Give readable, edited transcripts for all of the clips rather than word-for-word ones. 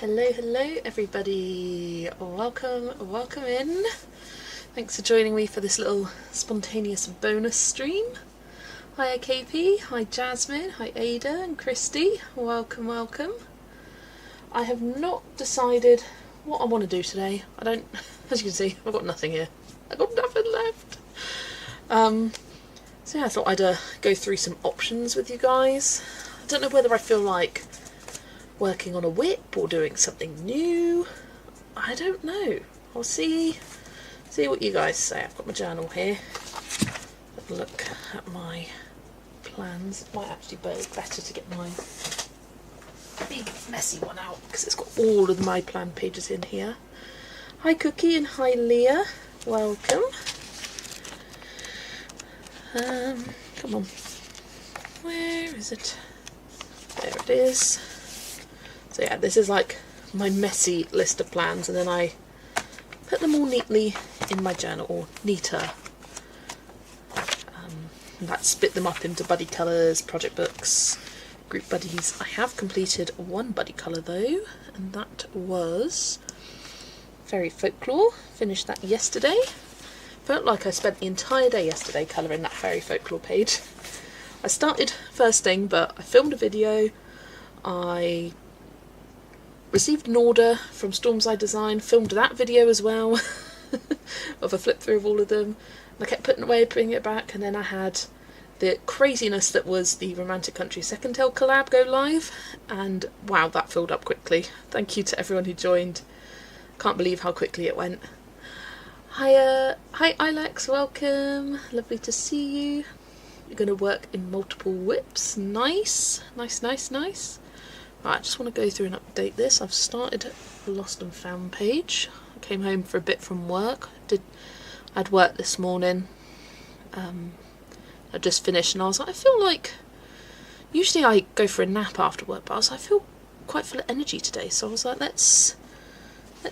Hello, hello everybody. Welcome in. Thanks for joining me for this little spontaneous bonus stream. Hi KP, hi Jasmine, hi Ada and Christy. Welcome. I have not decided what I want to do today. As you can see, I've got nothing here. I've got nothing left. So yeah, I thought I'd go through some options with you guys. I don't know whether I feel like working on a whip or doing something new. I don't know. I'll see what you guys say. I've got my journal here. Have a look at my plans. It might actually be better to get my big messy one out because it's got all of my plan pages in here. Hi Cookie and hi Leah. Welcome. Come on. Where is it? There it is. So yeah, this is like my messy list of plans, and then I put them all neatly in my journal, or neater. That split them up into buddy colours, project books, group buddies. I have completed one buddy colour though, and that was Fairy Folklore. Finished that yesterday. Felt like I spent the entire day yesterday colouring that Fairy Folklore page. I started first thing, but I filmed a video. I received an order from Stormside Design, filmed that video as well, of a flip through of all of them. And I kept putting it back, and then I had the craziness that was the Romantic Country Second Tale collab go live, and wow, that filled up quickly. Thank you to everyone who joined. Can't believe how quickly it went. Hi Ilex, welcome. Lovely to see you. You're going to work in multiple whips. Nice. Right, I just want to go through and update this. I've started the Lost and Found page. I came home for a bit from work. I'd worked this morning. I just finished and I was like, I feel like, usually I go for a nap after work, but I feel quite full of energy today. So I was like, let's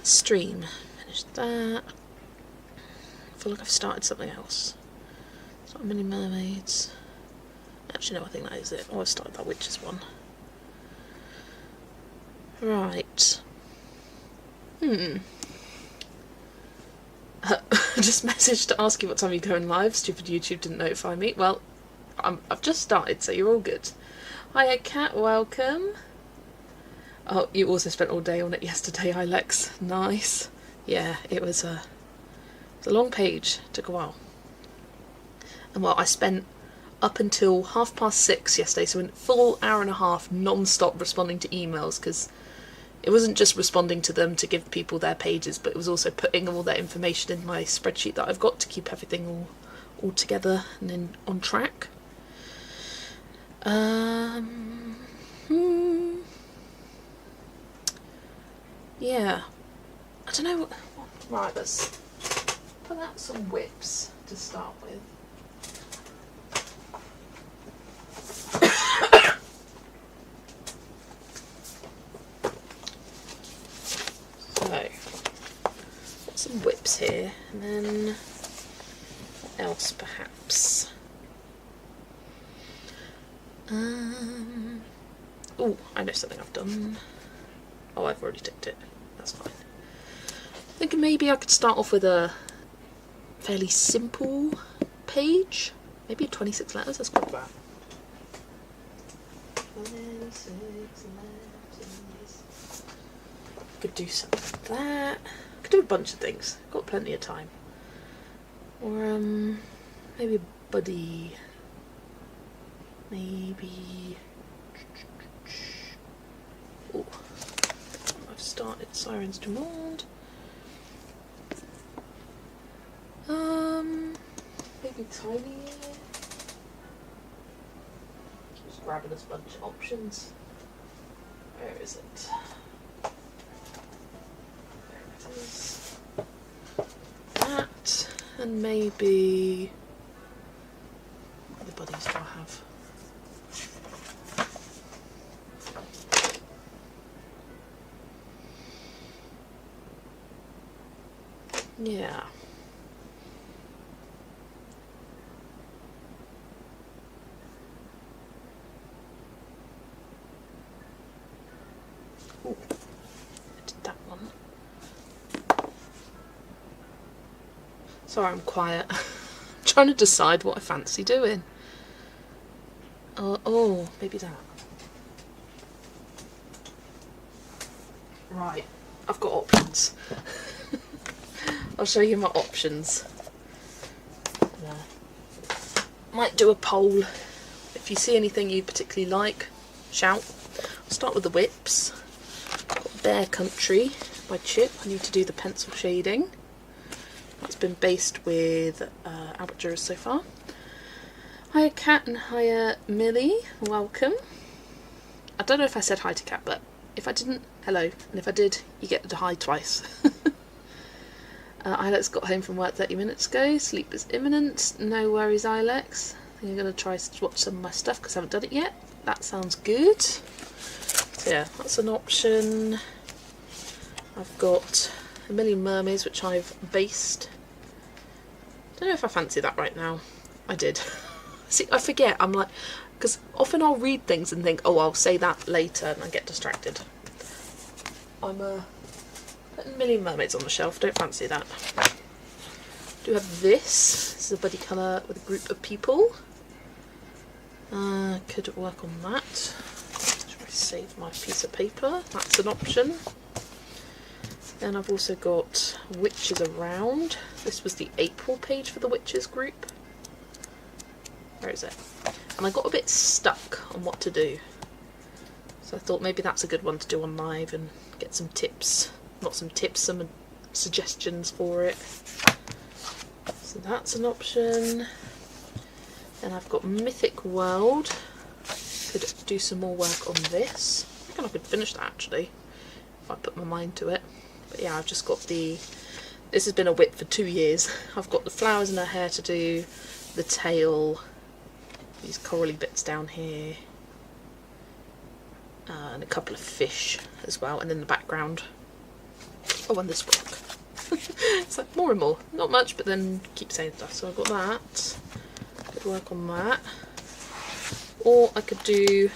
stream. Finish that. I feel like I've started something else. It's not Mini Mermaids. Actually, no, I think that is it. Oh, I've started that Witches one. Right. Just messaged to ask you what time you're going live. Stupid YouTube didn't notify me. Well, I've just started, so you're all good. Hiya, Kat. Welcome. Oh, you also spent all day on it yesterday, Ilex. Nice. Yeah, it was a long page. It took a while. And well, I spent up until 6:30 yesterday, so a full hour and a half non-stop responding to emails, because it wasn't just responding to them to give people their pages, but it was also putting all that information in my spreadsheet that I've got to keep everything all together and then on track. Yeah, I don't know. Right, let's pull out some whips to start with. So, got some whips here, and then what else perhaps? Oh, I know something I've done. Oh, I've already ticked it. That's fine. Thinking maybe I could start off with a fairly simple page. Maybe 26 letters, that's quite bad. 26 letters. Could do something like that. Could do a bunch of things. Got plenty of time. Or maybe a buddy. Maybe. Oh, I've started Sirens Demand. Maybe Tiny. Just grabbing this bunch of options. Where is it? There it is. That, and maybe. What other buddies do I have? Yeah. Ooh. Sorry I'm quiet. I'm trying to decide what I fancy doing. Oh, maybe that. Right, I've got options. I'll show you my options. Might do a poll. If you see anything you particularly like, shout. I'll start with the whips. Got Bear Country by Chip. I need to do the pencil shading. That's been based with Albert Duras so far. Hiya Kat and hiya Millie, welcome. I don't know if I said hi to Kat, but if I didn't, hello. And if I did, you get the hi twice. Ilex got home from work 30 minutes ago. Sleep is imminent. No worries, Ilex. I think I'm going to try to watch some of my stuff because I haven't done it yet. That sounds good. So yeah, that's an option. I've got A Million Mermaids, which I've based. Don't know if I fancy that right now. I did. See, I forget. I'm like, because often I'll read things and think, oh, I'll say that later, and I get distracted. I'm putting A Million Mermaids on the shelf. Don't fancy that. Do have this. This is a buddy colour with a group of people. Could work on that. Should I save my piece of paper? That's an option. Then I've also got Witches Around. This was the April page for the Witches group. Where is it? And I got a bit stuck on what to do. So I thought maybe that's a good one to do on live and get some tips. Not some tips, some suggestions for it. So that's an option. Then I've got Mythic World. Could do some more work on this. I reckon I could finish that actually, if I put my mind to it. But yeah, I've just got the... This has been a whip for 2 years. I've got the flowers in her hair to do, the tail, these corally bits down here, and a couple of fish as well, and in the background. Oh, and this rock. It's like more and more. Not much, but then keep saying stuff. So I've got that. Could work on that. Or I could do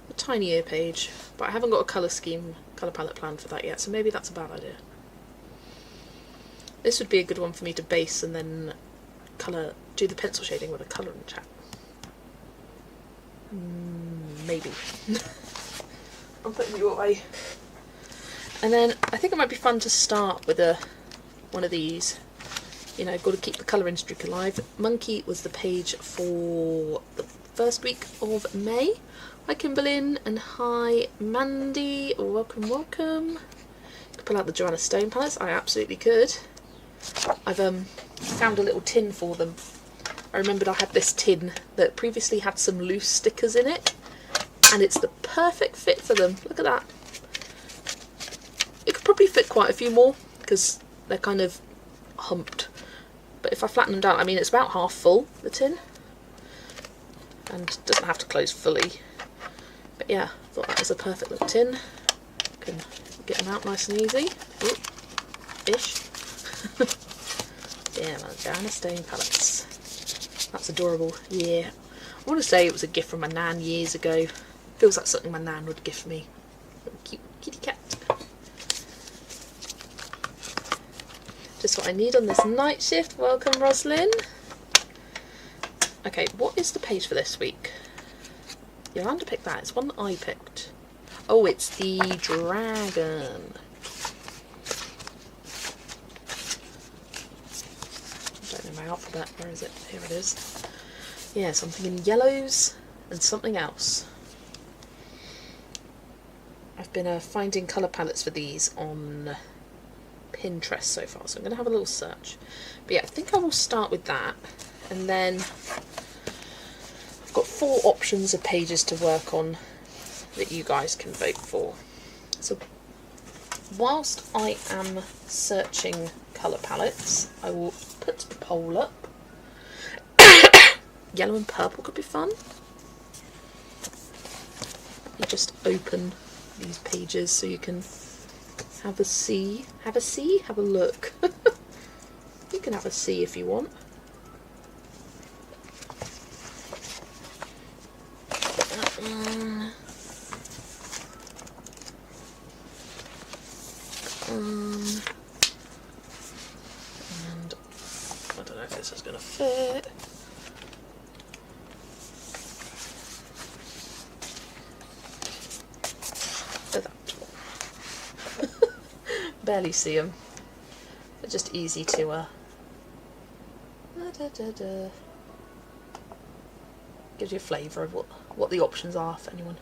a tiny ear page, but I haven't got a colour scheme, colour palette planned for that yet, so maybe that's a bad idea. This would be a good one for me to base and then colour, do the pencil shading with a colouring chat. Maybe. I'm putting you away. And then I think it might be fun to start with one of these. You know, got to keep the colouring streak alive. Monkey was the page for the first week of May. Hi Kimberlyn and hi Mandy. Welcome, welcome. Could pull out the Joanna Stone palettes. I absolutely could. I've found a little tin for them. I remembered I had this tin that previously had some loose stickers in it, and it's the perfect fit for them. Look at that. It could probably fit quite a few more because they're kind of humped. But if I flatten them down, I mean, it's about half full, the tin, and doesn't have to close fully. But yeah, I thought that was a perfect little tin. Can get them out nice and easy. Ooh, ish. Yeah, man, Joanna Stone palettes. That's adorable. Yeah, I want to say it was a gift from my nan years ago. Feels like something my nan would gift me. Little cute kitty cat. Just what I need on this night shift. Welcome, Roslyn. Okay, what is the page for this week? Yolanda picked that. It's one that I picked. Oh, it's the dragon. I don't know my alphabet. Where is it? Here it is. Yeah, something in yellows and something else. I've been finding colour palettes for these on Pinterest so far, so I'm going to have a little search. But yeah, I think I will start with that, and then I've got 4 options of pages to work on that you guys can vote for. So whilst I am searching colour palettes, I will put the poll up. Yellow and purple could be fun. Let me just open these pages so you can have a see, have a look. You can have a see if you want. And it's going to fit. Barely see them. They're just easy to gives you a flavour of what the options are for anyone.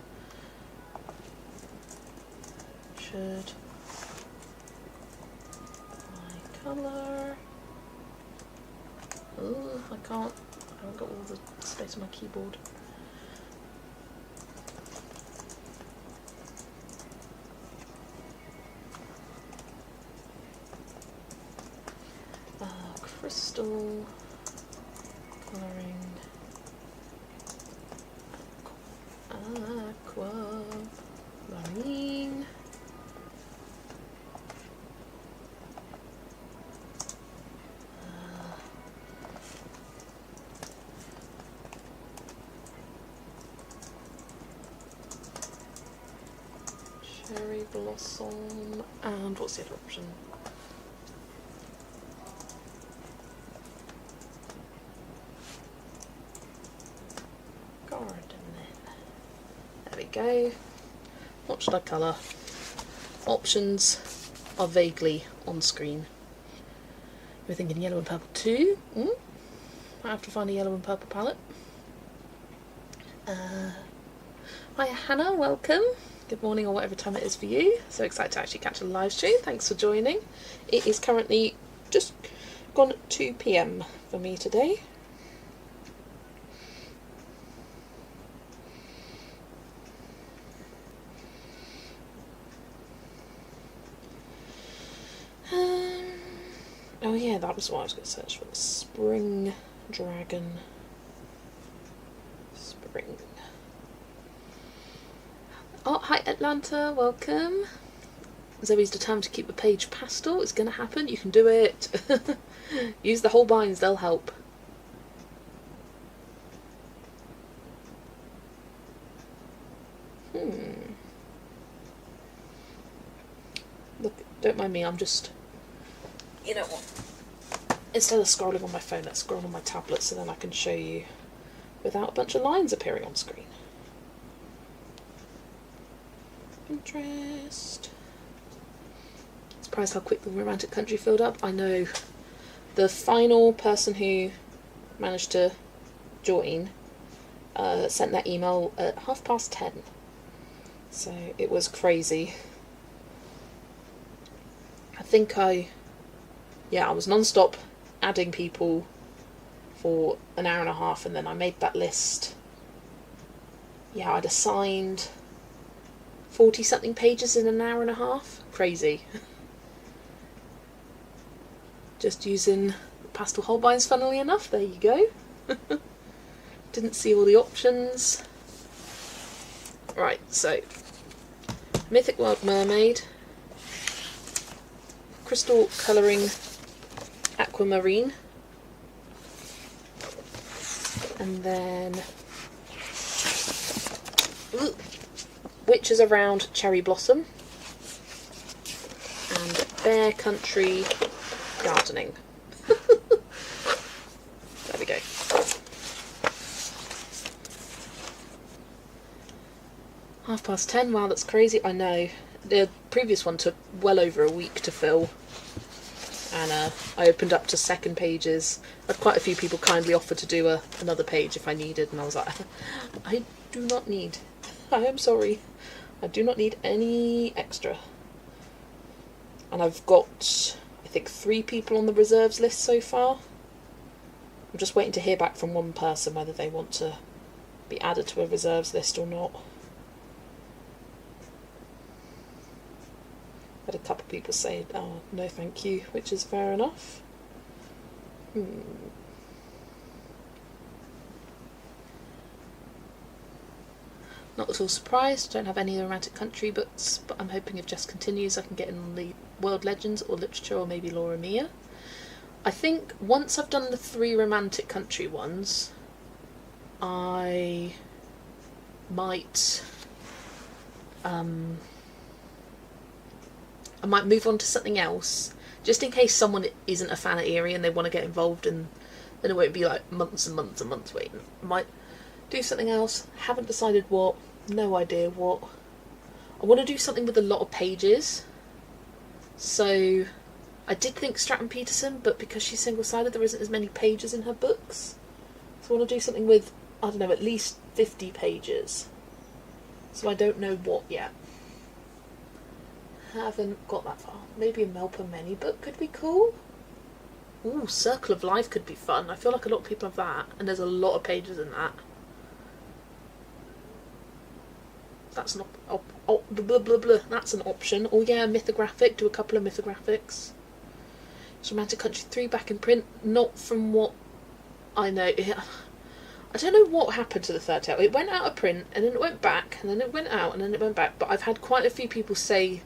Should my colour? Oh, I can't. I haven't got all the space on my keyboard. Crystal colouring aqua marine. Cherry blossom, and what's the other option? There we go. What should I colour? Options are vaguely on screen. We're thinking yellow and purple too. I have to find a yellow and purple palette. Hi Hannah, welcome. Good morning or whatever time it is for you. So excited to actually catch a live stream. Thanks for joining. It is currently just gone 2 PM for me today. Oh yeah, that was what I was going to search for. The Spring Dragon. Spring. Oh, hi Atlanta, welcome. Zoe's determined to keep the page pastel. It's going to happen. You can do it. Use the Holbeins, they'll help. Look, don't mind me, I'm just... You know what? Instead of scrolling on my phone, let's scroll on my tablet so then I can show you without a bunch of lines appearing on screen. Pinterest. Surprised how quick the Romantic Country filled up. I know. The final person who managed to join sent that email at 10:30. So it was crazy. I think I was non-stop adding people for an hour and a half, and then I made that list. Yeah, I'd assigned 40-something pages in an hour and a half. Crazy. Just using pastel Holbeins, funnily enough. There you go. Didn't see all the options. Right, so Mythic World Mermaid, crystal colouring aquamarine, and then Witches Around Cherry Blossom, and Bear Country Gardening. There we go. 10:30, wow, that's crazy. I know. The previous one took well over a week to fill, and I opened up to second pages. I had quite a few people kindly offer to do another page if I needed, and I was like, I do not need. I am sorry. I do not need any extra. And I've got, I think, 3 people on the reserves list so far. I'm just waiting to hear back from one person whether they want to be added to a reserves list or not. Had a couple of people say, oh, no thank you, which is fair enough. Not at all surprised, don't have any Romantic Country books, but I'm hoping if Just continues I can get in the World Legends or Literature or maybe Laura Mia. I think once I've done the 3 Romantic Country ones, I might move on to something else, just in case someone isn't a fan of Eerie and they want to get involved in then it won't be like months and months and months waiting. I might do something else, haven't decided what, no idea what. I want to do something with a lot of pages. So I did think Stratton Peterson, but because she's single-sided there isn't as many pages in her books. So I want to do something with, I don't know, at least 50 pages. So I don't know what yet. Haven't got that far. Maybe a Melpomene book could be cool. Ooh, Circle of Life could be fun. I feel like a lot of people have that, and there's a lot of pages in that. That's not... Oh, blah, blah, blah. That's an option. Oh yeah, mythographic. Do a couple of mythographics. It's Romantic Country 3 back in print. Not from what I know. I don't know what happened to the third tale. It went out of print, and then it went back, and then it went out, and then it went back. But I've had quite a few people say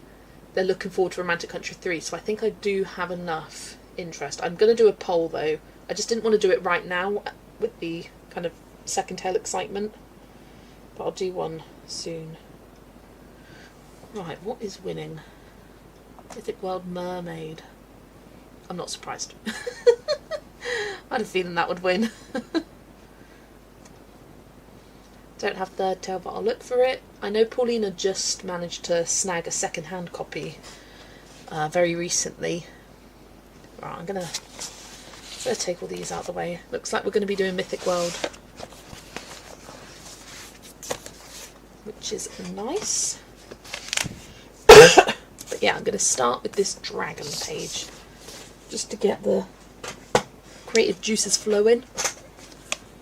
they're looking forward to Romantic Country 3, so I think I do have enough interest. I'm going to do a poll, though. I just didn't want to do it right now with the kind of second tale excitement. But I'll do one soon. Right, what is winning? Mythic World Mermaid. I'm not surprised. I had a feeling that would win. Don't have third tale, but I'll look for it. I know Paulina just managed to snag a second-hand copy very recently. Right, I'm gonna take all these out of the way. Looks like we're going to be doing Mythic World, which is nice. But yeah, I'm going to start with this dragon page, just to get the creative juices flowing.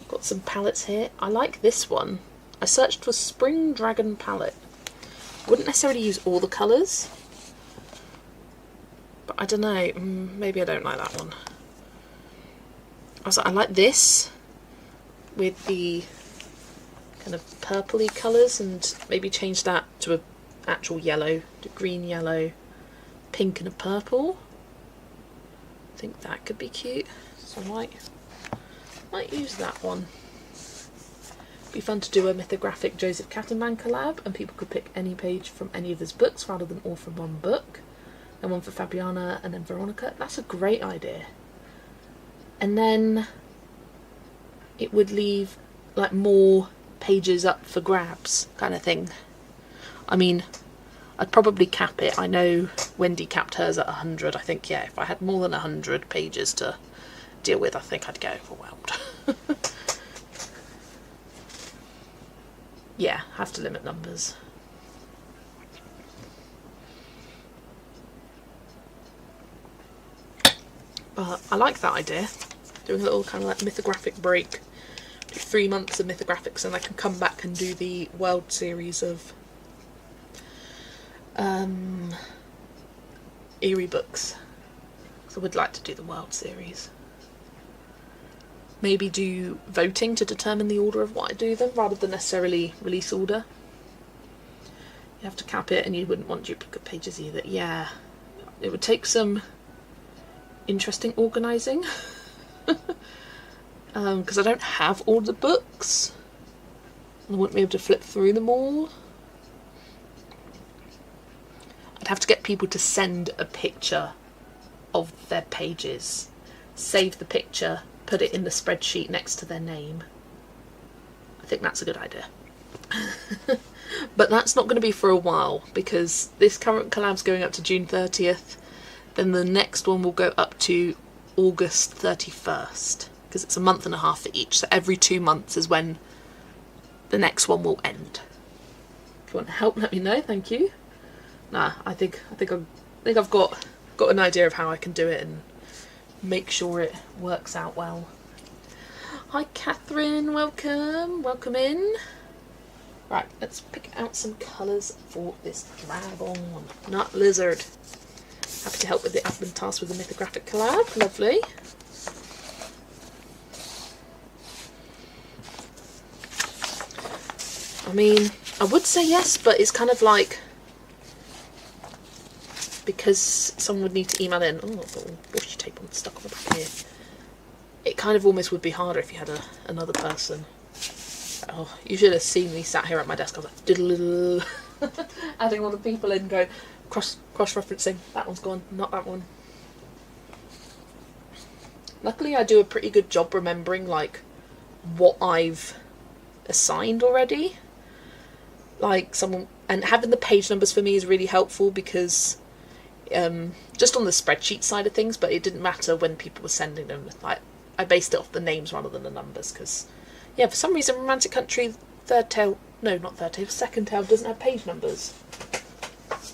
Got some palettes here. I like this one. I searched for Spring Dragon palette. Wouldn't necessarily use all the colours, but I don't know, maybe I don't like that one. I like this with the kind of purpley colours, and maybe change that to an actual yellow, to green, yellow, pink and a purple. I think that could be cute, so I might use that one. Be fun to do a mythographic Joseph Cattenman collab, and people could pick any page from any of his books rather than all from one book. And one for Fabiana and then Veronica. That's a great idea. And then it would leave like more pages up for grabs kind of thing. I mean, I'd probably cap it. I know Wendy capped hers at 100. I think, yeah, if I had more than 100 pages to deal with, I think I'd get overwhelmed. Yeah, have to limit numbers. But I like that idea. Doing a little kind of like mythographic break. Do 3 months of mythographics, and I can come back and do the world series of Eerie books. So I would like to do the world series. Maybe do voting to determine the order of what I do them, rather than necessarily release order. You have to cap it, and you wouldn't want duplicate pages either. Yeah, it would take some interesting organising. Because I don't have all the books. I wouldn't be able to flip through them all. I'd have to get people to send a picture of their pages, save the picture, put it in the spreadsheet next to their name. I think that's a good idea. But that's not going to be for a while, because this current collab's going up to June 30th. Then the next one will go up to August 31st, because it's a month and a half for each. So every 2 months is when the next one will end. If you want help, let me know. Thank you. Nah, I think I've got an idea of how I can do it and make sure it works out well. Hi Catherine, welcome in. Right, let's pick out some colours for this dragon, not lizard. Happy to help with the admin task with the mythographic collab. Lovely. I mean, I would say yes, but it's kind of like, because someone would need to email in. Oh, I've got all washi tape on stuck on the back here. It kind of almost would be harder if you had another person. Oh, you should have seen me sat here at my desk. I was like, diddle, adding all the people in, going cross-referencing. That one's gone, not that one. Luckily I do a pretty good job remembering like what I've assigned already. Like and having the page numbers for me is really helpful because just on the spreadsheet side of things, but it didn't matter when people were sending them. Like I based it off the names rather than the numbers because, yeah, for some reason Romantic Country second tale doesn't have page numbers.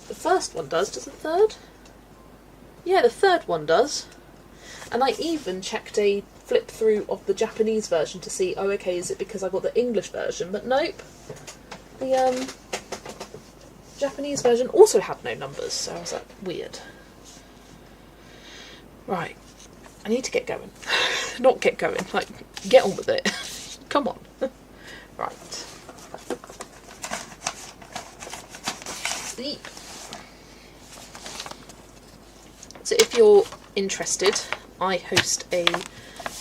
The first one does the third? Yeah, the third one does. And I even checked a flip through of the Japanese version to see, oh okay, is it because I got the English version? But nope. The Japanese version also had no numbers, so I was like, weird. Right. I need to get going. Not get going, like, get on with it. Come on. Right. Sleep. So if you're interested, I host a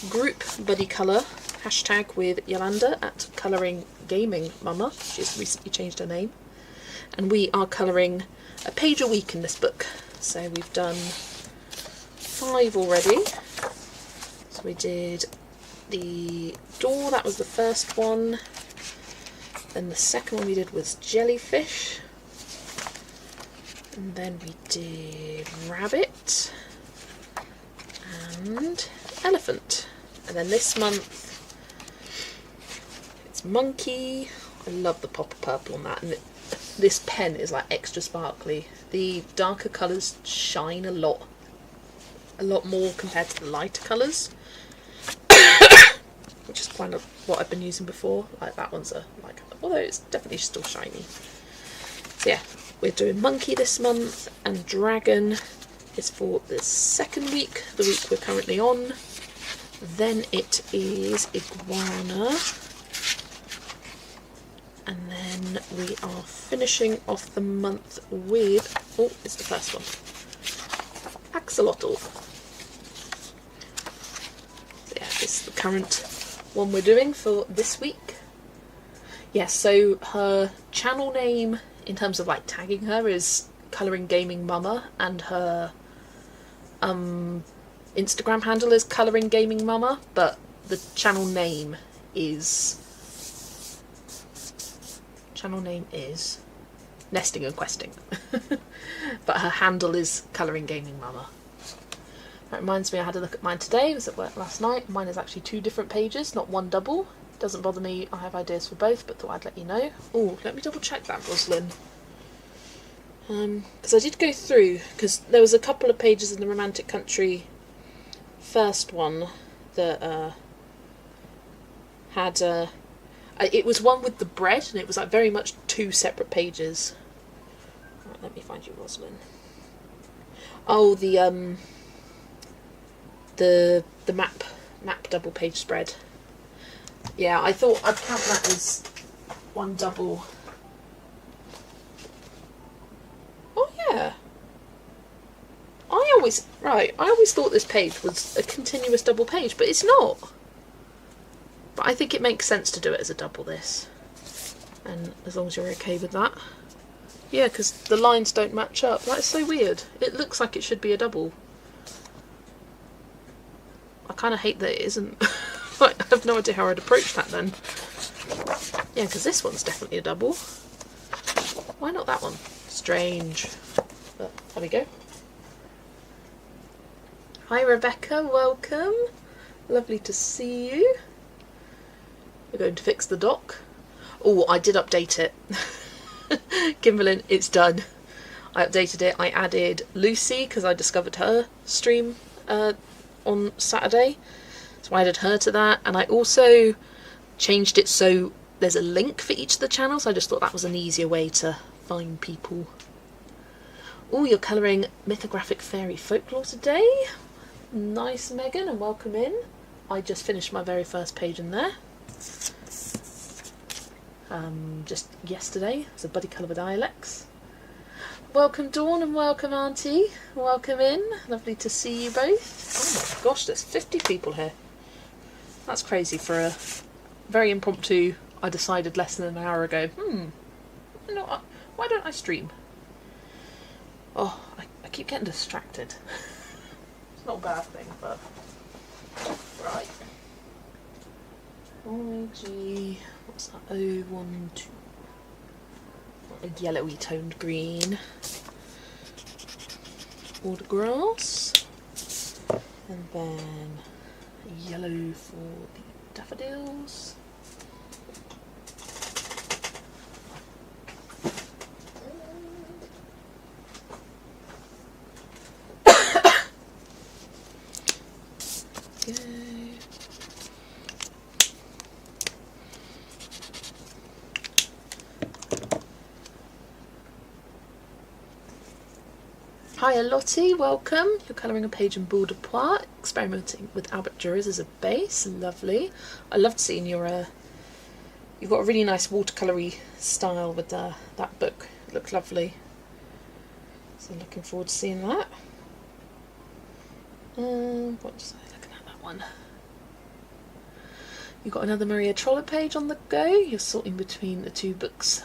group buddy colour hashtag with Yolanda at Colouring Gaming Mama. She's recently changed her name. And we are colouring a page a week in this book. So we've done 5 already. So we did the door, that was the first one. Then the second one we did was jellyfish. And then we did rabbit and elephant. And then this month it's monkey. I love the pop of purple on that, and this pen is like extra sparkly. The darker colours shine a lot more compared to the lighter colours, which is kind of what I've been using before. Like that one's although it's definitely still shiny. So yeah, we're doing monkey this month, and dragon is for the second week, the week we're currently on. Then it is iguana, and then we are finishing off the month with, oh, it's the first one, axolotl. So yeah, this is the current one we're doing for this week. Yes, so her channel name in terms of like tagging her is Colouring Gaming Mama, and her Instagram handle is Colouring Gaming Mama, but the channel name is Nesting and Questing. But her handle is Colouring Gaming Mama. That reminds me, I had a look at mine today. I was at work last night. Mine is actually 2 different pages, not one double. Doesn't bother me, I have ideas for both, but thought I'd let you know. Oh, let me double check that, Rosalind. Because I did go through, because there was a couple of pages in the Romantic Country first one that had it was one with the bread, and it was like very much 2 separate pages. Right, let me find you, Rosalind. Oh, the map double page spread. Yeah, I thought I'd count that as one double. Oh yeah. I always thought this page was a continuous double page, but it's not. But I think it makes sense to do it as a double this. And as long as you're okay with that. Yeah, because the lines don't match up. That is so weird. It looks like it should be a double. I kind of hate that it isn't. I have no idea how I'd approach that then. Yeah, because this one's definitely a double. Why not that one? Strange. But there we go. Hi Rebecca, welcome. Lovely to see you. We're going to fix the dock. Oh, I did update it. Kimberlyn, it's done. I updated it. I added Lucy because I discovered her stream on Saturday. So I added her to that, and I also changed it so there's a link for each of the channels. I just thought that was an easier way to find people. Oh, you're colouring Mythographic Fairy Folklore today. Nice, Megan, and welcome in. I just finished my very first page in there. Just yesterday. It's a buddy colour with Ilex. Welcome Dawn, and welcome Auntie. Welcome in. Lovely to see you both. Oh my gosh, there's 50 people here. That's crazy for a very impromptu, I decided less than an hour ago. You know what? Why don't I stream? Oh, I keep getting distracted. It's not a bad thing, but Right. IG, what's that? 012. A yellowy toned green. Water grass. And then yellow for the daffodils. Hi Lottie, welcome. You're colouring a page in Boule de Poix, experimenting with Albert Duras as a base. Lovely. I loved seeing your you've got a really nice watercolour-y style with that book. It looked lovely. So looking forward to seeing that. What was I looking at that one? You've got another Maria Troller page on the go. You're sorting between the two books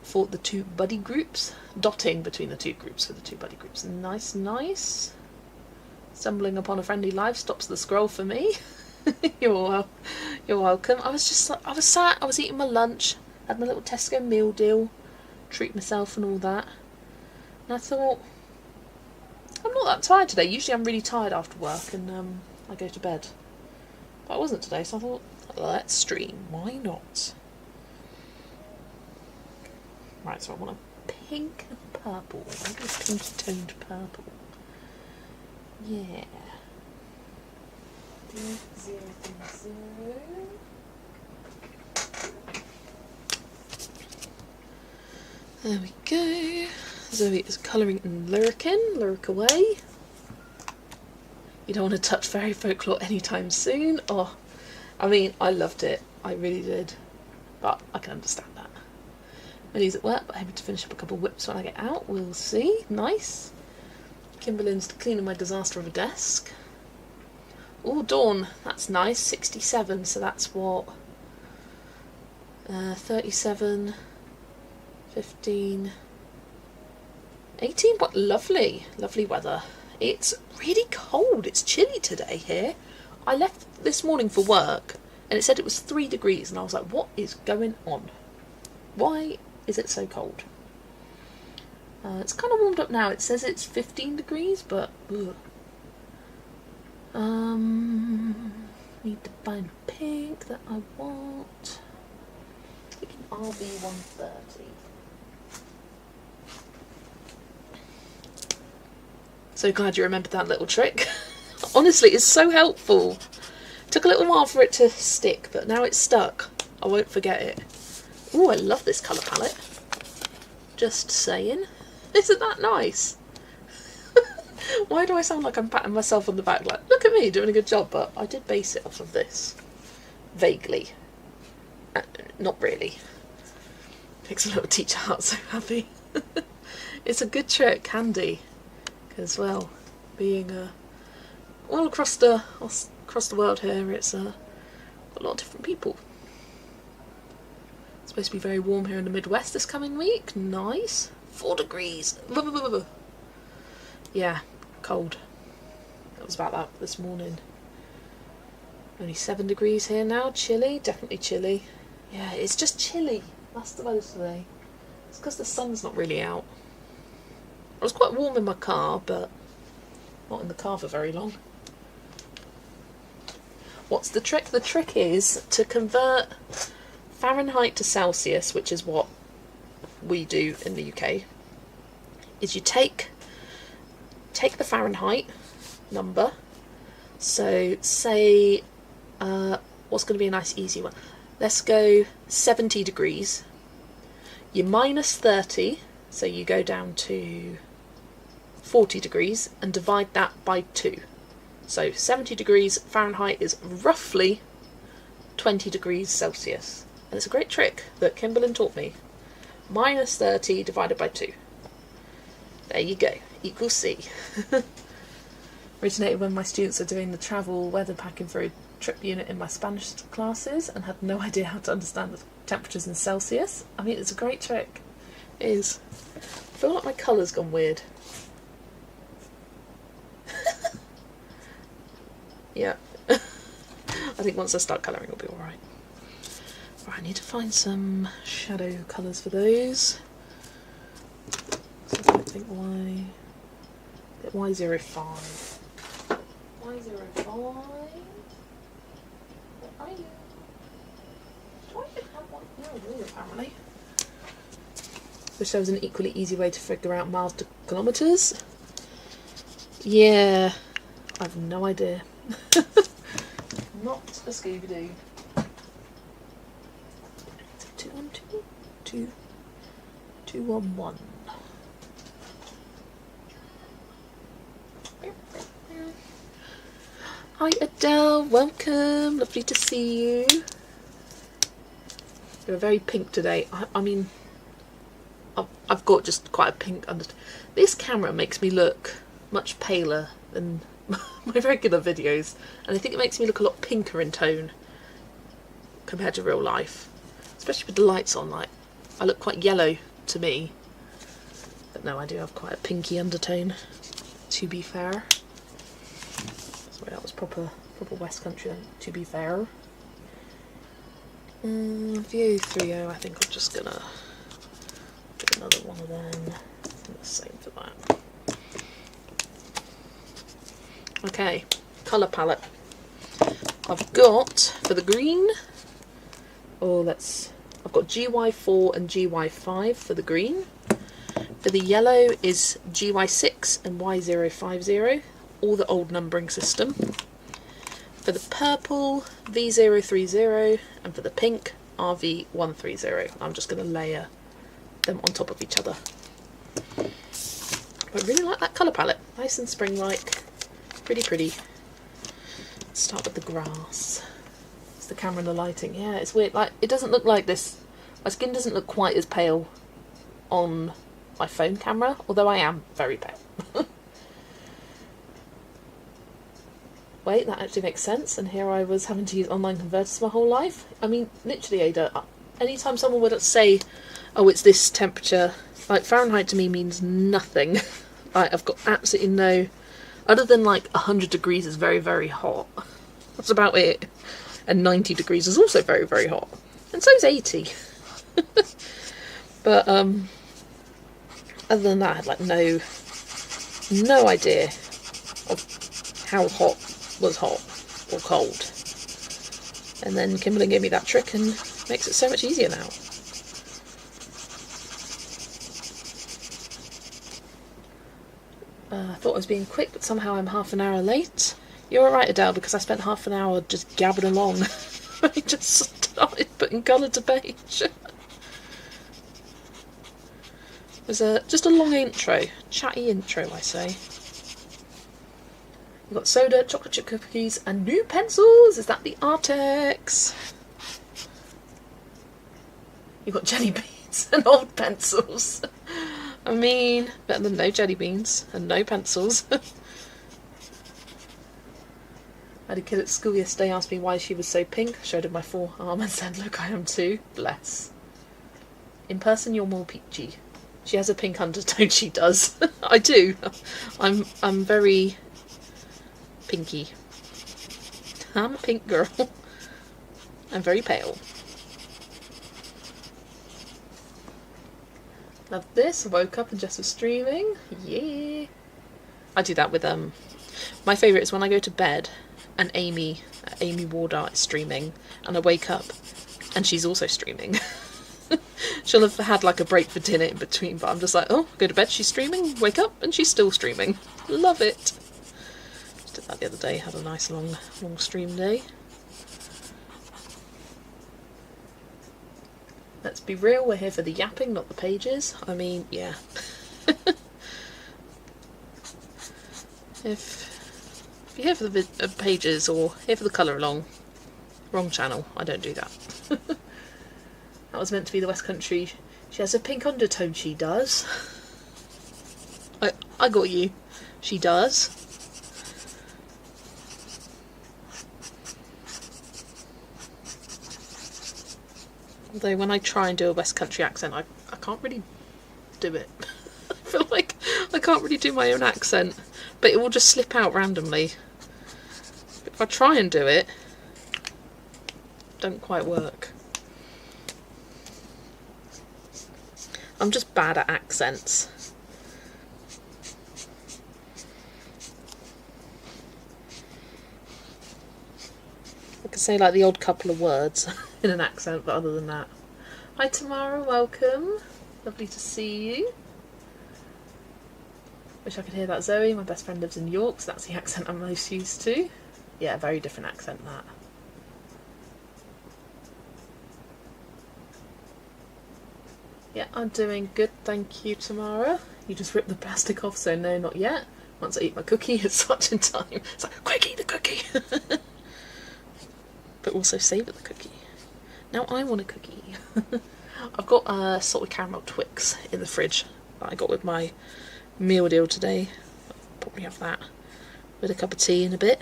for the two buddy groups. Dotting between the two groups for the two buddy groups. Nice, nice. Stumbling upon a friendly live stops the scroll for me. You're welcome. I was eating my lunch, had my little Tesco meal deal, treat myself and all that. And I thought, I'm not that tired today. Usually I'm really tired after work and I go to bed. But I wasn't today, so I thought, let's stream. Why not? Right, so I want a pink and purple. Maybe a pinky toned purple. Yeah. 030. There we go. Zoe is colouring in Lyric away. You don't want to touch fairy folklore anytime soon. Oh, I mean, I loved it. I really did. But I can understand that. Millie's at work, but I'm hoping to finish up a couple of whips when I get out. We'll see. Nice. Kimberly's cleaning my disaster of a desk. Oh, Dawn. That's nice. 67. So that's what? 37, 15, 18. What lovely, lovely weather. It's really cold. It's chilly today here. I left this morning for work and it said it was 3 degrees and I was like, what is going on? Why is it so cold? It's kind of warmed up now. It says it's 15 degrees, but ugh. Need to find pink that I want. RB 130. So glad you remembered that little trick. Honestly, it's so helpful. Took a little while for it to stick, but now it's stuck. I won't forget it. Ooh, I love this colour palette. Just saying. Isn't that nice? Why do I sound like I'm patting myself on the back like, look at me, doing a good job, but I did base it off of this. Vaguely. Not really. Makes a little teacher heart so happy. It's a good trick, handy. As well, being all across the world here, it's a lot of different people. It's supposed to be very warm here in the Midwest this coming week. Nice. 4 degrees. Yeah, cold. It was about that this morning. Only 7 degrees here now. Chilly, definitely chilly. Yeah, it's just chilly. That's the weather today. It's because the sun's not really out. I was quite warm in my car, but not in the car for very long. What's the trick? The trick is to convert Fahrenheit to Celsius, which is what we do in the UK, is you take the Fahrenheit number. So say, what's going to be a nice easy one? Let's go 70 degrees. You minus 30, so you go down to 40 degrees and divide that by 2. So 70 degrees Fahrenheit is roughly 20 degrees Celsius. And it's a great trick that Kimberlyn taught me. Minus 30 divided by 2. There you go. Equals C. Originated when my students are doing the travel weather packing for a trip unit in my Spanish classes and had no idea how to understand the temperatures in Celsius. I mean, it's a great trick. It is. I feel like my colour's gone weird. Yeah, I think once I start colouring it'll be alright. Right, I need to find some shadow colours for those. So I don't think Y05. Y05. Where are you? Do I even have one? No, I do apparently. Wish there was an equally easy way to figure out miles to kilometres. Yeah, I've no idea. Not a Scooby-Doo. 212 211. Hi Adele, welcome. Lovely to see you. You're very pink today. I mean, I've got just quite a pink undertone. This camera makes me look much paler than my regular videos, and I think it makes me look a lot pinker in tone compared to real life, especially with the lights on. Like, I look quite yellow to me, but no, I do have quite a pinky undertone, to be fair. Sorry, that was proper West Country then, to be fair. VO30, I think I'm just gonna do another one of them. I think the same for that. Okay, colour palette. I've got, for the green, I've got GY4 and GY5 for the green. For the yellow is GY6 and Y050, all the old numbering system. For the purple, V030, and for the pink, RV130. I'm just going to layer them on top of each other. I really like that colour palette, nice and spring-like. Pretty pretty. Let's start with the grass. It's the camera and the lighting. Yeah, it's weird. Like, it doesn't look like this. My skin doesn't look quite as pale on my phone camera, although I am very pale. Wait, that actually makes sense. And here I was having to use online converters my whole life. I mean, literally, Ada, anytime someone would say, oh, it's this temperature, like, Fahrenheit to me means nothing. I've got absolutely no... Other than like 100 degrees is very, very hot. That's about it. And 90 degrees is also very, very hot. And so is 80. But other than that, I had like no idea of how hot was hot or cold. And then Kimberly gave me that trick and makes it so much easier now. I thought I was being quick, but somehow I'm half an hour late. You're alright, Adele, because I spent half an hour just gabbing along. I just started putting colour to page. It was just a long intro. Chatty intro, I say. You've got soda, chocolate chip cookies, and new pencils. Is that the Artex? You've got jelly beans and old pencils. I mean, better than no jelly beans and no pencils. I had a kid at school yesterday ask me why she was so pink. I showed her my forearm and said, look, I am too. Bless. In person, you're more peachy. She has a pink undertone, she does. I do. I'm very pinky. I'm a pink girl. I'm very pale. Love this. I woke up and just was streaming. Yeah. I do that with my favourite is when I go to bed and Amy Ward Art is streaming and I wake up and she's also streaming. She'll have had like a break for dinner in between, but I'm just like, oh, go to bed, she's streaming, wake up and she's still streaming. Love it. Just did that the other day, had a nice long stream day. Let's be real, we're here for the yapping, not the pages. I mean, yeah. If you're here for the pages or here for the colour along, wrong channel. I don't do that. That was meant to be the West Country. She has a pink undertone, she does. I got you. She does. Although when I try and do a West Country accent, I can't really do it. I feel like I can't really do my own accent, but it will just slip out randomly. if I try and do it, don't quite work. I'm just bad at accents. I can say like the odd couple of words in an accent, but other than that. Hi Tamara, welcome. Lovely to see you. Wish I could hear that, Zoe. My best friend lives in York, so that's the accent I'm most used to. Yeah, very different accent, that. Yeah, I'm doing good, thank you, Tamara. You just ripped the plastic off, so no, not yet. Once I eat my cookie, it's such in time. It's like, quick, eat the cookie! But also savour the cookie. Now I want a cookie. I've got salted caramel Twix in the fridge that I got with my meal deal today. I'll probably have that with a cup of tea in a bit.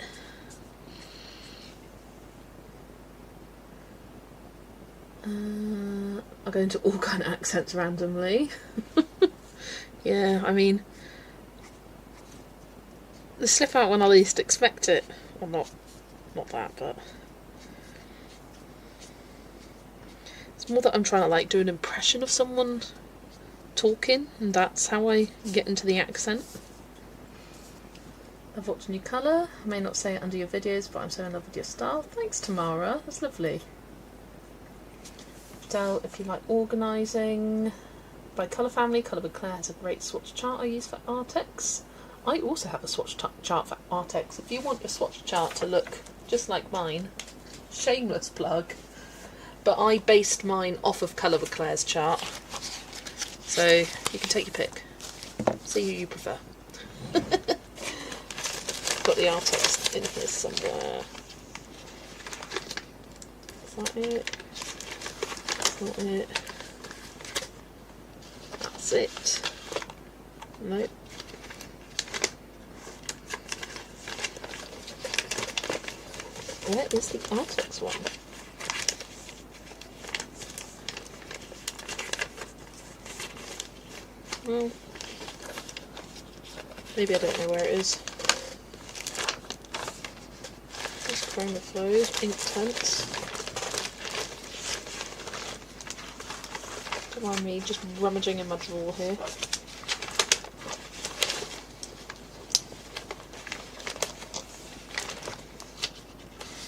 I'll go into all kind of accents randomly. Yeah, I mean, they slip out when I least expect it. Well, not that, but it's more that I'm trying to like do an impression of someone talking, and that's how I get into the accent. I've watched a new colour. I may not say it under your videos, but I'm so in love with your style. Thanks, Tamara. That's lovely. Del, if you like organising, by Colour Family, Colour with Claire has a great swatch chart I use for Artex. I also have a swatch chart for Artex. If you want your swatch chart to look just like mine, shameless plug, but I based mine off of Colour with Claire's chart, so you can take your pick. See who you prefer. Got the Artex in here somewhere. Is that it? Not it. That's it. Nope. Where is the Artex one? Well, maybe I don't know where it is. There's Chroma Flows, Ink Tints. Don't mind me just rummaging in my drawer here.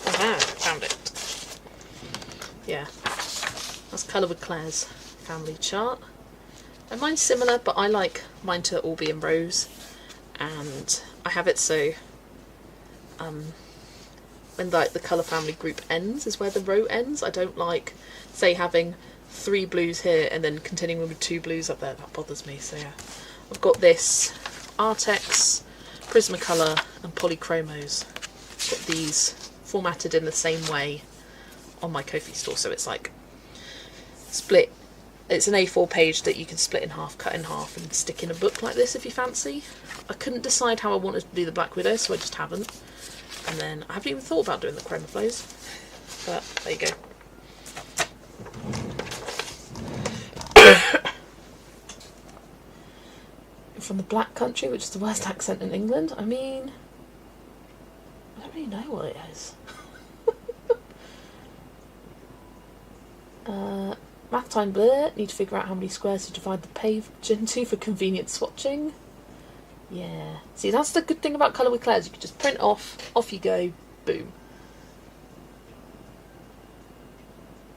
Aha, found it. Yeah, that's Colour with Claire's family chart. And mine's similar, but I like mine to all be in rows, and I have it so when like the Colour Family group ends is where the row ends. I don't like, say, having 3 blues here and then continuing with 2 blues up there. That bothers me. So yeah, I've got this Artex, Prismacolor and Polychromos. Got these formatted in the same way on my Ko-fi store, so it's like split. It's an A4 page that you can split in half, cut in half and stick in a book like this if you fancy. I couldn't decide how I wanted to do the Black Widow, so I just haven't. And then I haven't even thought about doing the Chroma Flows, but there you go. From the Black Country, which is the worst accent in England. I mean, I don't really know what it is. Math time blur. Need to figure out how many squares to divide the page into for convenient swatching. Yeah. See, that's the good thing about Colour with Claire's. You can just print off you go, boom.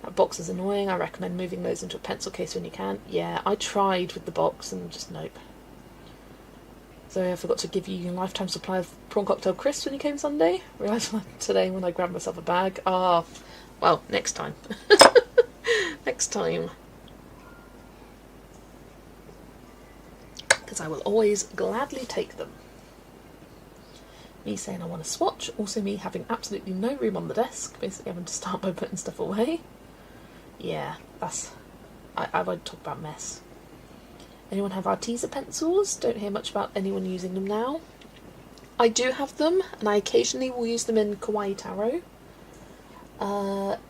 That box is annoying. I recommend moving those into a pencil case when you can. Yeah, I tried with the box and just nope. So I forgot to give you a lifetime supply of prawn cocktail crisps when you came Sunday. Realised today when I grabbed myself a bag. Ah, well, next time. Next time. Because I will always gladly take them. Me saying I want to swatch, also me having absolutely no room on the desk, basically having to start by putting stuff away. Yeah, that's... I won't talk about mess. Anyone have Arteza pencils? Don't hear much about anyone using them now. I do have them, and I occasionally will use them in Kawaii Tarot.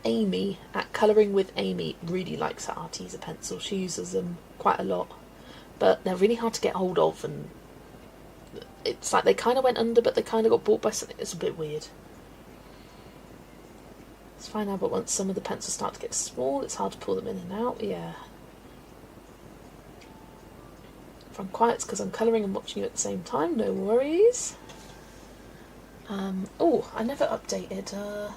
Amy, at Colouring with Amy, really likes her Arteza pencil. She uses them quite a lot. But they're really hard to get hold of, and it's like they kind of went under, but they kind of got bought by something. It's a bit weird. fine now, but once some of the pencils start to get small, it's hard to pull them in and out. Yeah. If I'm quiet, it's because I'm colouring and watching you at the same time. No worries. Oh, I never updated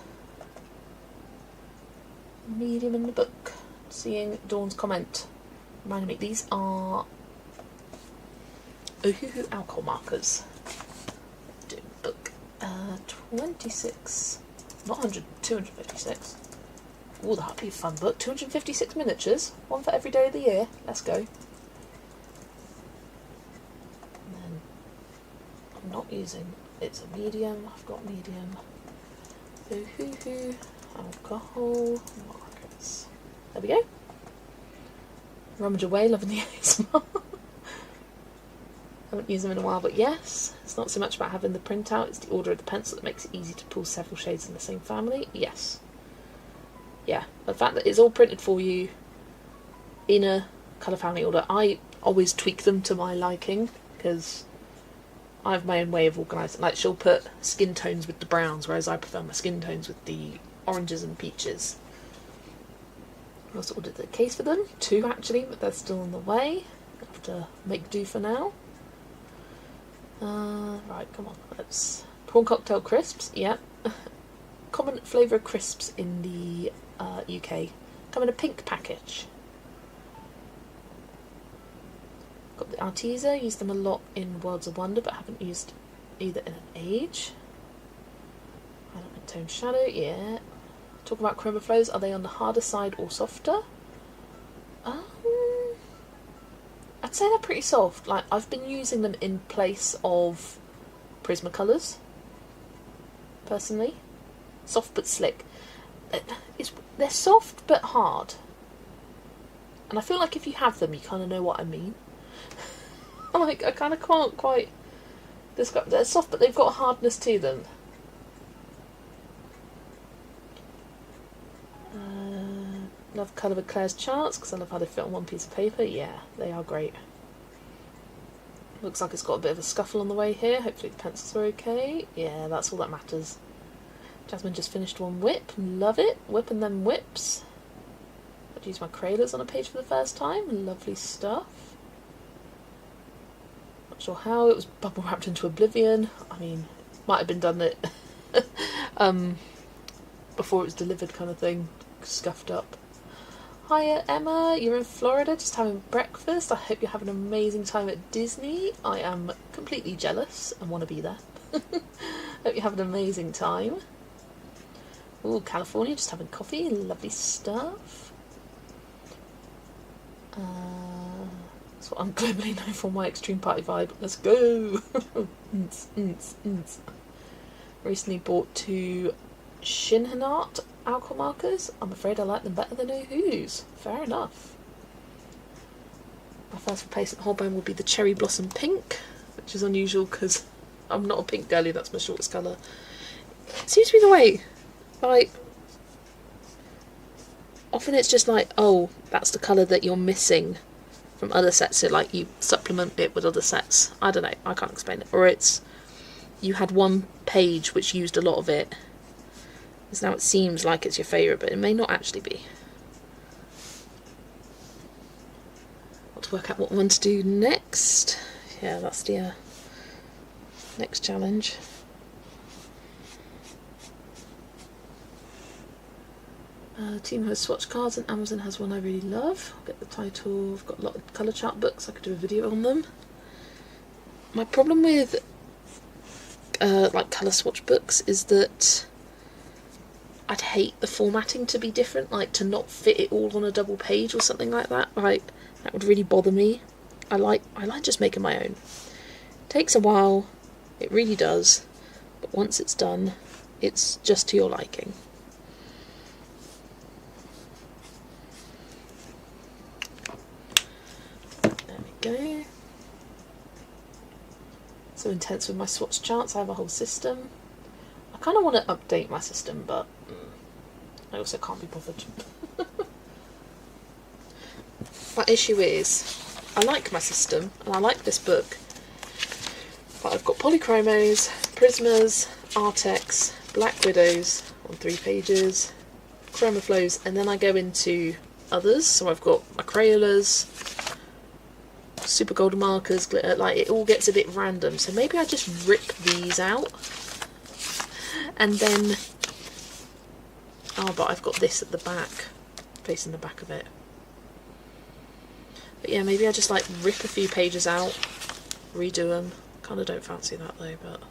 medium in the book. Seeing Dawn's comment reminded me, these are Ohuhu alcohol markers. Doing book 26, not 100, 256. Oh, that'd be a fun book. 256 miniatures, one for every day of the year. Let's go. And then I'm not using, it's a medium. I've got medium. Ohuhu alcohol markers. There we go. Rummage away, loving the ASMR. Haven't used them in a while, but yes, it's not so much about having the printout, it's the order of the pencil that makes it easy to pull several shades in the same family. Yes. Yeah, the fact that it's all printed for you in a colour family order, I always tweak them to my liking, because I have my own way of organising. Like, she'll put skin tones with the browns, whereas I prefer my skin tones with the oranges and peaches. I also ordered the case for them, 2 actually, but they're still on the way. I have to make do for now. Right, come on, let's... Prawn cocktail crisps, yeah. Common flavour crisps in the UK. Come in a pink package. Got the Arteza, used them a lot in Worlds of Wonder, but haven't used either in an age. Highlight and tone shadow, yeah. Talk about chroma flows, are they on the harder side or softer? I'd say they're pretty soft. Like, I've been using them in place of Prismacolors, personally. Soft but slick. They're soft but hard. And I feel like if you have them, you kind of know what I mean. Like, I kind of can't quite describe. They're soft, but they've got a hardness to them. Love colour with Claire's charts, because I love how they fit on one piece of paper. Yeah, they are great. Looks like it's got a bit of a scuffle on the way here. Hopefully the pencils are okay. Yeah, that's all that matters. Jasmine just finished one whip. Love it. Whipping them whips. I'd use my Craylers on a page for the first time. Lovely stuff. Not sure how. It was bubble wrapped into oblivion. I mean, might have been done it before it was delivered, kind of thing. Scuffed up. Hiya Emma, you're in Florida just having breakfast. I hope you're having an amazing time at Disney. I am completely jealous and want to be there. Hope you have an amazing time. Ooh, California, just having coffee. Lovely stuff. That's what I'm globally known for, my extreme party vibe. Let's go! Recently bought 2 Shinhanart alcohol markers. I'm afraid I like them better than Ohu's. Fair enough. My first replacement wholebone will be the Cherry Blossom Pink, which is unusual because I'm not a pink girly, that's my shortest colour. It seems to be the way. Like, often it's just like, oh, that's the colour that you're missing from other sets, so like you supplement it with other sets. I don't know, I can't explain it. Or it's, you had one page which used a lot of it, so now it seems like it's your favourite, but it may not actually be. Got to work out what one to do next. Yeah, that's the next challenge. Team has swatch cards and Amazon has one I really love. I'll get the title. I've got a lot of colour chart books. I could do a video on them. My problem with like colour swatch books is that I'd hate the formatting to be different, like to not fit it all on a double page or something like that. Like, that would really bother me. I like just making my own. It takes a while, it really does, but once it's done, it's just to your liking. There we go. So intense with my swatch charts, I have a whole system. I kind of want to update my system, but I also can't be bothered. My issue is, I like my system, and I like this book, but I've got polychromos, Prismas, Artex, Black Widows on 3 pages, Chroma Flows, and then I go into others. So I've got my Crayolas, super golden markers, glitter, like it all gets a bit random. So maybe I just rip these out, and then, oh, but I've got this at the back, facing the back of it. But yeah, maybe I just like rip a few pages out, redo them. Kind of don't fancy that though, but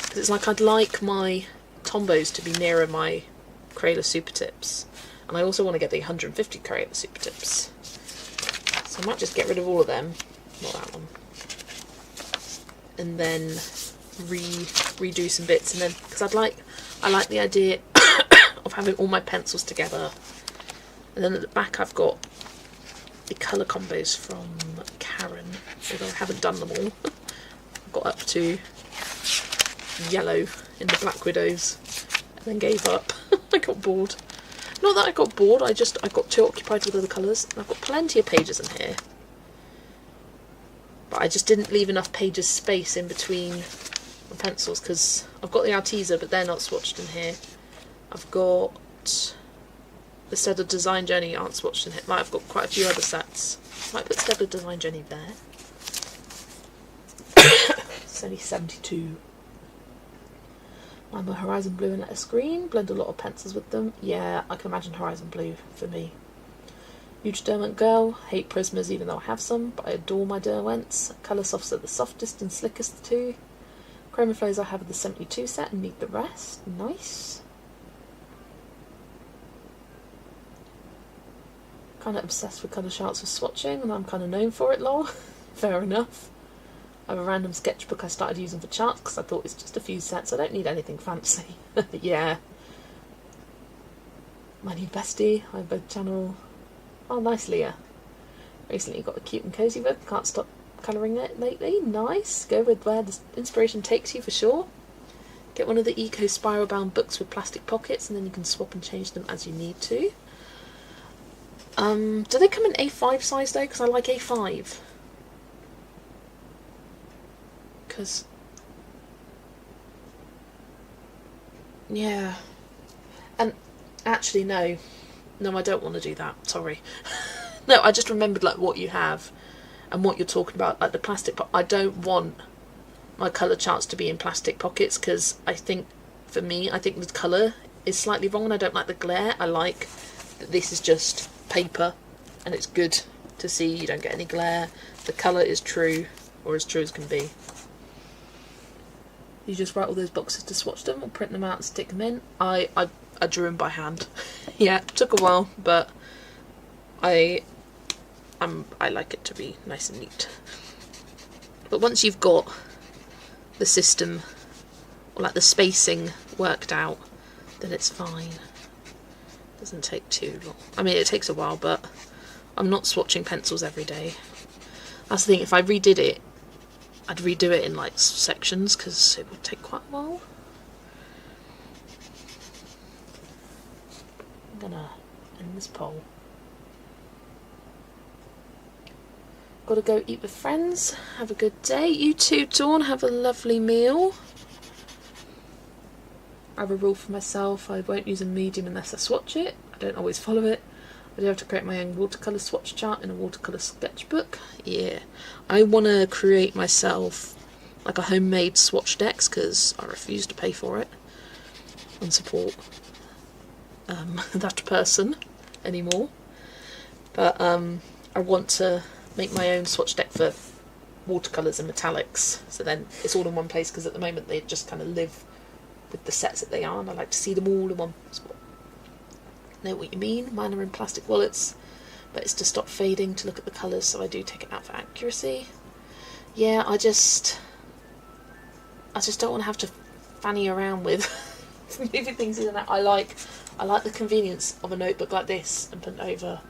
because it's like I'd like my Tombos to be nearer my Crayola Super Tips, and I also want to get the 150 Crayola Super Tips. So I might just get rid of all of them, not that one, and then redo some bits, and then because I like the idea of having all my pencils together, and then at the back I've got the colour combos from Karen, although I haven't done them all. I got up to yellow in the Black Widows and then gave up. I got bored. Not that I got bored, I got too occupied with other colours, and I've got plenty of pages in here. But I just didn't leave enough pages space in between my pencils, because I've got the Arteza, but they're not swatched in here. I've got the Stedler Design Journey aren't swatched in here. I've got quite a few other sets. Might put Stedler Design Journey there. It's only 72. I'm a Horizon Blue and Lettuce Green. Blend a lot of pencils with them. Yeah, I can imagine Horizon Blue for me. Huge Derwent Girl. Hate Prismas even though I have some, but I adore my Derwents. Colour Softs are the softest and slickest too. Chroma Flows I have the 72 set and need the rest. Nice. Kind of obsessed with colour charts for swatching, and I'm kind of known for it, lol. Fair enough. I have a random sketchbook I started using for charts because I thought it's just a few sets, I don't need anything fancy. Yeah. My new bestie, hi Bed Channel. Oh, nice, Leah. Recently got a cute and cosy book, can't stop colouring it lately. Nice. Go with where the inspiration takes you for sure. Get one of the eco spiral bound books with plastic pockets, and then you can swap and change them as you need to. Do they come in A5 size though? Because I like A5. Because, yeah. And actually, no, I don't want to do that. Sorry. No, I just remembered like what you have and what you're talking about, like the plastic. I don't want my colour charts to be in plastic pockets because I think, for me, I think the colour is slightly wrong, and I don't like the glare. I like that this is just paper and it's good to see, you don't get any glare, the colour is true, or as true as can be. You just write all those boxes to swatch them or print them out and stick them in? I drew them by hand. Yeah, took a while, but I like it to be nice and neat. But once you've got the system, or like the spacing worked out, then it's fine. Doesn't take too long. I mean, it takes a while, but I'm not swatching pencils every day. That's the thing, if I redid it, I'd redo it in like sections because it would take quite a while. I'm gonna end this poll. Gotta go eat with friends. Have a good day. You too, Dawn. Have a lovely meal. I have a rule for myself. I won't use a medium unless I swatch it. I don't always follow it. I do have to create my own watercolour swatch chart in a watercolour sketchbook. Yeah. I want to create myself like a homemade swatch decks because I refuse to pay for it and support that person anymore. But I want to make my own swatch deck for watercolours and metallics, so then it's all in one place, because at the moment they just kind of live with the sets that they are, and I like to see them all in one spot. Know what you mean? Mine are in plastic wallets, but it's to stop fading to look at the colours, so I do take it out for accuracy. Yeah, I just don't want to have to fanny around with moving things in and out. I like the convenience of a notebook like this and put it over.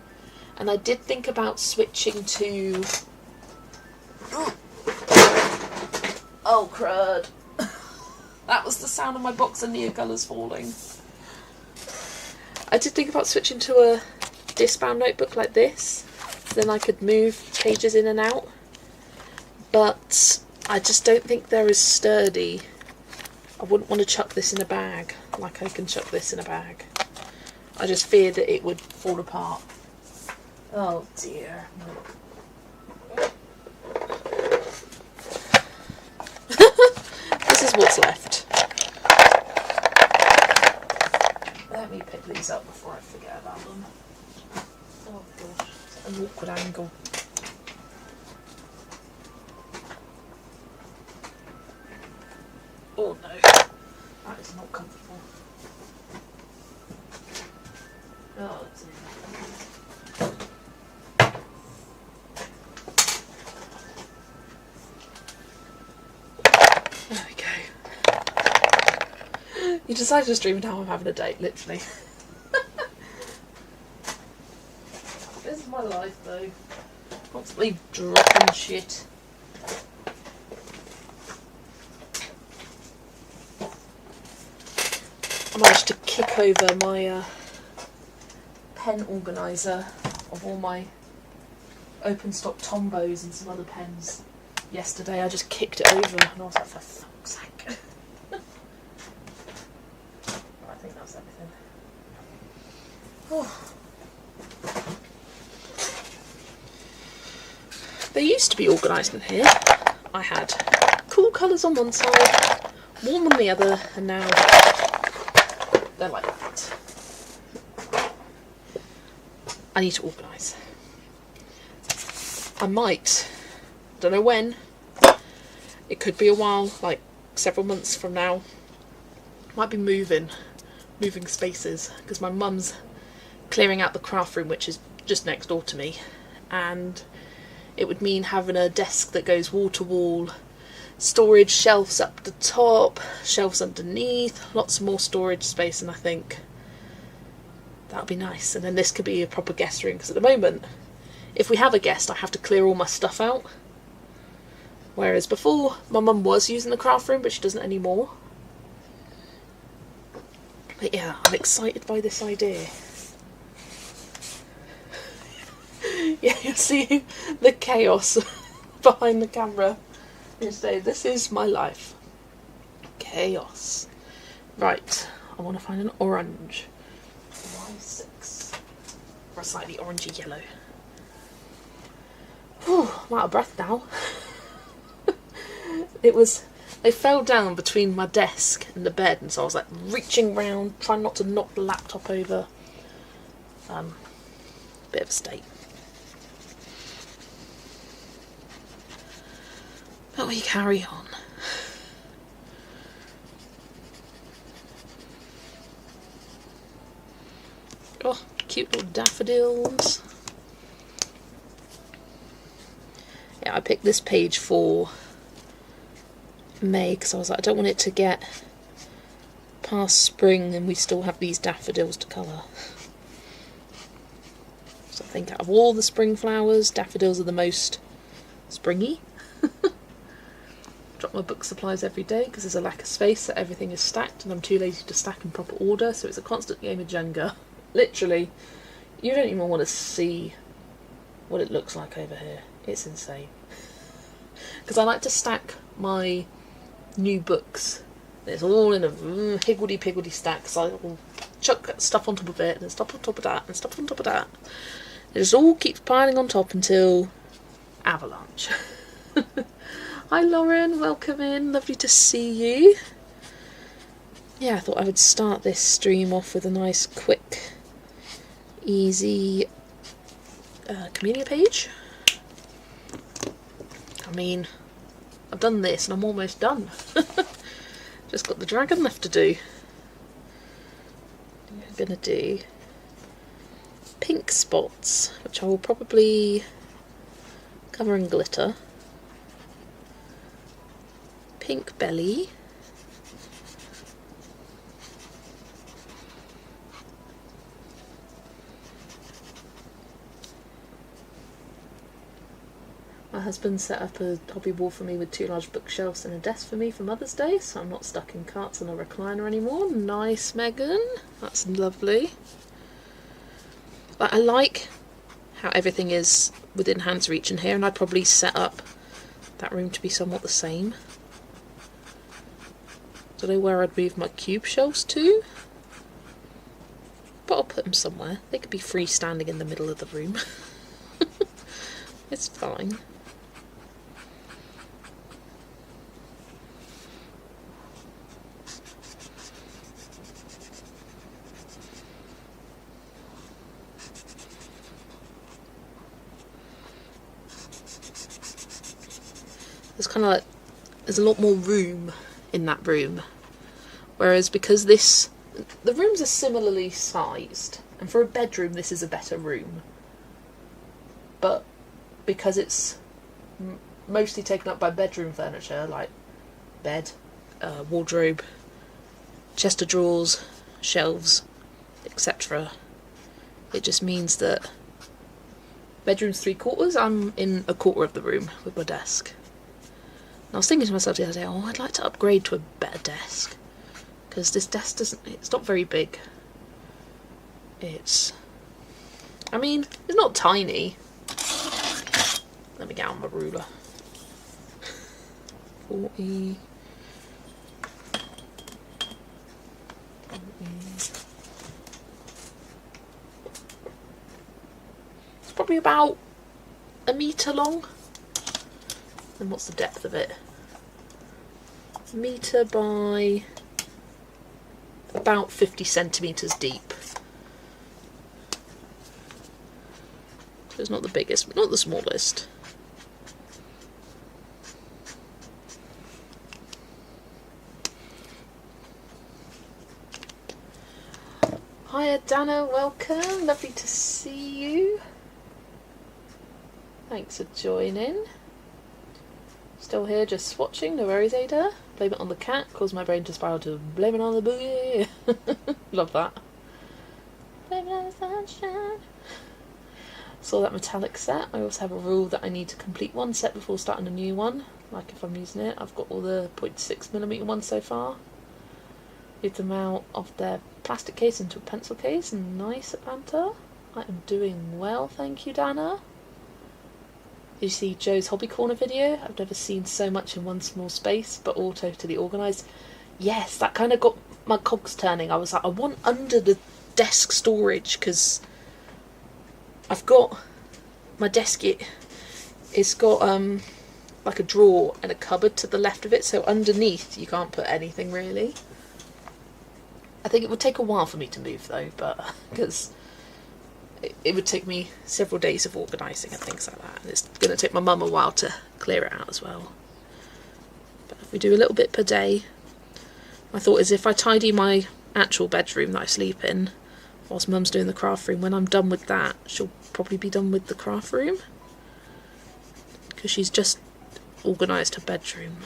And I did think about switching to... Oh, crud. That was the sound of my box of Neocolours falling. I did think about switching to a disc-bound notebook like this. Then I could move pages in and out. But I just don't think they're as sturdy. I wouldn't want to chuck this in a bag like I can chuck this in a bag. I just feared that it would fall apart. Oh dear. This is what's left. Let me pick these up before I forget about them. Oh gosh, it's an awkward angle. Oh no, that is not comfortable. Oh dear. There we go. You decided to stream now I'm having a date, literally. This is my life though. Constantly dropping shit. I managed to kick over my pen organiser of all my open stock Tombos and some other pens yesterday. I just kicked it over and I was like, for fuck's sake. I think that's everything. Oh. They used to be organised in here. I had cool colours on one side, warm on the other, and now they're like that. I need to organise. I might, don't know when, it could be a while, like several months from now, might be moving spaces, because my mum's clearing out the craft room, which is just next door to me, and it would mean having a desk that goes wall to wall, storage shelves up the top, shelves underneath, lots more storage space, and I think that would be nice. And then this could be a proper guest room, because at the moment, if we have a guest, I have to clear all my stuff out. Whereas before, my mum was using the craft room, but she doesn't anymore. But yeah, I'm excited by this idea. Yeah, you're seeing the chaos behind the camera. You say, this is my life. Chaos. Right, I want to find an orange. Y6. Or a slightly orangey yellow. Whew, I'm out of breath now. They fell down between my desk and the bed, and so I was like reaching round, trying not to knock the laptop over. Bit of a state. But we carry on. Oh, cute little daffodils. Yeah, I picked this page for May because I was like, I don't want it to get past spring and we still have these daffodils to colour. So I think out of all the spring flowers, daffodils are the most springy. Drop my book supplies every day because there's a lack of space, so everything is stacked and I'm too lazy to stack in proper order, so it's a constant game of Jenga. Literally, you don't even want to see what it looks like over here. It's insane. Because I like to stack my new books. It's all in a higgledy-piggledy stack, so I'll chuck stuff on top of it, and stuff on top of that, and stuff on top of that. It just all keeps piling on top until avalanche. Hi Lauren, welcome in, lovely to see you. Yeah, I thought I would start this stream off with a nice, quick, easy Camellia page. I mean, I've done this and I'm almost done. Just got the dragon left to do. I'm going to do pink spots, which I will probably cover in glitter. Pink belly. My husband set up a hobby wall for me with 2 large bookshelves and a desk for me for Mother's Day, so I'm not stuck in carts and a recliner anymore. Nice, Megan. That's lovely. But I like how everything is within hand's reach in here, and I'd probably set up that room to be somewhat the same. Don't know where I'd move my cube shelves to. but I'll put them somewhere. They could be freestanding in the middle of the room. It's fine. There's kind of like, there's a lot more room in that room. Whereas because the rooms are similarly sized, and for a bedroom this is a better room. But because it's mostly taken up by bedroom furniture, like bed, wardrobe, chest of drawers, shelves, etc., it just means that bedroom's 3/4, I'm in a quarter of the room with my desk. And I was thinking to myself the other day, oh, I'd like to upgrade to a better desk. Because this desk it's not very big. It's not tiny. Let me get on my ruler. 40. It's probably about a metre long. And what's the depth of it? A metre by about 50 centimetres deep. So it's not the biggest, but not the smallest. Hiya Dana, welcome, lovely to see you. Thanks for joining. Still here, just watching, no worries Ada. Blame it on the cat, caused my brain to spiral to blame it on the boogie. Love that. Blame it on the sunshine. Saw that metallic set. I also have a rule that I need to complete one set before starting a new one. Like if I'm using it, I've got all the 0.6mm ones so far. Moved them out of their plastic case into a pencil case. Nice, Atlanta. I am doing well, thank you, Dana. Did you see Joe's Hobby Corner video? I've never seen so much in one small space, but all totally organised. Yes, that kind of got my cogs turning. I was like, I want under the desk storage, because I've got my desk, it's got like a drawer and a cupboard to the left of it, so underneath you can't put anything really. I think it would take a while for me to move though, but because it would take me several days of organising and things like that, and it's going to take my mum a while to clear it out as well. But if we do a little bit per day, my thought is if I tidy my actual bedroom that I sleep in whilst mum's doing the craft room, when I'm done with that she'll probably be done with the craft room, because she's just organised her bedroom.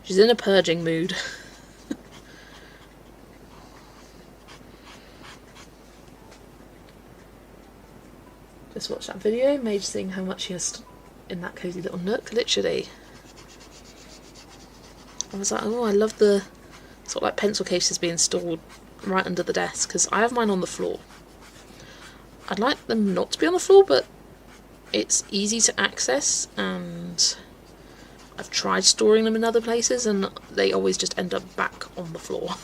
She's in a purging mood. Just watched that video, Mage seeing how much she has in that cosy little nook, literally. I was like, oh, I love the sort of like pencil cases being stored right under the desk, because I have mine on the floor. I'd like them not to be on the floor, but it's easy to access, and I've tried storing them in other places and they always just end up back on the floor.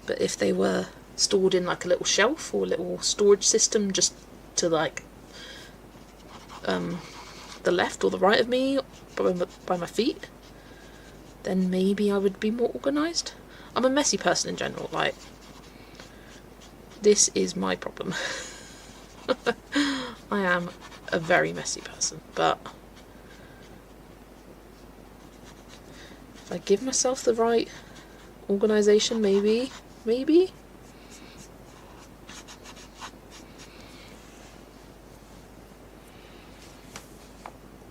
But if they were stored in like a little shelf or a little storage system just to like the left or the right of me by my feet, then maybe I would be more organised. I'm a messy person in general, like this is my problem. I am a very messy person, but if I give myself the right organisation, maybe.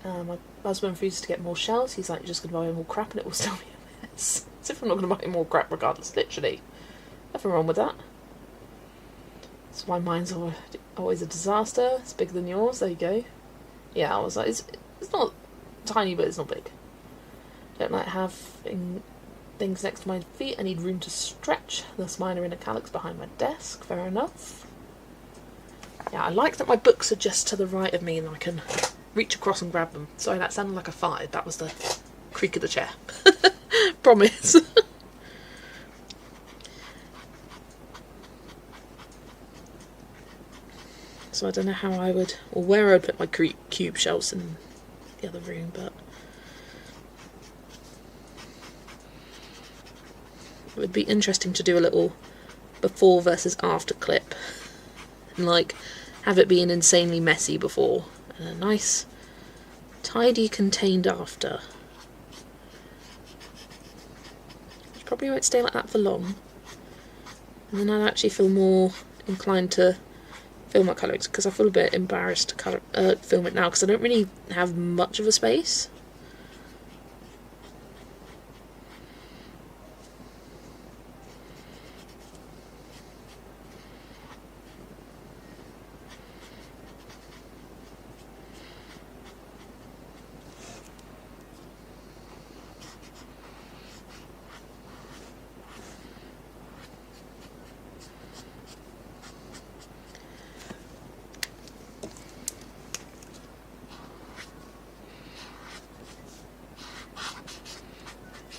My husband refuses to get more shelves. He's like, you're just going to buy more crap and it will still be a mess. As if I'm not going to buy more crap regardless, literally. Nothing wrong with that. That's why mine's always a disaster. It's bigger than yours, there you go. Yeah, I was like, it's not tiny, but it's not big. Don't like having things next to my feet. I need room to stretch. Thus mine are in italics behind my desk. Fair enough. Yeah, I like that my books are just to the right of me and I can reach across and grab them. Sorry, that sounded like a fart. That was the creak of the chair. Promise. So I don't know how I would, or where I'd put my cube shelves in the other room, but it would be interesting to do a little before versus after clip, and like have it be an insanely messy before and a nice tidy contained after. Which probably won't stay like that for long, and then I'd actually feel more inclined to film my colours, because I feel a bit embarrassed to film it now because I don't really have much of a space.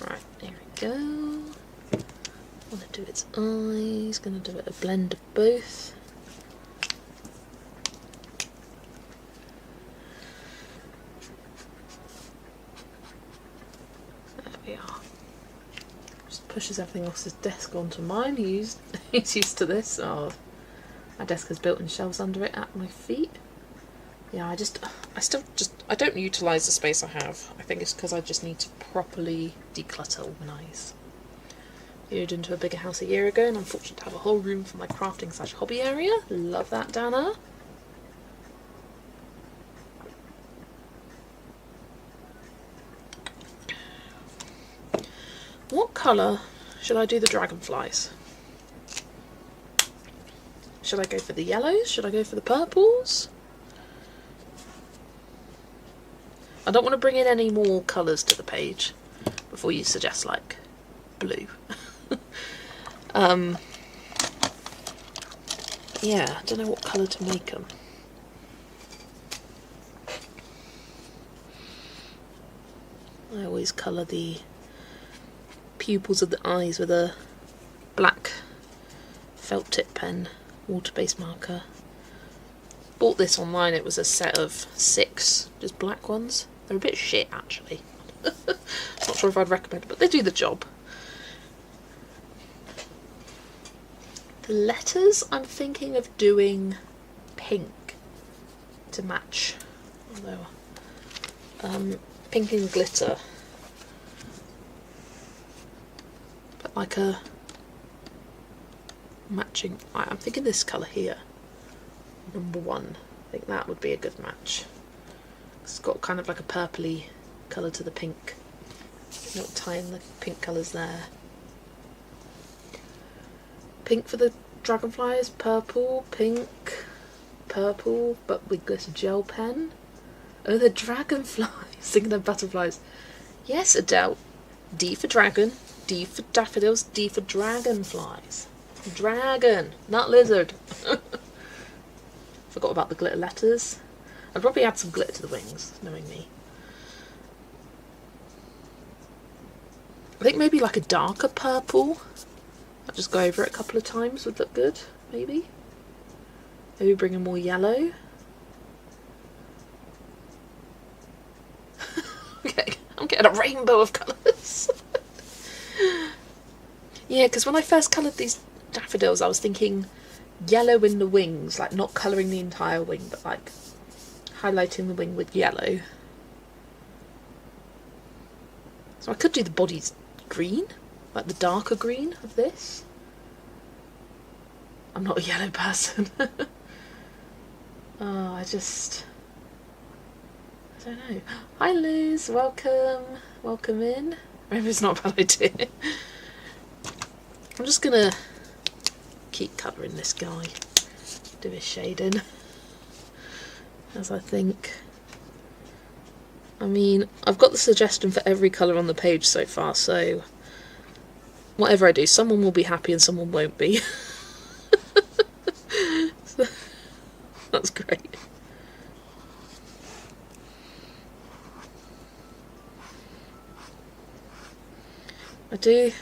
Right, there we go. I'm going to do its eyes, going to do a blend of both. There we are. Just pushes everything off his desk onto mine. He's used to this. Oh, my desk has built-in shelves under it at my feet. Yeah, I don't utilise the space I have. I think it's because I just need to properly declutter, organise. Moved into a bigger house a year ago and I'm fortunate to have a whole room for my crafting / hobby area. Love that, Dana. What colour should I do the dragonflies? Should I go for the yellows? Should I go for the purples? I don't want to bring in any more colours to the page before you suggest like blue. Yeah, I don't know what colour to make them. I always colour the pupils of the eyes with a black felt tip pen, water-based marker. Bought this online, it was a set of 6, just black ones. They're a bit shit actually. Not sure if I'd recommend it, but they do the job. The letters, I'm thinking of doing pink to match, although pink and glitter, but like a matching. I'm thinking this colour here, number 1. I think that would be a good match. It's got kind of like a purpley colour to the pink. Not tying the pink colours there. Pink for the dragonflies, purple, pink, purple, but with glitter gel pen. Oh, the dragonflies, thinking of butterflies. Yes, Adele. D for dragon, D for daffodils, D for dragonflies. Dragon, not lizard. Forgot about the glitter letters. I'd probably add some glitter to the wings, knowing me. I think maybe like a darker purple. I'll just go over it a couple of times, would look good, maybe. Maybe bring in more yellow. Okay, I'm getting a rainbow of colours. Yeah, because when I first coloured these daffodils, I was thinking yellow in the wings, like not colouring the entire wing, but like highlighting the wing with yellow. So I could do the bodies green, like the darker green of this. I'm not a yellow person. Oh, I don't know. Hi Liz, welcome in. Maybe it's not a bad idea. I'm just gonna keep colouring this guy, do his shading, as I think. I mean, I've got the suggestion for every colour on the page so far, so whatever I do, someone will be happy and someone won't be. So, that's great. I do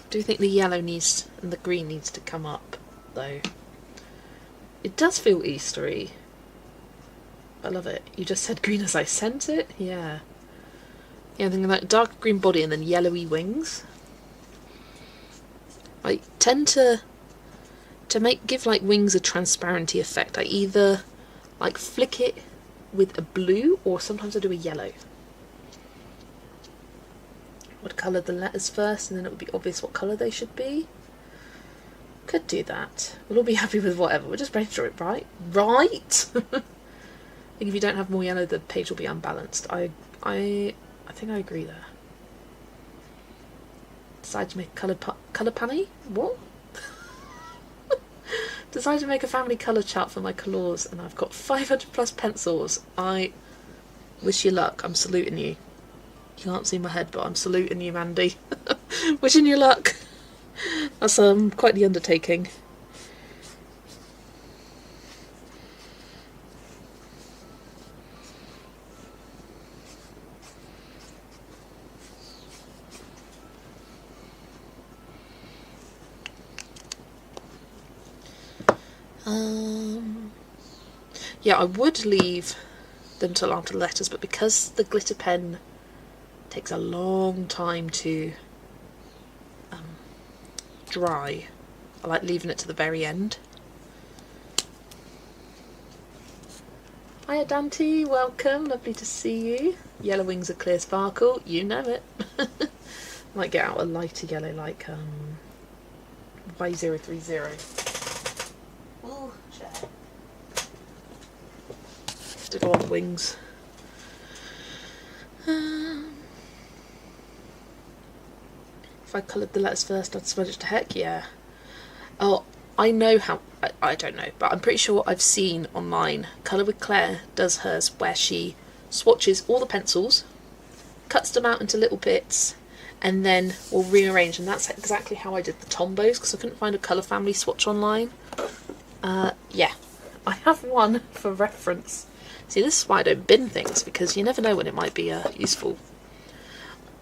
think the yellow needs and the green needs to come up though. It does feel Eastery. I love it. You just said green as I sent it? Yeah. Yeah, I'm thinking like dark green body and then yellowy wings. I tend to give like wings a transparency effect. I either like flick it with a blue or sometimes I do a yellow. Would colour the letters first and then it would be obvious what colour they should be. Could do that. We'll all be happy with whatever. We'll just brainstorm it, right? Right? I think if you don't have more yellow, the page will be unbalanced. I think I agree there. Decide to make a colour panny? What? Decide to make a family colour chart for my colours, and I've got 500 plus pencils. I wish you luck. I'm saluting you. You can't see my head, but I'm saluting you, Mandy. Wishing you luck. That's quite the undertaking. Yeah, I would leave them till after the letters, but because the glitter pen takes a long time to dry, I like leaving it to the very end. Hiya Dante, welcome, lovely to see you. Yellow wings are clear sparkle, you know it. Might get out a lighter yellow like Y030. Oh, chair. To go on wings. If I coloured the letters first, I'd smudge it to heck, yeah. Oh, I know how, I don't know, but I'm pretty sure I've seen online, Colour with Claire does hers where she swatches all the pencils, cuts them out into little bits, and then will rearrange, and that's exactly how I did the Tombos, because I couldn't find a colour family swatch online. Yeah, I have one for reference. See, this is why I don't bin things, because you never know when it might be useful.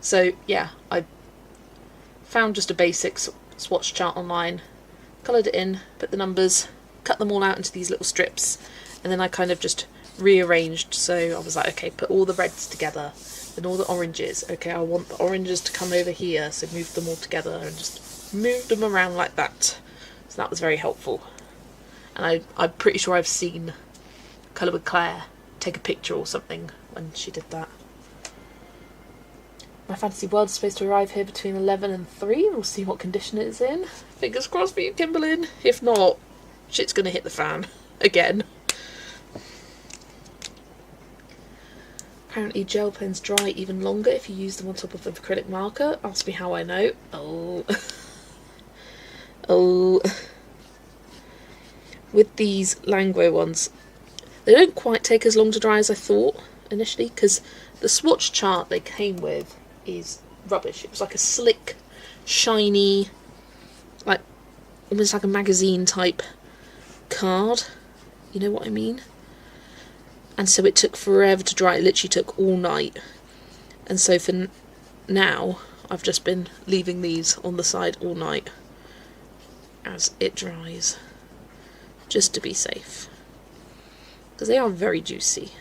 So, yeah, I found just a basic swatch chart online, coloured it in, put the numbers, cut them all out into these little strips, and then I kind of just rearranged. So I was like, okay, put all the reds together, then all the oranges. Okay, I want the oranges to come over here, so move them all together and just move them around like that. So that was very helpful. And I'm pretty sure I've seen Colour with Claire take a picture or something when she did that. My fantasy world is supposed to arrive here between 11 and 3. We'll see what condition it's in. Fingers crossed for you, Kimberlyn. If not, shit's gonna hit the fan. Again. Apparently gel pens dry even longer if you use them on top of an acrylic marker. Ask me how I know. Oh. Oh. With these Languo ones, they don't quite take as long to dry as I thought initially, because the swatch chart they came with is rubbish. It was like a slick, shiny, like almost like a magazine type card. You know what I mean? And so it took forever to dry. It literally took all night. And so for now, I've just been leaving these on the side all night as it dries, just to be safe, because they are very juicy.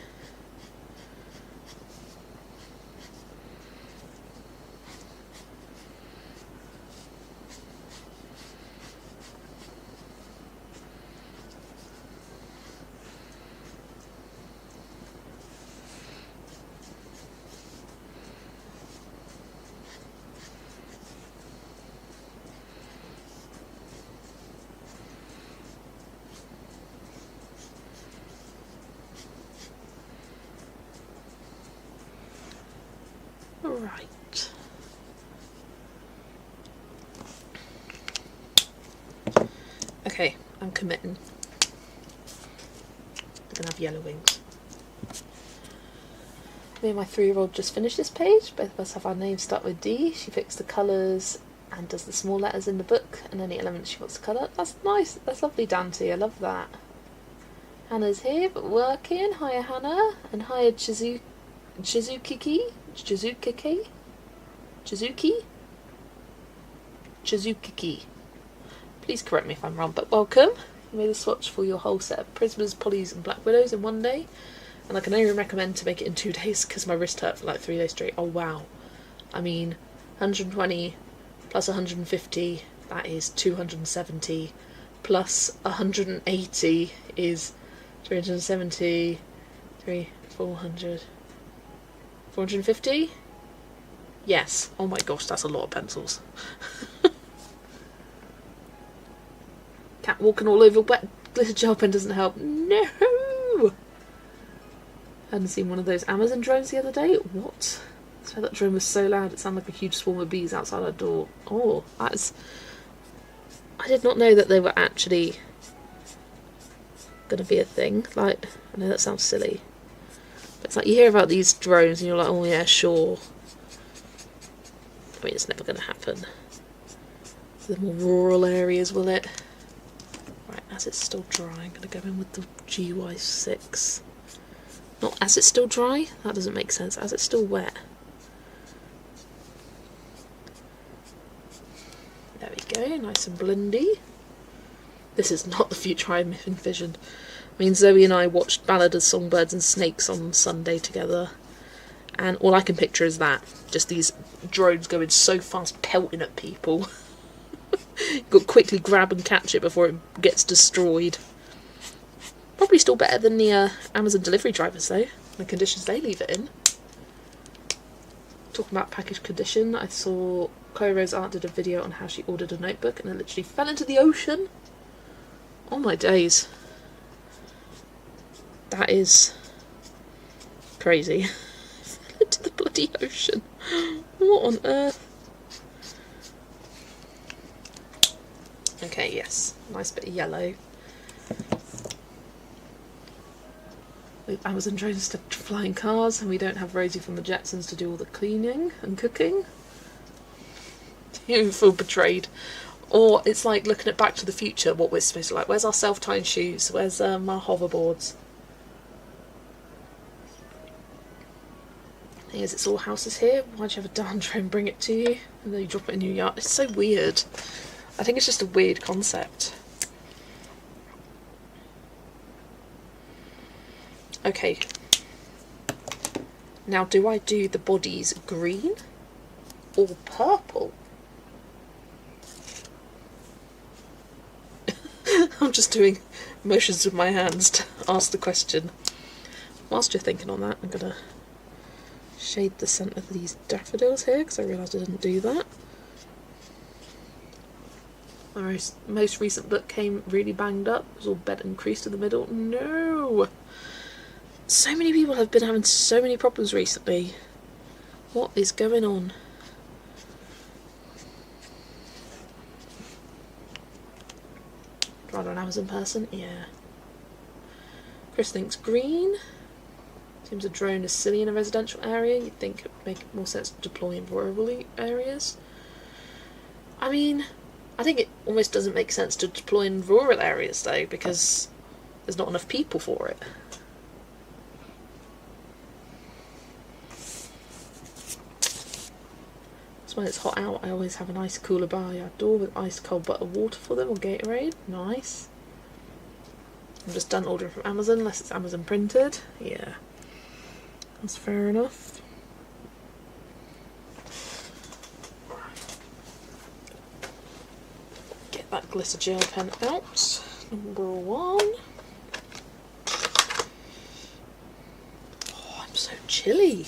Right. Okay, I'm committing. I'm gonna have yellow wings. Me and my 3-year-old just finished this page. Both of us have our names start with D. She picks the colours and does the small letters in the book and any elements she wants to colour. That's nice. That's lovely, Dante. I love that. Hannah's here, but working. Hiya, Hannah. And hiya, Chizuki? Chizukiki. Please correct me if I'm wrong, but welcome. You made a swatch for your whole set of Prismas, Polys and Black Widows in one day, and I can only recommend to make it in 2 days because my wrist hurt for like 3 days straight. Oh wow. I mean, 120 plus 150, that is 270, plus 180 is 370, 400, 450? Yes. Oh my gosh, that's a lot of pencils. Cat walking all over wet glitter gel pen doesn't help. No! Hadn't seen one of those Amazon drones the other day. What? So that drone was so loud it sounded like a huge swarm of bees outside our door. Oh, that is... I did not know that they were actually going to be a thing. Like, I know that sounds silly. But it's like you hear about these drones and you're like, oh yeah, sure. I mean, it's never going to happen. The more rural areas, will it? Right, as it's still dry, I'm going to go in with the GY6. Not as it's still dry? That doesn't make sense. As it's still wet. There we go, nice and blendy. This is not the future I envisioned. I mean, Zoe and I watched Ballad of Songbirds and Snakes on Sunday together, and all I can picture is that. Just these drones going so fast, pelting at people. You've got to quickly grab and catch it before it gets destroyed. Probably still better than the Amazon delivery drivers though, the conditions they leave it in. Talking about package condition, I saw Chloe Rose Art did a video on how she ordered a notebook and it literally fell into the ocean. Oh my days. That is crazy. Fell into the bloody ocean. What on earth? Okay, yes. Nice bit of yellow. With Amazon drones instead of flying cars, and we don't have Rosie from the Jetsons to do all the cleaning and cooking. You feel betrayed. Or it's like looking at Back to the Future, what we're supposed to like. Where's our self-tying shoes? Where's our hoverboards? Thing is, it's all houses here. Why'd you have a darn drone bring it to you? And then you drop it in your yard. It's so weird. I think it's just a weird concept. Okay. Now, do I do the bodies green or purple? I'm just doing motions with my hands to ask the question. Whilst you're thinking on that, I'm going to shade the scent of these daffodils here, because I realised I didn't do that. My most recent book came really banged up. It was all bent and creased in the middle. No! So many people have been having so many problems recently. What is going on? Rather an Amazon person? Yeah. Chris thinks green. Seems a drone is silly in a residential area. You'd think it would make more sense to deploy in rural areas. I mean, I think it almost doesn't make sense to deploy in rural areas though, because there's not enough people for it. When it's hot out, I always have an ice cooler by our door with ice cold bottled water for them, or Gatorade. Nice. I'm just done ordering from Amazon, unless it's Amazon printed. Yeah, that's fair enough. Get that glitter gel pen out. Number 1. Oh, I'm so chilly.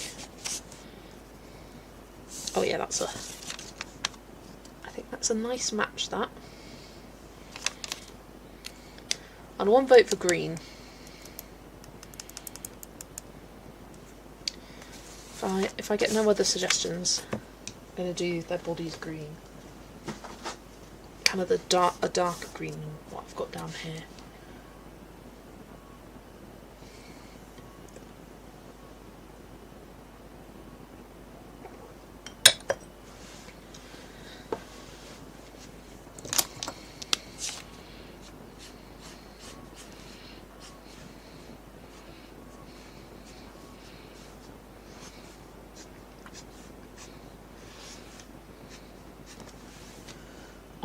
Oh yeah, I think that's a nice match, that. And 1 vote for green. If I get no other suggestions, I'm going to do their bodies green. Kind of a darker green than what I've got down here.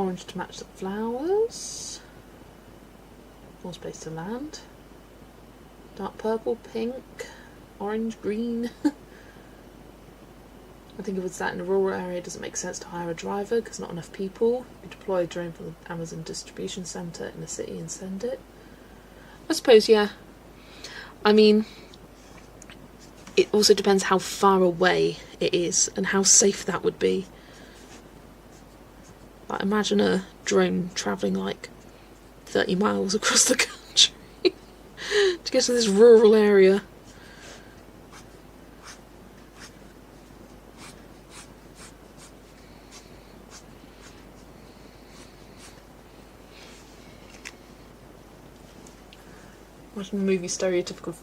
Orange to match the flowers. More space to land. Dark purple, pink, orange, green. I think if it's that in a rural area, it doesn't make sense to hire a driver because not enough people. You deploy a drone from the Amazon distribution centre in a city and send it. I suppose, yeah. I mean, it also depends how far away it is and how safe that would be. Like, imagine a drone travelling like 30 miles across the country to get to this rural area. Imagine a movie stereotypical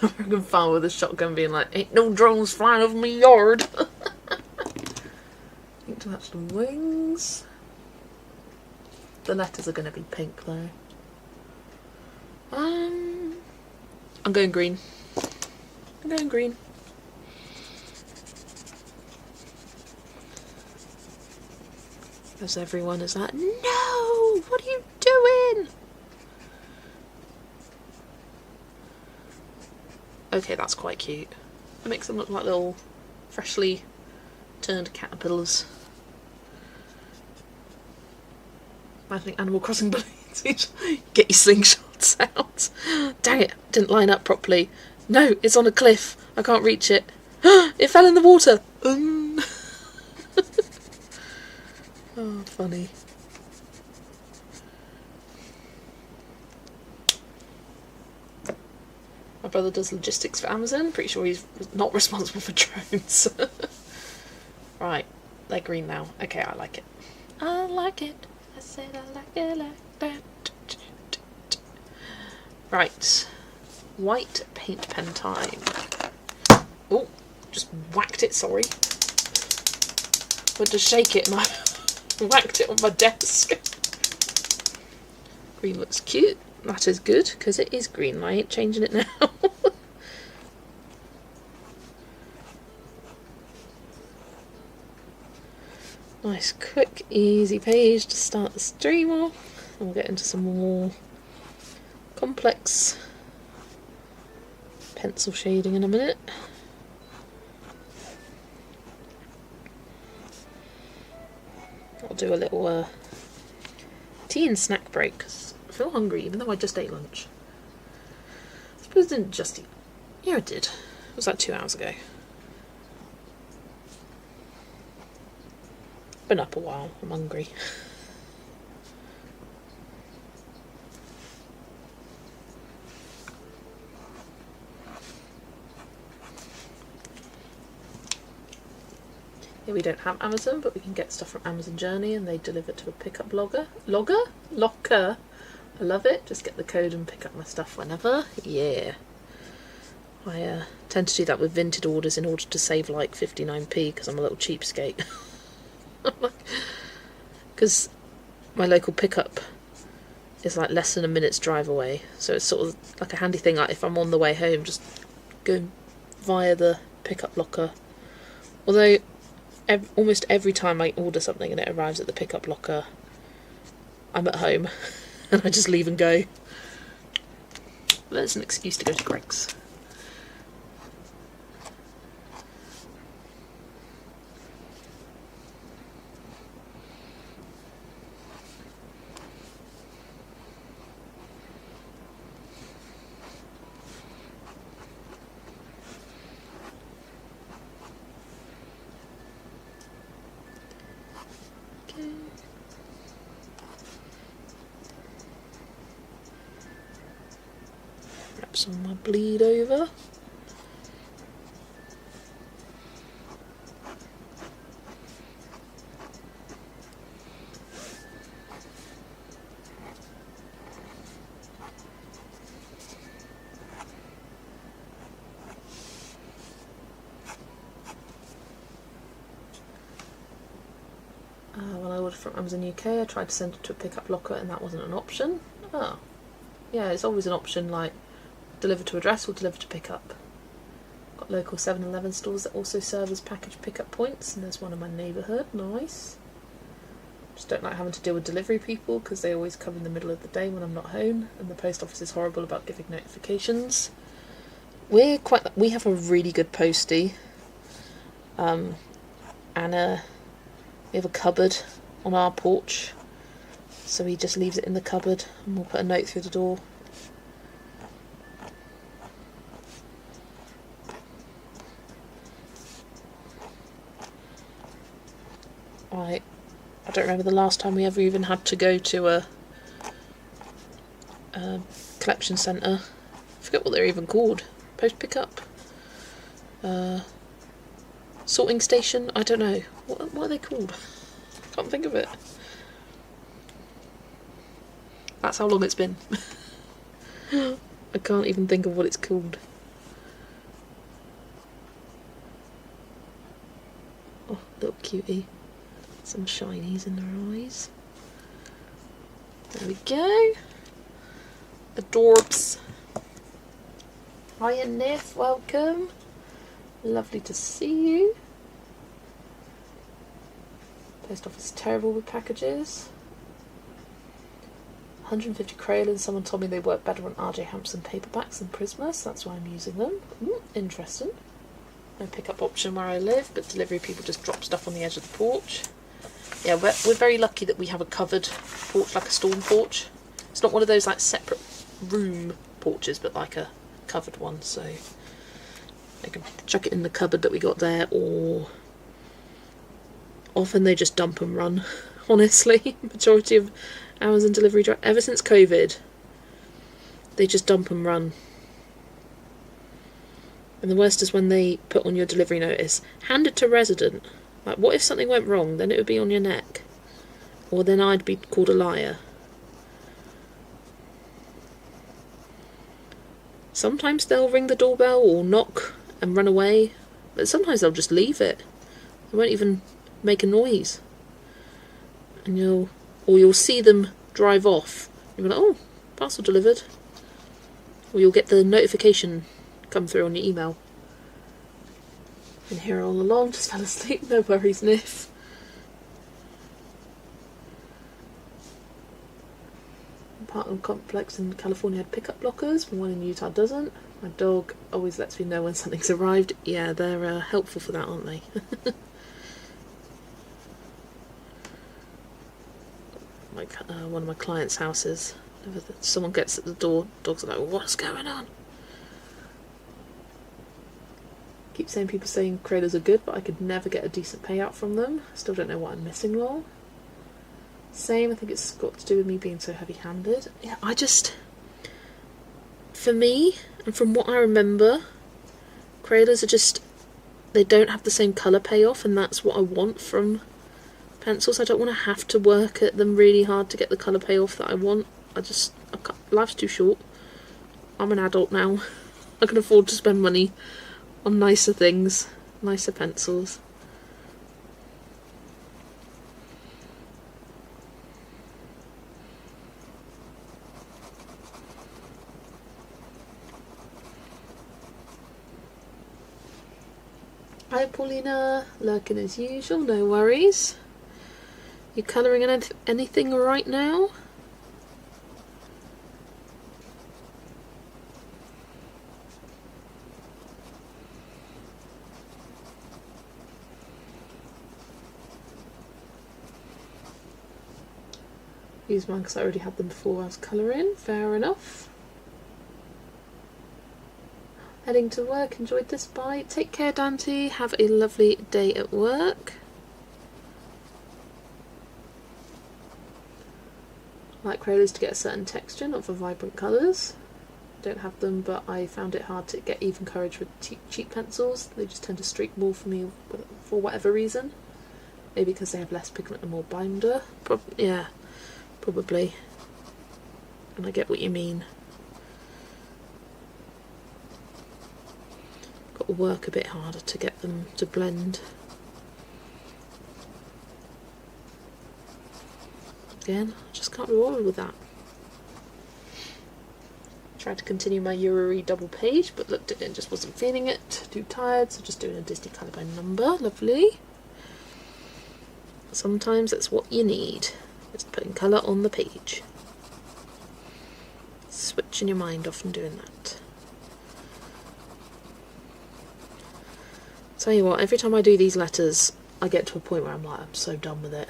American farmer with a shotgun being like, "Ain't no drones flying over my yard." Need to match the wings. The letters are going to be pink though. I'm going green. I'm going green. As everyone is like, "No! What are you doing?" Okay, that's quite cute. It makes them look like little freshly turned caterpillars. Imagining Animal Crossing bullies. Get your slingshots out. Dang it, didn't line up properly. No, it's on a cliff. I can't reach it. It fell in the water. Oh, funny. My brother does logistics for Amazon. Pretty sure he's not responsible for drones. Right, they're green now. Okay, I like it. I like it. I said I like it like that. Right, white paint pen time. Oh, just whacked it, sorry. Went to shake it and I whacked it on my desk. Green looks cute. That is good, because it is green. I ain't changing it now. Nice, quick, easy page to start the stream off. And we'll get into some more complex pencil shading in a minute. I'll do a little tea and snack break, because I feel hungry, even though I just ate lunch. I suppose I didn't just eat. Yeah, I did. It was like 2 hours ago. Been up a while. I'm hungry. Yeah, we don't have Amazon, but we can get stuff from Amazon Journey and they deliver to a pickup locker. I love it. Just get the code and pick up my stuff whenever. Yeah. I tend to do that with Vinted orders in order to save like 59p because I'm a little cheapskate. Because my local pickup is like less than a minute's drive away, so it's sort of like a handy thing. Like if I'm on the way home, just go via the pickup locker. Although almost every time I order something and it arrives at the pickup locker, I'm at home and I just leave and go. But that's an excuse to go to Greg's. Wrap some of my bleed over. When I ordered from Amazon UK, I tried to send it to a pickup locker and that wasn't an option. Oh. Yeah, it's always an option, like deliver to address or deliver to pickup. Got local 7-Eleven stores that also serve as package pickup points, and there's one in my neighbourhood. Nice. Just don't like having to deal with delivery people because they always come in the middle of the day when I'm not home, and the post office is horrible about giving notifications. We have a really good postie. And we have a cupboard on our porch, so he just leaves it in the cupboard and we'll put a note through the door. Right, I don't remember the last time we ever even had to go to a collection centre. I forget what they're even called. Post pickup? Sorting station? I don't know. What are they called? Can't think of it. That's how long it's been. I can't even think of what it's called. Oh, little cutie. Some shinies in her eyes. There we go. Adorbs. Hiya Niff, welcome. Lovely to see you. Post office is terrible with packages. 150 Crayolas. Someone told me they work better on RJ Hampson paperbacks than Prisma, so that's why I'm using them. Interesting. No pickup option where I live, but delivery people just drop stuff on the edge of the porch. Yeah, we're very lucky that we have a covered porch, like a storm porch. It's not one of those like separate room porches, but like a covered one, so I can chuck it in the cupboard that we got there, or often they just dump and run. Honestly, majority of Amazon delivery ever since COVID, they just dump and run. And the worst is when they put on your delivery notice, handed to resident. Like, what if something went wrong? Then it would be on your neck, or then I'd be called a liar. Sometimes they'll ring the doorbell or knock and run away, but sometimes they'll just leave it. They won't even make a noise. And you'll see them drive off. You'll be like, oh, parcel delivered. Or you'll get the notification come through on your email. Been here all along, just fell asleep, no worries, Niff. Apartment complex in California had pickup lockers, but one in Utah doesn't. My dog always lets me know when something's arrived. Yeah, they're helpful for that, aren't they? Like one of my clients' houses, someone gets at the door, dogs are like, what's going on? Keep saying people saying Crayolas are good, but I could never get a decent payout from them. Still don't know what I'm missing, lol. Same, I think it's got to do with me being so heavy-handed. Yeah, for me, and from what I remember, Crayolas are just, they don't have the same colour payoff, and that's what I want from pencils. I don't want to have to work at them really hard to get the colour payoff that I want. Life's too short. I'm an adult now. I can afford to spend money on nicer things, nicer pencils. Hi Paulina, lurking as usual, no worries. You colouring anything right now? Use mine because I already had them before I was colouring, fair enough. Heading to work, enjoyed this bite. Take care Dante, have a lovely day at work. I like Crayolas to get a certain texture, not for vibrant colours. Don't have them, but I found it hard to get even courage with cheap pencils. They just tend to streak more for me for whatever reason. Maybe because they have less pigment and more binder. Yeah, probably. And I get what you mean. Got to work a bit harder to get them to blend. Again, I just can't be bothered with that. Tried to continue my Yuri double page, but looked at it and just wasn't feeling it. Too tired, so just doing a Disney colour by number. Lovely. Sometimes that's what you need. Just putting colour on the page. Switching your mind off and doing that. Tell you what, every time I do these letters, I get to a point where I'm like, I'm so done with it.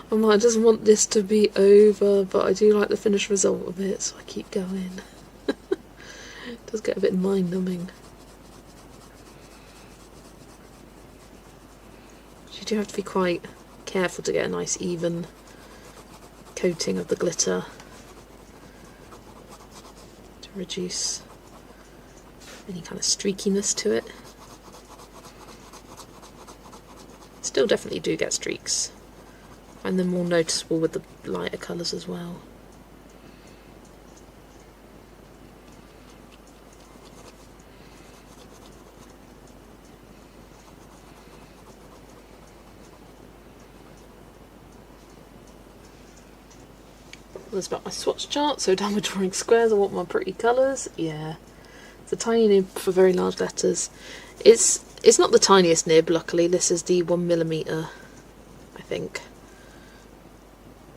I'm like, I just want this to be over, but I do like the finished result of it, so I keep going. It does get a bit mind-numbing. You do have to be quite careful to get a nice even coating of the glitter to reduce any kind of streakiness to it. Still definitely do get streaks. I find them more noticeable with the lighter colours as well. That's about my swatch chart. So down with drawing squares, I want my pretty colours. Yeah, it's a tiny nib for very large letters. It's not the tiniest nib, luckily. This is the 1mm, I think.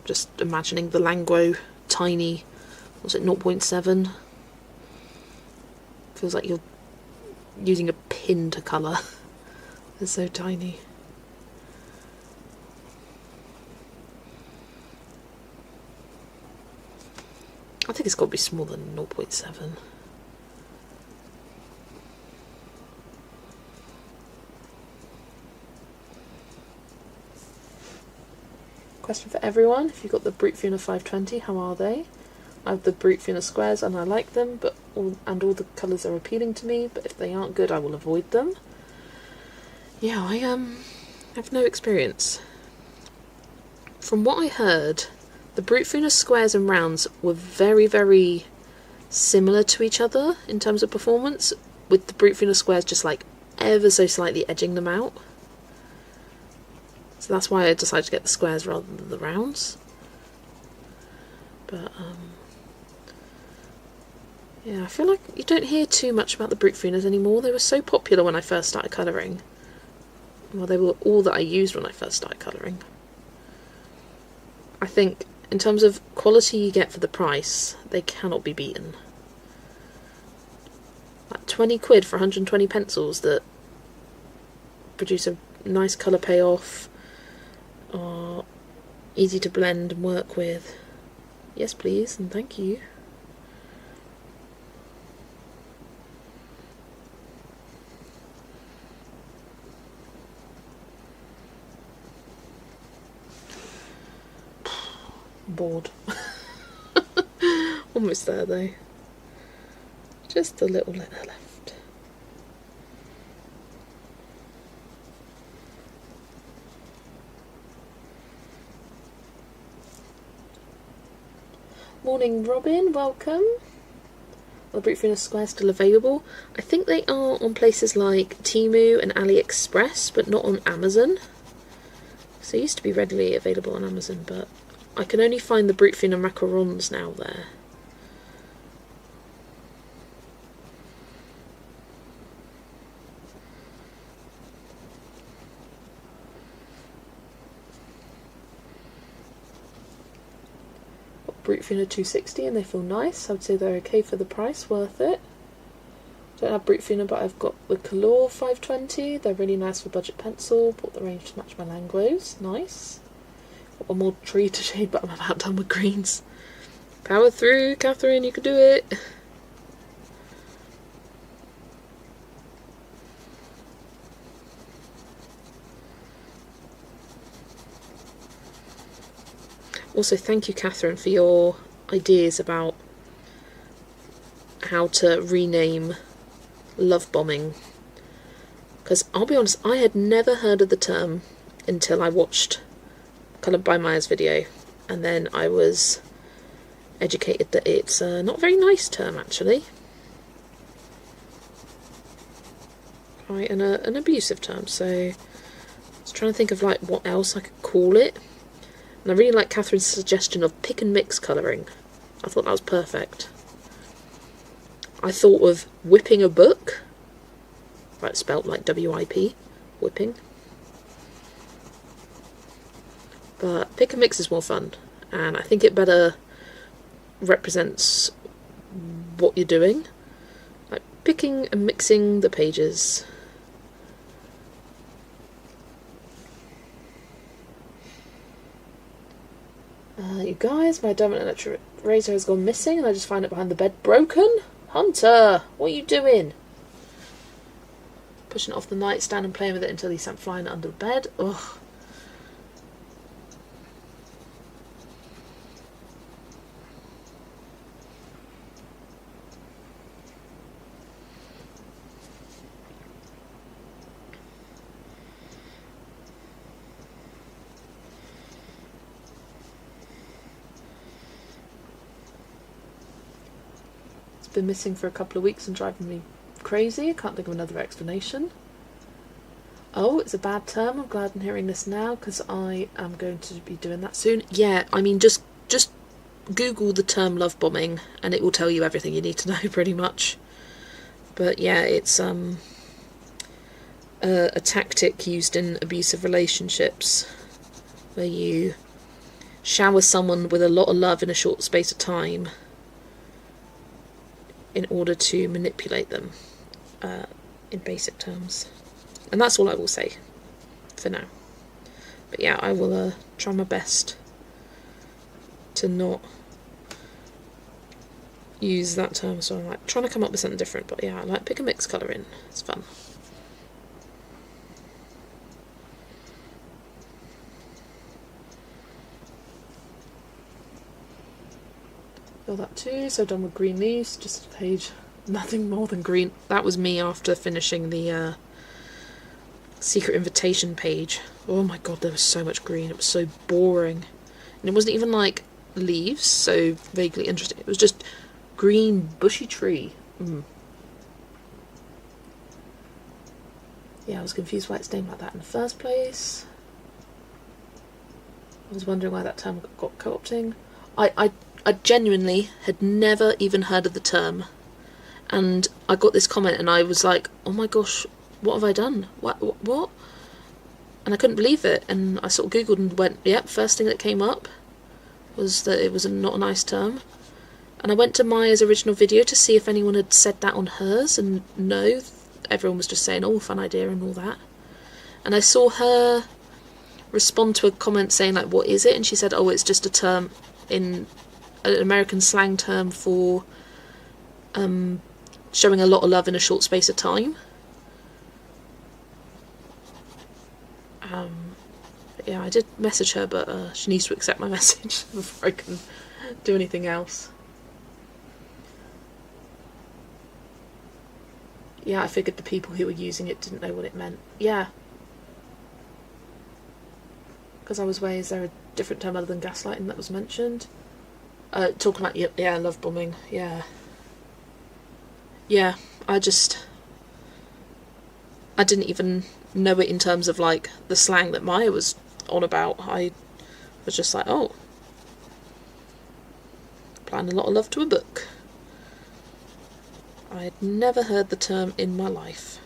Just imagining the Langro tiny, was it 0.7? Feels like you're using a pin to colour. It's so tiny. I think it's got to be smaller than 0.7. Question for everyone: if you've got the Brute Funa 520, how are they? I have the Brute Funa squares and I like them, but all the colours are appealing to me, but if they aren't good I will avoid them. Yeah, I have no experience. From what I heard, the Brute Funa squares and rounds were very, very similar to each other in terms of performance, with the Brute Funa squares just like ever so slightly edging them out. So that's why I decided to get the squares rather than the rounds. But yeah, I feel like you don't hear too much about the Brute Funas anymore. They were so popular when I first started colouring. Well, they were all that I used when I first started colouring. I think in terms of quality you get for the price, they cannot be beaten. Like 20 quid for 120 pencils that produce a nice colour payoff, are easy to blend and work with. Yes please, and thank you. Bored. Almost there though. Just a little letter left. Morning Robin, welcome. Are the Brute Funa squares still available? I think they are on places like Temu and AliExpress, but not on Amazon. So they used to be readily available on Amazon, but I can only find the Brute Funa macarons now there. Got Brute Funa 260 and they feel nice. I would say they're okay for the price, worth it. Don't have Brute Funa, but I've got the Color 520. They're really nice for budget pencil. Bought the range to match my Langros. Nice. One more tree to shade, but I'm about done with greens. Power through, Catherine, you can do it. Also, thank you, Catherine, for your ideas about how to rename love bombing. Because I'll be honest, I had never heard of the term until I watched Coloured by Maya's video, and then I was educated that it's not a very nice term actually. Quite an abusive term, so I was trying to think of like what else I could call it. And I really like Catherine's suggestion of pick and mix colouring. I thought that was perfect. I thought of whipping a book, like spelt like W-I-P, whipping. pick and mix is more fun, and I think it better represents what you're doing, like picking and mixing the pages. You guys, my diamond electric razor has gone missing and I just find it behind the bed broken. Hunter, what are you doing? Pushing it off the nightstand and playing with it until he sent flying under the bed. Ugh. Been missing for a couple of weeks and driving me crazy. I can't think of another explanation. Oh, it's a bad term. I'm glad I'm hearing this now because I am going to be doing that soon. Yeah, I mean, just Google the term love bombing and it will tell you everything you need to know pretty much. But yeah, it's a tactic used in abusive relationships where you shower someone with a lot of love in a short space of time in order to manipulate them, in basic terms. And that's all I will say for now. But yeah, I will try my best to not use that term, so I'm like trying to come up with something different. But yeah, I like pick a mix colour in, it's fun. Fill that too, so done with green leaves, just a page, nothing more than green. That was me after finishing the secret invitation page. Oh my god, there was so much green, it was so boring. And it wasn't even like leaves, so vaguely interesting, it was just green bushy tree. Yeah, I was confused why it's named like that in the first place. I was wondering why that term got co-opting. I genuinely had never even heard of the term, and I got this comment and I was like, oh my gosh, what have I done? What? And I couldn't believe it, and I sort of googled and went, yep, first thing that came up was that it was not a nice term. And I went to Maya's original video to see if anyone had said that on hers, and no, everyone was just saying, oh, fun idea and all that. And I saw her respond to a comment saying like, what is it? And she said, oh, it's just a term in an American slang term for showing a lot of love in a short space of time. Yeah, I did message her, but she needs to accept my message before I can do anything else. Yeah, I figured the people who were using it didn't know what it meant. Yeah. Because I was away, is there a different term other than gaslighting that was mentioned? Talking about, yeah, love bombing, yeah. Yeah, I didn't even know it in terms of, like, the slang that Maya was on about. I was just like, oh, applying a lot of love to a book. I had never heard the term in my life.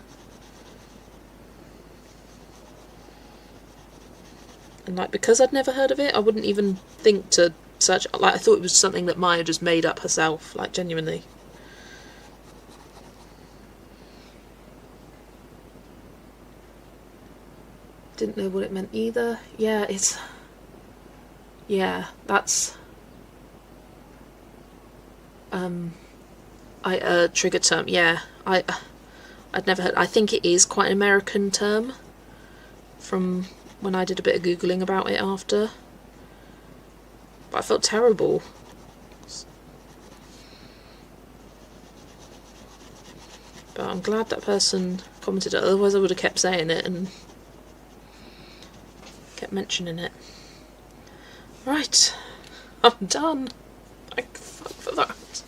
And, like, because I'd never heard of it, I wouldn't even think to search. Like, I thought it was something that Maya just made up herself, like, genuinely. Didn't know what it meant either. Yeah, it's... Yeah, that's... trigger term, yeah. I'd never heard... I think it is quite an American term from when I did a bit of Googling about it after. But I felt terrible. But I'm glad that person commented it, otherwise I would have kept saying it and kept mentioning it. Right, I'm done. Thank fuck for that.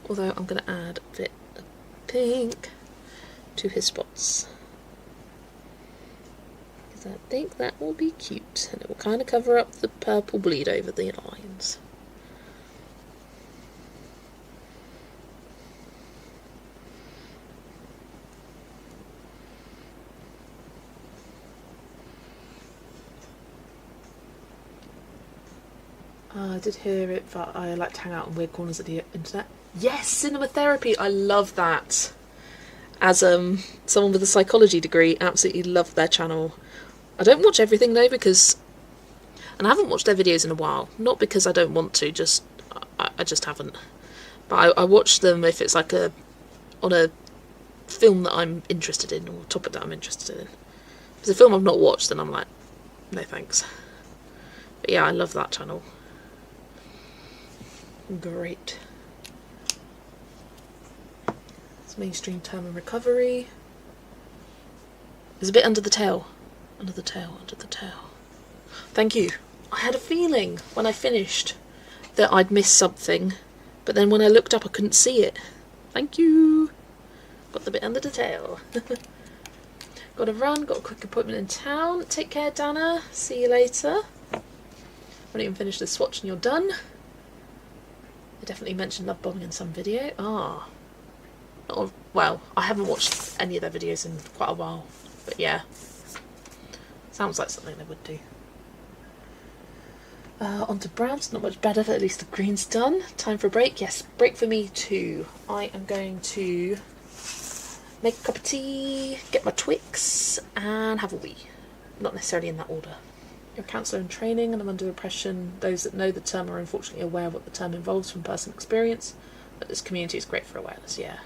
Although I'm going to add a bit of pink to his spots, because I think that will be cute, and it will kind of cover up the purple bleed over the lines. I did hear it, but I like to hang out in weird corners of the internet. Yes, cinema therapy. I love that. As someone with a psychology degree, absolutely love their channel. I don't watch everything though because, and I haven't watched their videos in a while. Not because I don't want to, just I just haven't. But I watch them if it's like on a film that I'm interested in or topic that I'm interested in. If it's a film I've not watched, then I'm like, no thanks. But yeah, I love that channel. Great. It's mainstream term and recovery. There's a bit under the tail. Under the tail, under the tail. Thank you. I had a feeling when I finished that I'd missed something, but then when I looked up I couldn't see it. Thank you. Got the bit under the tail. Got to run, got a quick appointment in town. Take care, Dana. See you later. Won't even finish the swatch and you're done. I definitely mentioned love bombing in some video. Ah. Oh, well, I haven't watched any of their videos in quite a while. But yeah. Sounds like something they would do. On to browns. Not much better, but at least the green's done. Time for a break. Yes, break for me too. I am going to make a cup of tea, get my Twix, and have a wee. Not necessarily in that order. You're a counsellor in training, and I'm under the impression those that know the term are unfortunately aware of what the term involves from personal experience, but this community is great for awareness, yeah.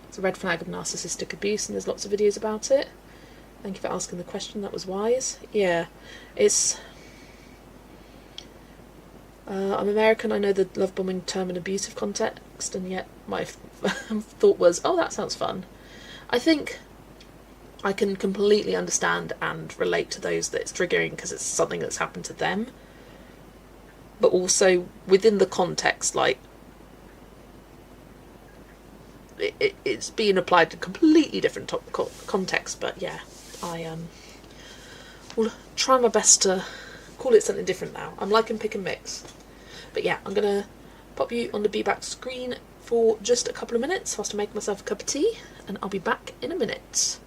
It's a red flag of narcissistic abuse, and there's lots of videos about it. Thank you for asking the question, that was wise. Yeah, it's... I'm American, I know the love bombing term in abusive context, and yet my thought was, oh, that sounds fun. I think I can completely understand and relate to those that it's triggering because it's something that's happened to them. But also within the context, like, it's being applied to completely different context. But yeah, I will try my best to call it something different now. I'm liking pick and mix. But yeah, I'm going to pop you on the be back screen for just a couple of minutes whilst I make myself a cup of tea, and I'll be back in a minute.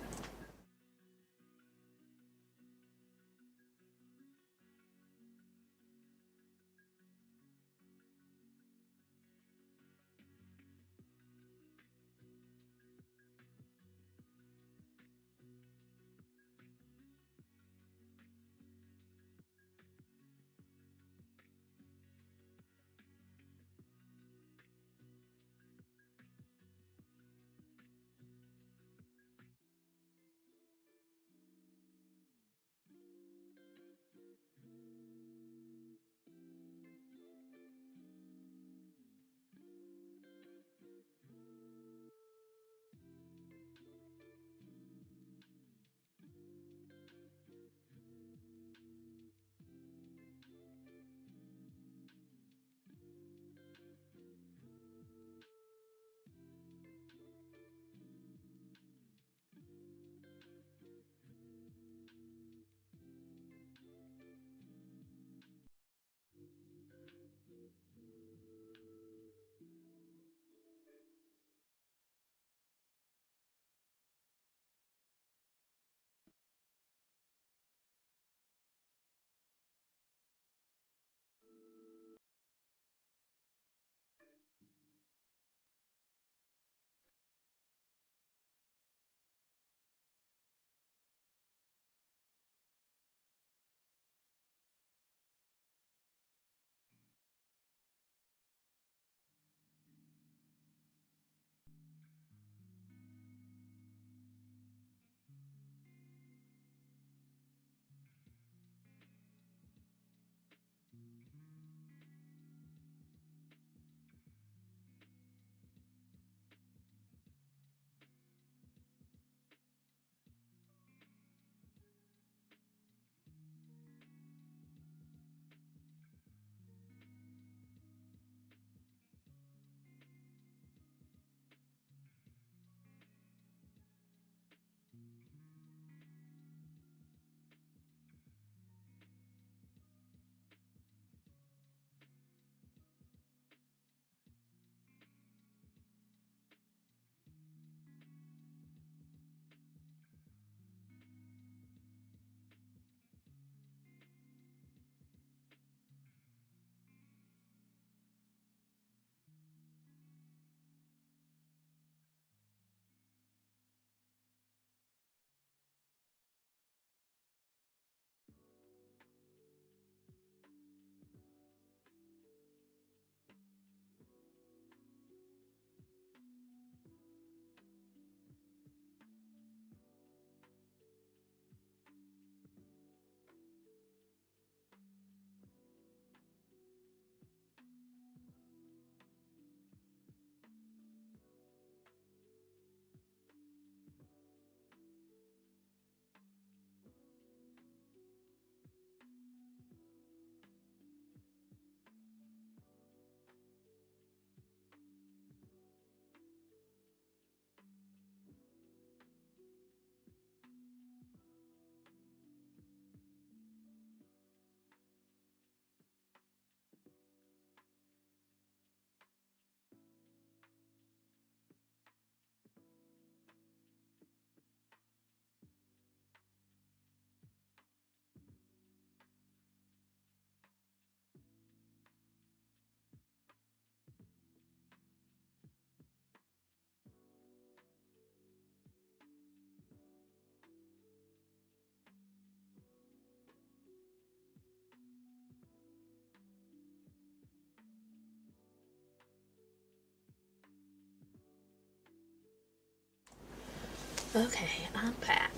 Okay, and back.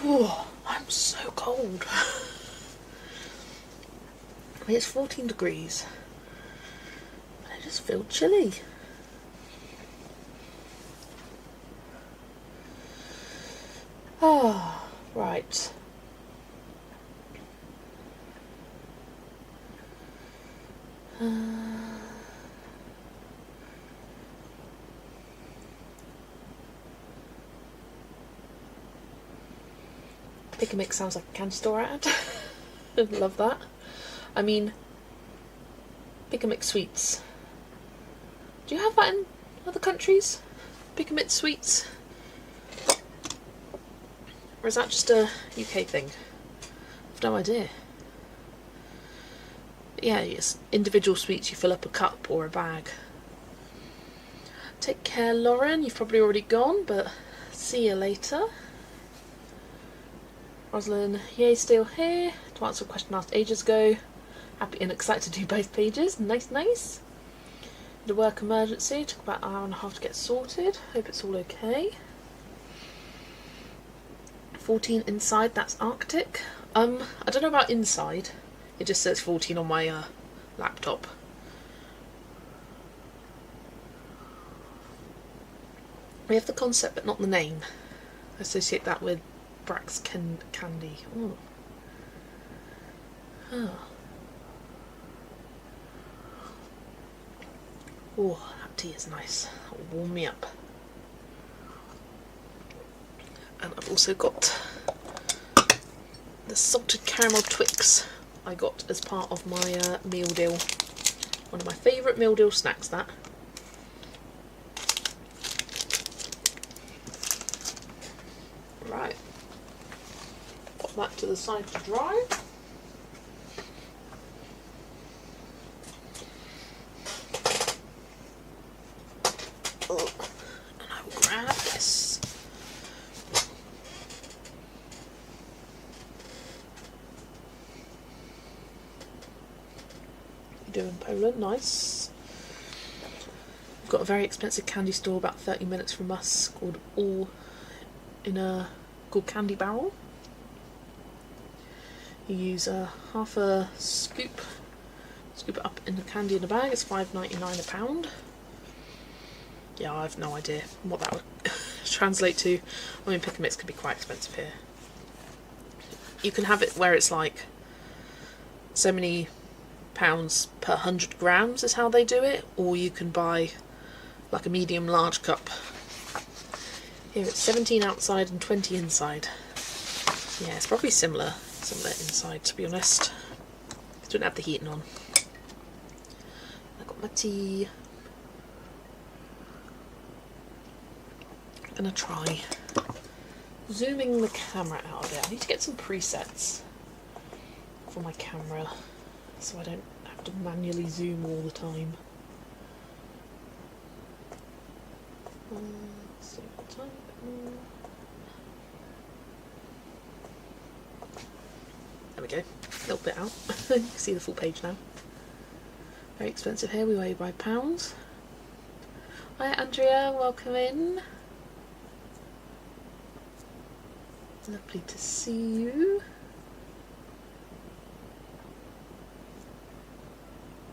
Oh, I'm so cold. I mean, it's 14 degrees. But I just feel chilly. Oh, right. Pick a Mix sounds like a candy store ad. Love that. I mean, Pick a Mix sweets. Do you have that in other countries? Pick a Mix sweets? Or is that just a UK thing? I've no idea. But yeah, yes, individual sweets you fill up a cup or a bag. Take care, Lauren. You've probably already gone, but see you later. Rosalind, yay, still here. To answer a question asked ages ago. Happy and excited to do both pages. Nice, nice. The work emergency. Took about an hour and a half to get sorted. Hope it's all okay. 14 inside, that's Arctic. I don't know about inside. It just says 14 on my laptop. We have the concept but not the name. I associate that with Brax candy. Ooh. Oh. Oh, that tea is nice. That'll warm me up. And I've also got the salted caramel Twix I got as part of my meal deal. One of my favourite meal deal snacks, that. Right. Pop that to the side to dry. Oh, and I will grab this. You doing, Poland? Nice. We've got a very expensive candy store about 30 minutes from us called called Candy Barrel. You use half a scoop it up in the candy in a bag. It's $5.99 a pound. Yeah, I have no idea what that would translate to. I mean, Pick a Mix can be quite expensive here. You can have it where it's like so many pounds per 100 grams is how they do it, or you can buy like a medium large cup. Here it's 17 outside and 20 inside. Yeah, it's probably similar inside, to be honest. I don't have the heating on. I got my tea. I'm gonna try zooming the camera out of it. I need to get some presets for my camera so I don't have to manually zoom all the time. There we go, a little bit out. You can see the full page now. Very expensive here, we weigh by pounds. Hi Andrea, welcome in. Lovely to see you.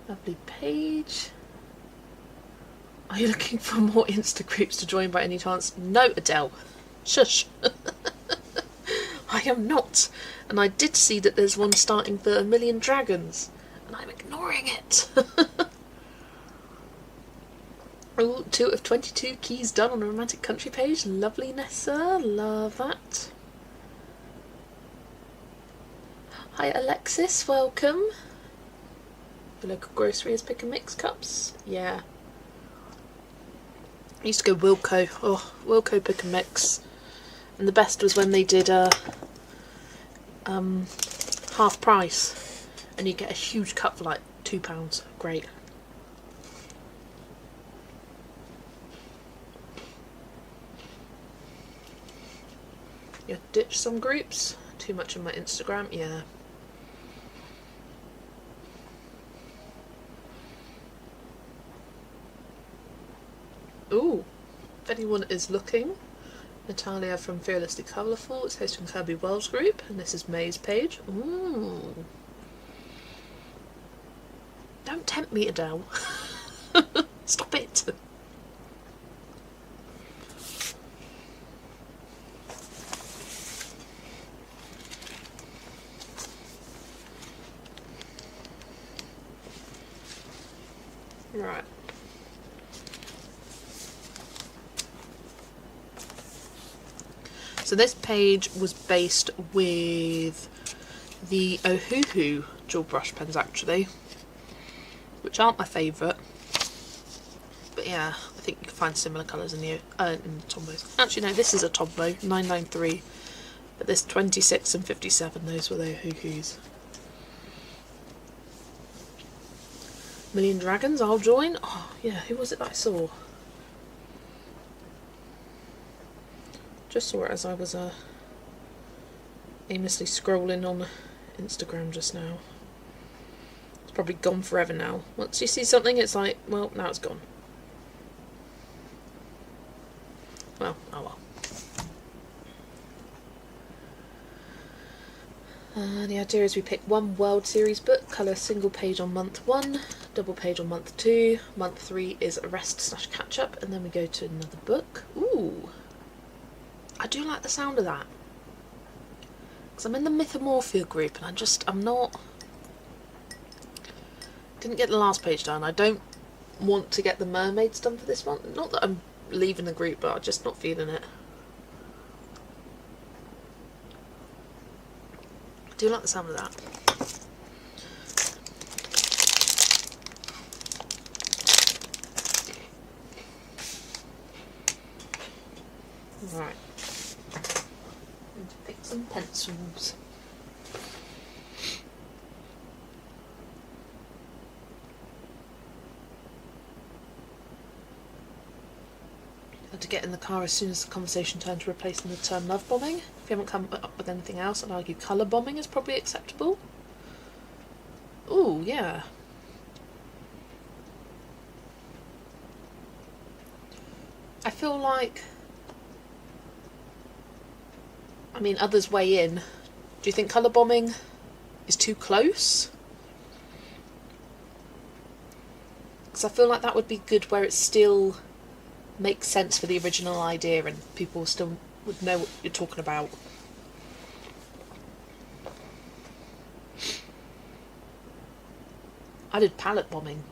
Lovely page. Are you looking for more Insta groups to join by any chance? No, Adele. Shush. I am not. And I did see that there's one starting for 1 Million Dragons, and I'm ignoring it. Oh, 2 of 22 keys done on a romantic country page. Lovely, Nessa. Love that. Hi, Alexis. Welcome. The local grocery is Pick a Mix cups. Yeah. I used to go Wilko. Oh, Wilko Pick a Mix. And the best was when they did half price, and you get a huge cup for like £2. Great. You ditch some groups. Too much on my Instagram. Yeah. Ooh, if anyone is looking, Natalia from Fearlessly Colourful is hosting Kirby Wells group, and this is May's page. Ooh. Don't tempt me, Adele. Stop it. Right. So this page was based with the Ohuhu dual brush pens actually, which aren't my favourite, but yeah, I think you can find similar colours in the Tombos. Actually no, this is a Tombow, 993, but this 26 and 57, those were the Ohuhus. Million Dragons, I'll join. Oh yeah, who was it that I saw? Just saw it as I was aimlessly scrolling on Instagram just now. It's probably gone forever now. Once you see something, it's like, well, now it's gone. Well, oh well. The idea is we pick one World Series book, colour single page on month 1, double page on month 2, month 3 is a rest/catch-up, and then we go to another book. Ooh! I do like the sound of that. Because I'm in the Mythomorphia group and I'm not... Didn't get the last page done. I don't want to get the mermaids done for this one. Not that I'm leaving the group, but I'm just not feeling it. I do like the sound of that. Right. Going to pick some pencils. Had to get in the car as soon as the conversation turned to replacing the term love bombing. If you haven't come up with anything else, I'd argue colour bombing is probably acceptable. Ooh, yeah. I feel like... I mean, others weigh in. Do you think colour bombing is too close? Because I feel like that would be good where it still makes sense for the original idea and people still would know what you're talking about. I did palette bombing.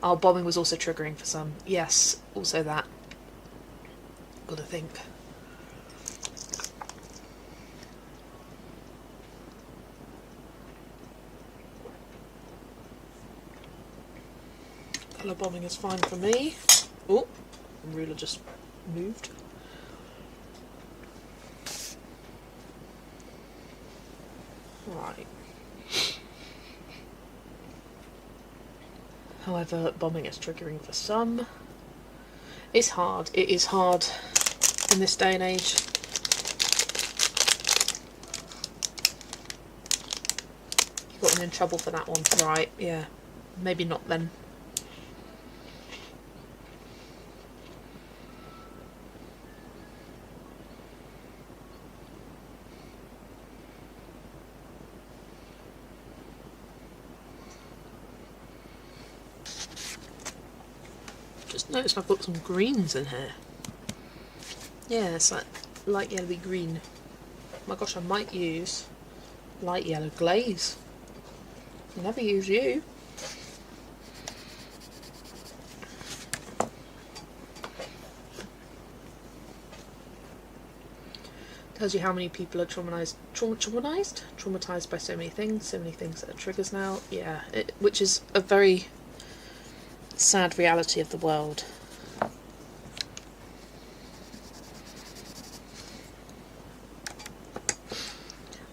Oh, bombing was also triggering for some. Yes, also that. Gotta think. Colour bombing is fine for me. Oh, the ruler just moved. Right. However, bombing is triggering for some. It's hard. It is hard in this day and age. You got me in trouble for that one. Right, yeah. Maybe not then. Just noticed I've got some greens in here. Yeah, it's like light yellowy green. Oh my gosh, I might use light yellow glaze. Never use you. Tells you how many people are traumatized by so many things that are triggers now. Yeah, which is a very sad reality of the world.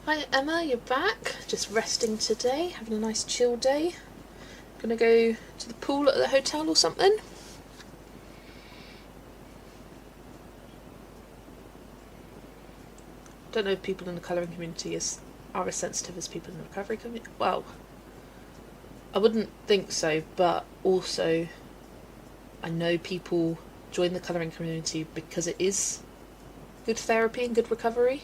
Hi Emma, you're back. Just resting today, having a nice chill day. Gonna go to the pool at the hotel or something. Don't know if people in the colouring community are as sensitive as people in the recovery community. Well, I wouldn't think so, but also I know people join the colouring community because it is good therapy and good recovery.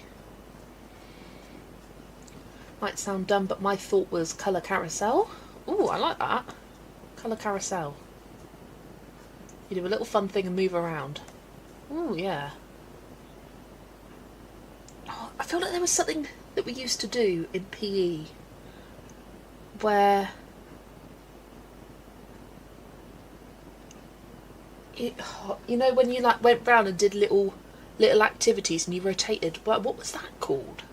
Might sound dumb, but my thought was colour carousel. Ooh, I like that. Colour carousel. You do a little fun thing and move around. Ooh, yeah. Oh, I feel like there was something that we used to do in PE where you know when you like went round and did little activities and you rotated. What was that called?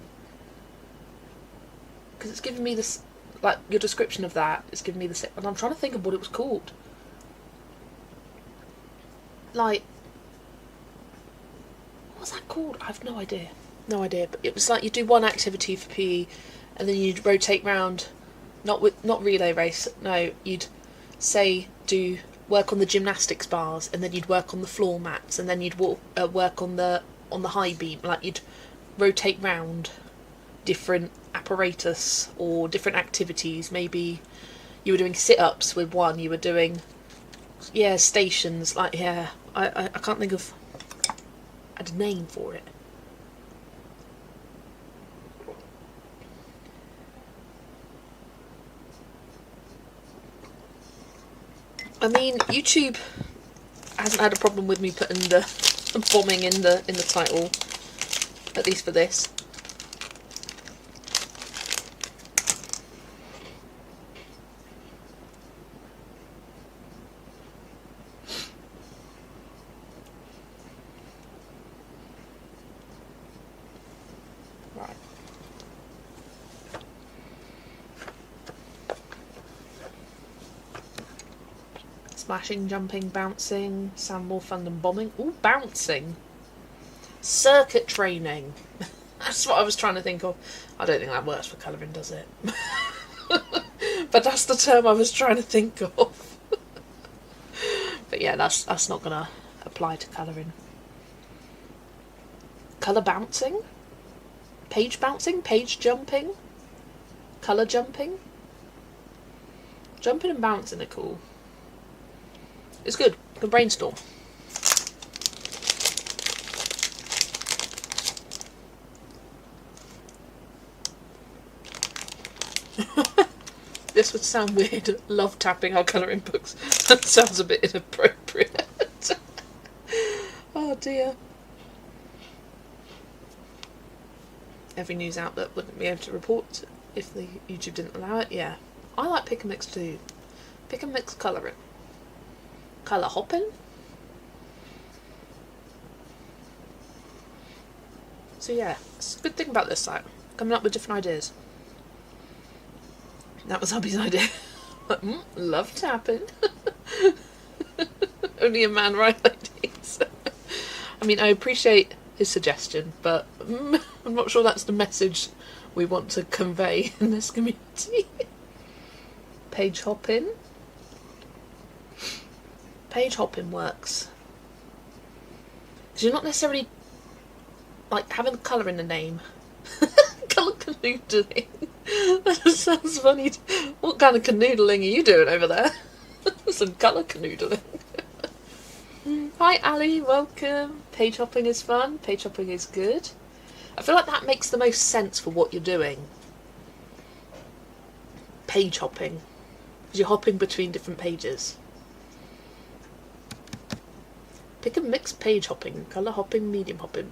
Because it's giving me this, like your description of that. It's giving me this, and I'm trying to think of what it was called. Like, what was that called? I have no idea. No idea. But it was like you do one activity for PE, and then you'd rotate round. Not relay race. No, you'd say do work on the gymnastics bars, and then you'd work on the floor mats, and then you'd work on the high beam. Like you'd rotate round different apparatus or different activities. Maybe you were doing sit-ups with one. You were doing stations. Like I can't think of a name for it. I mean, YouTube hasn't had a problem with me putting the bombing in the title, at least for this. Right. Smashing, jumping, bouncing sound more fun than bombing. Ooh, bouncing. Circuit training. That's what I was trying to think of. I don't think that works for colouring, does it? But that's the term I was trying to think of. But yeah, that's not going to apply to colouring. Colour bouncing? Page bouncing? Page jumping? Colour jumping? Jumping and bouncing are cool. It's good. You can brainstorm. This would sound weird. Love tapping our colouring books. That sounds a bit inappropriate. Oh dear. Every news outlet wouldn't be able to report if the YouTube didn't allow it. Yeah. I like pick and mix too. Pick and mix colouring. Colour hopping. So yeah, it's a good thing about this site. Coming up with different ideas. That was hubby's idea. Love tapping. Only a man writes ideas. I mean, I appreciate his suggestion, but I'm not sure that's the message we want to convey in this community. Page hopping. Page hopping works. Because you're not necessarily like having colour in the name. Colour canoodling. That just sounds funny. What kind of canoodling are you doing over there? Some colour canoodling. Hi Ali, welcome. Page hopping is fun. Page hopping is good. I feel like that makes the most sense for what you're doing. Page hopping. Because you're hopping between different pages. Pick and mix page hopping, colour hopping, medium hopping.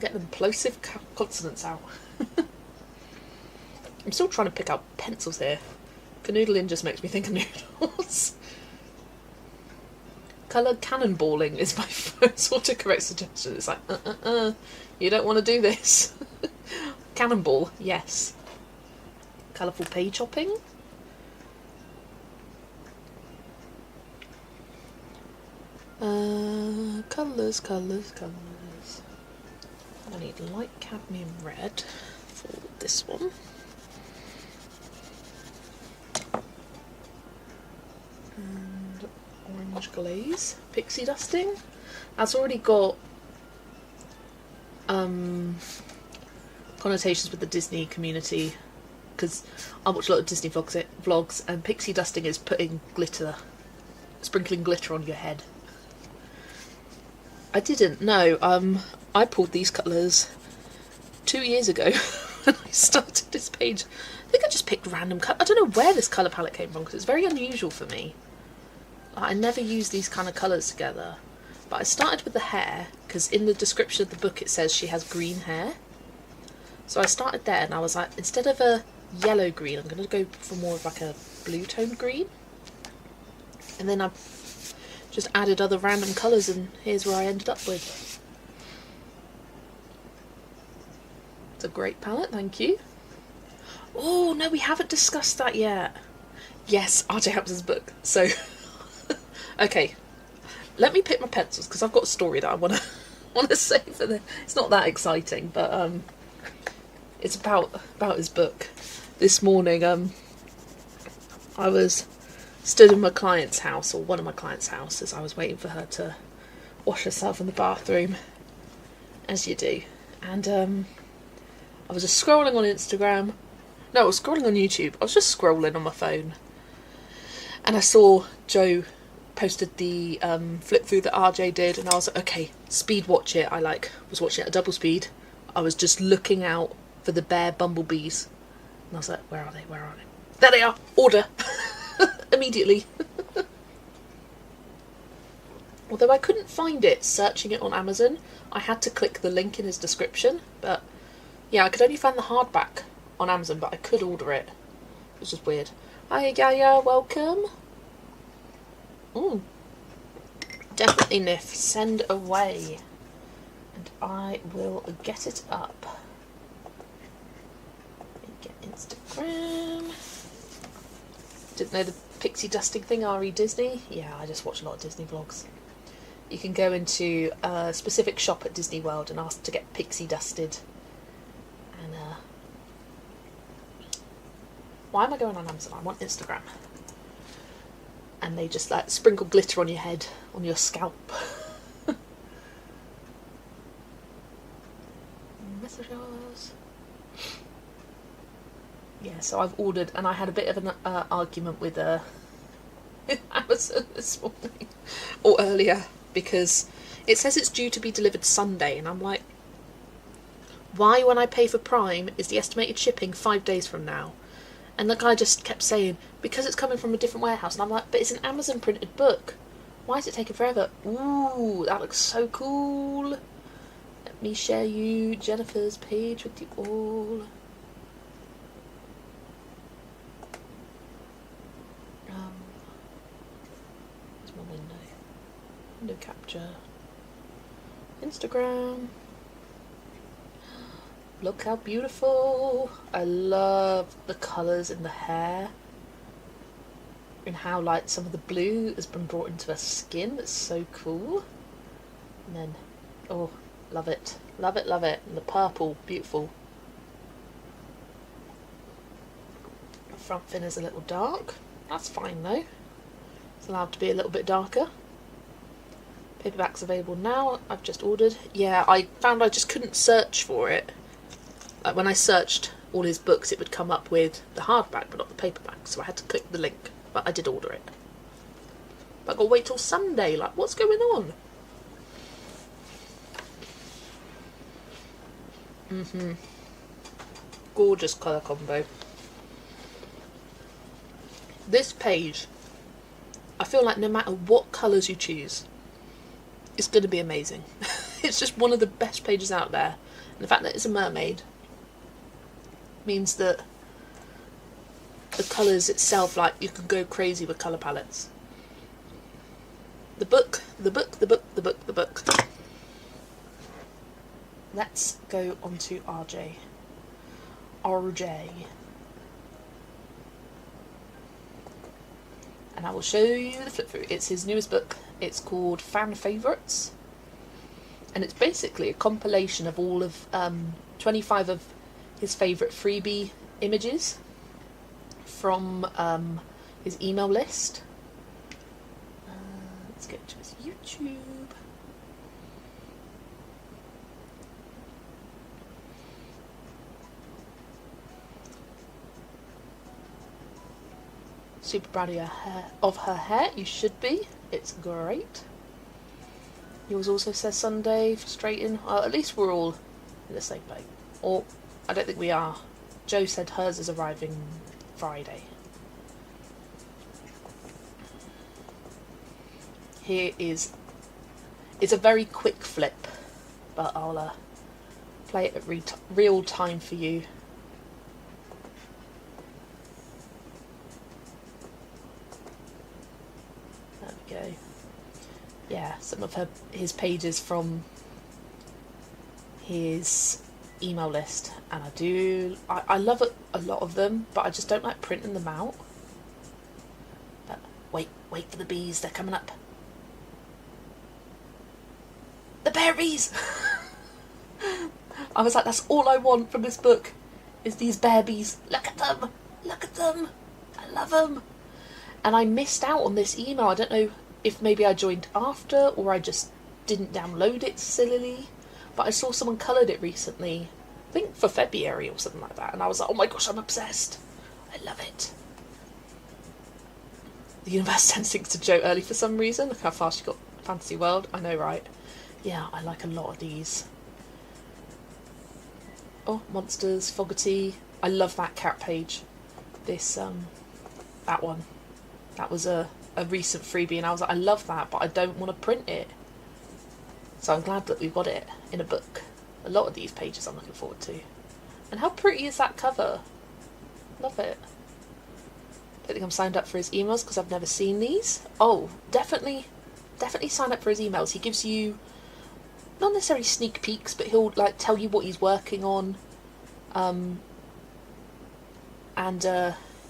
Get them plosive consonants out. I'm still trying to pick out pencils here. Canoodling just makes me think of noodles. Colour cannonballing is my first autocorrect suggestion. It's like, you don't want to do this. Cannonball, yes. Colourful page hopping. Colours. I need light cadmium red for this one. And orange glaze. Pixie dusting. That's already got connotations with the Disney community, because I watch a lot of Disney vlogs, and pixie dusting is putting glitter sprinkling glitter on your head. I didn't, no. I pulled these colours 2 years ago when I started this page. I think I just picked random colour. I don't know where this colour palette came from because it's very unusual for me. I never use these kind of colours together. But I started with the hair because in the description of the book it says she has green hair. So I started there and I was like, instead of a yellow green, I'm going to go for more of like a blue toned green. And then I've just added other random colours and here's where I ended up with. It's a great palette, thank you. Oh no, we haven't discussed that yet. Yes, R.J. Hampson's book. So, okay, let me pick my pencils because I've got a story that I want to say for the. It's not that exciting, but it's about his book. This morning, I was stood in my client's house, or one of my client's houses. I was waiting for her to wash herself in the bathroom, as you do, and I was just scrolling on Instagram. No, I was scrolling on YouTube. I was just scrolling on my phone, and I saw Joe posted the flip through that RJ did, and I was like, okay, speed watch it. I was watching it at double speed. I was just looking out for the bare bumblebees, and I was like, where are they? Where are they? There they are. Order immediately. Although I couldn't find it searching it on Amazon, I had to click the link in his description. But yeah, I could only find the hardback on Amazon, but I could order it. It was just weird. Hi Gaia, welcome. Ooh, definitely Nif, send away, and I will get it up. Get Instagram. Didn't know the pixie dusting thing, RE Disney. Yeah, I just watch a lot of Disney vlogs. You can go into a specific shop at Disney World and ask to get pixie dusted. And why am I going on Amazon? I want Instagram. And they just like sprinkle glitter on your head, on your scalp. Messages. Yeah, so I've ordered, and I had a bit of an argument with Amazon this morning, or earlier, because it says it's due to be delivered Sunday, and I'm like, why, when I pay for Prime, is the estimated shipping 5 days from now? And the guy just kept saying, because it's coming from a different warehouse. And I'm like, but it's an Amazon printed book. Why is it taking forever? Ooh, that looks so cool. Let me share you Jennifer's page with you all. There's my window. Window capture. Instagram. Look how beautiful. I love the colours in the hair. And how like some of the blue has been brought into her skin. That's so cool. And then, oh, love it. Love it, love it. And the purple, beautiful. The front fin is a little dark. That's fine though. It's allowed to be a little bit darker. Paperback's available now. I've just ordered. Yeah, I found I just couldn't search for it. Like when I searched all his books, it would come up with the hardback, but not the paperback. So I had to click the link. But I did order it. But I've got to wait till Sunday. Like, what's going on? Gorgeous colour combo. This page, I feel like no matter what colours you choose, it's going to be amazing. It's just one of the best pages out there. And the fact that it's a mermaid means that the colours itself, like, you can go crazy with colour palettes. The book. Let's go on to RJ. And I will show you the flip through. It's his newest book. It's called Fan Favourites. And it's basically a compilation of all of 25 of his favourite freebie images from his email list. Let's get to his YouTube. Super proud of her hair. You should be. It's great. Yours also says Sunday. Frustrating. Well, at least we're all in the same boat. Or, I don't think we are. Jo said hers is arriving Friday. Here is... It's a very quick flip, but I'll play it at real time for you. There we go. Yeah, some of his pages from his email list, and I love a lot of them, but I just don't like printing them out. But wait for the bees, they're coming up. The berries! I was like, that's all I want from this book, is these bear bees. Look at them! Look at them! I love them! And I missed out on this email. I don't know if maybe I joined after, or I just didn't download it sillily. But I saw someone coloured it recently, I think for February or something like that, and I was like, oh my gosh, I'm obsessed. I love it. The universe sends things to Jo early for some reason. Look how fast she got Fantasy World. I know, right? Yeah, I like a lot of these. Oh, Monsters, Fogarty. I love that cat page. This, that one. That was a recent freebie, and I was like, I love that, but I don't want to print it. So I'm glad that we've got it in a book. A lot of these pages I'm looking forward to. And how pretty is that cover? Love it. Don't think I'm signed up for his emails because I've never seen these. Oh, definitely sign up for his emails. He gives you not necessarily sneak peeks, but he'll like tell you what he's working on.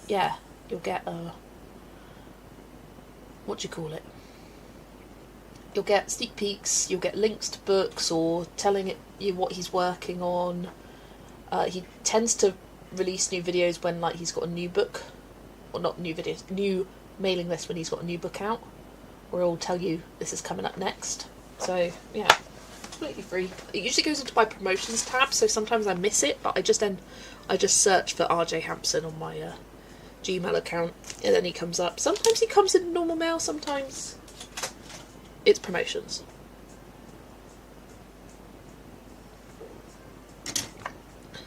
Yeah, you'll get what do you call it? You'll get sneak peeks, you'll get links to books or telling you what he's working on. He tends to release new videos when like he's got a new book, or not new videos, new mailing list when he's got a new book out, where he'll tell you this is coming up next. So yeah, completely free. It usually goes into my promotions tab, so sometimes I miss it, but I just search for RJ Hampson on my Gmail account, and then he comes up. Sometimes he comes in normal mail, sometimes it's promotions.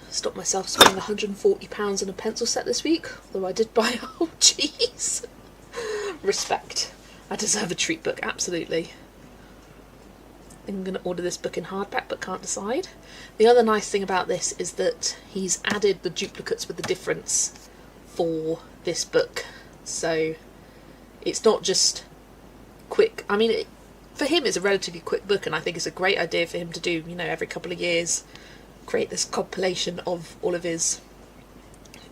Stopped myself spending £140 on a pencil set this week, although I did buy, oh jeez. Respect. I deserve a treat book, absolutely. I think I'm going to order this book in hardback, but can't decide. The other nice thing about this is that he's added the duplicates with the difference for this book, so it's not just quick. I mean, for him it's a relatively quick book, and I think it's a great idea for him to do, you know, every couple of years create this compilation of all of his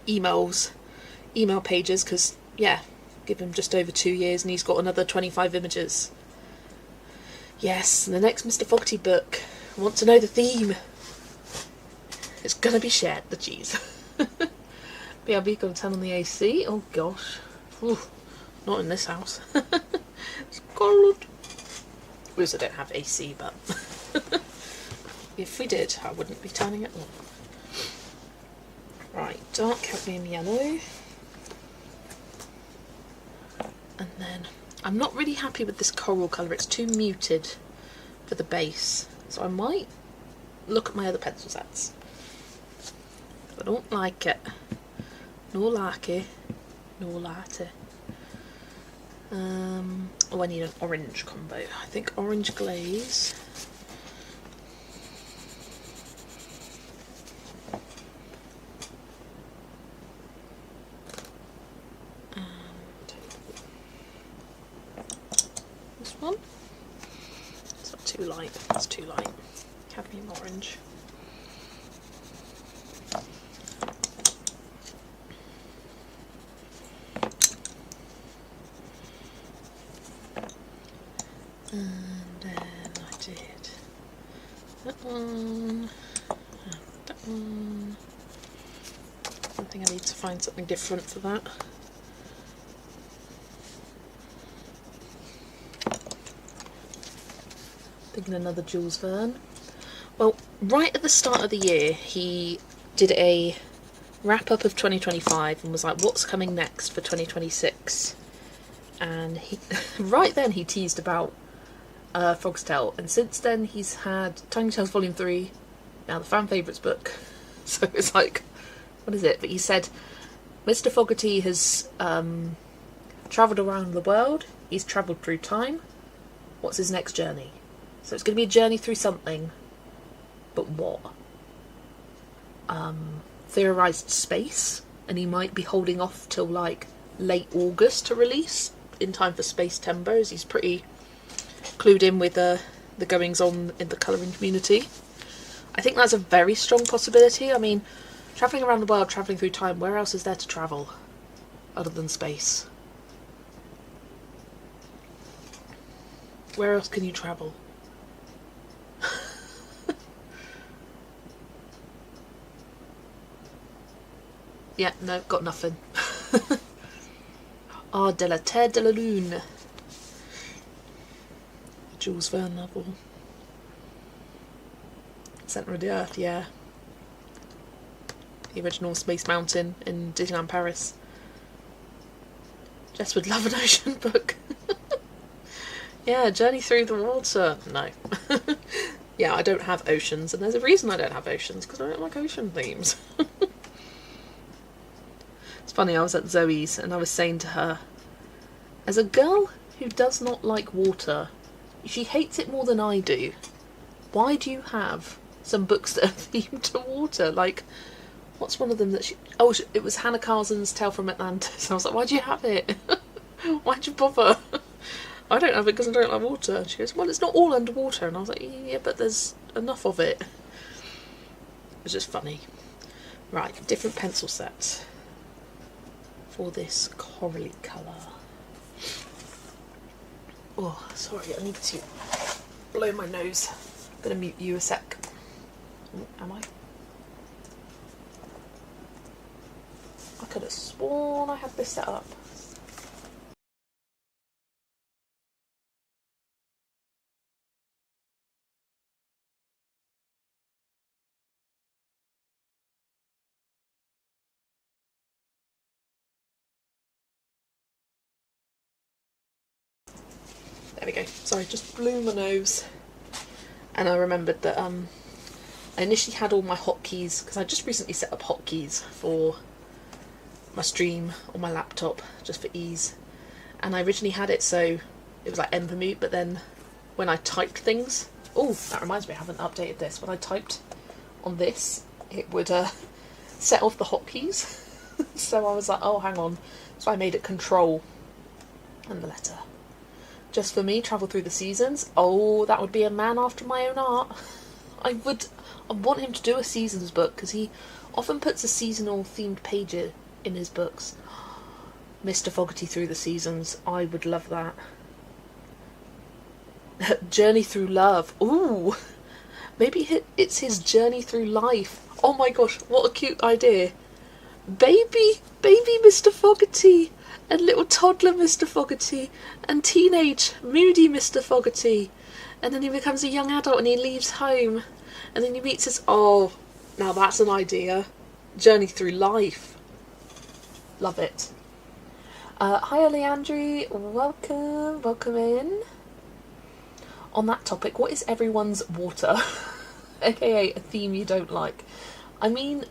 email pages, because yeah, give him just over 2 years and he's got another 25 images. Yes, and the next Mr. Fogarty book, I want to know the theme. It's gonna be shared, the cheese. BRB got to turn on the AC. Oh gosh. Ooh, not in this house. It's cold. We also don't have AC, but if we did, I wouldn't be turning it on. Right, dark cadmium yellow. And then, I'm not really happy with this coral colour. It's too muted for the base. So I might look at my other pencil sets. I don't like it. No like it. No like it. Oh, I need an orange combo. I think orange glaze. And this one. It's not too light. It's too light. Cadmium orange. And then I did that one, and that one. I think I need to find something different for that. Thinking another Jules Verne. Well, right at the start of the year, he did a wrap up of 2025 and was like, what's coming next for 2026? And he right then he teased about Frog's Tale, and since then he's had Tiny Tales Volume 3, now the fan favourites book. So it's like, what is it? But he said Mr. Fogarty has travelled around the world, he's travelled through time. What's his next journey? So it's going to be a journey through something, but what? Theorised space, and he might be holding off till like late August to release, in time for Space Timber, as he's pretty clued in with the goings on in the colouring community. I think that's a very strong possibility. I mean, travelling around the world, travelling through time, where else is there to travel other than space? Where else can you travel? Yeah, no, got nothing. Ah, de la Terre de la Lune. Jules Verne novel. Centre of the Earth, yeah. The original Space Mountain in Disneyland Paris. Jess would love an ocean book. Yeah, Journey Through the Water. No. Yeah, I don't have oceans, and there's a reason I don't have oceans, because I don't like ocean themes. It's funny, I was at Zoe's and I was saying to her, as a girl who does not like water, she hates it more than I do, why do you have some books that are themed to water? Like, what's one of them that she... Oh, it was Hannah Carson's Tale from Atlantis. I was like, why do you have it? Why'd you bother? I don't have it because I don't like water. And she goes, well, it's not all underwater. And I was like, yeah, but there's enough of it. It was just funny. Right, different pencil set for this corally colour. Oh, sorry, I need to blow my nose. I'm going to mute you a sec. Am I? I could have sworn I had this set up. There we go. Sorry, just blew my nose. And I remembered that I initially had all my hotkeys, because I just recently set up hotkeys for my stream on my laptop, just for ease. And I originally had it so it was like Envermute, but then when I typed things... Oh, that reminds me, I haven't updated this. When I typed on this, it would set off the hotkeys. So I was like, oh, hang on. So I made it Control and the letter. Just for me, travel through the seasons. Oh, that would be a man after my own heart. I want him to do a seasons book, because he often puts a seasonal themed page in his books. Mr. Fogarty Through the Seasons. I would love that. Journey Through Love. Ooh. Maybe it's his journey through life. Oh my gosh, what a cute idea. Baby Mr. Fogarty. And little toddler Mr. Fogarty, and teenage, moody Mr. Fogarty, and then he becomes a young adult and he leaves home, and then he meets his... Oh, now that's an idea. Journey through life. Love it. Hi Oleandri, welcome in. On that topic, what is everyone's water? AKA a theme you don't like. I mean,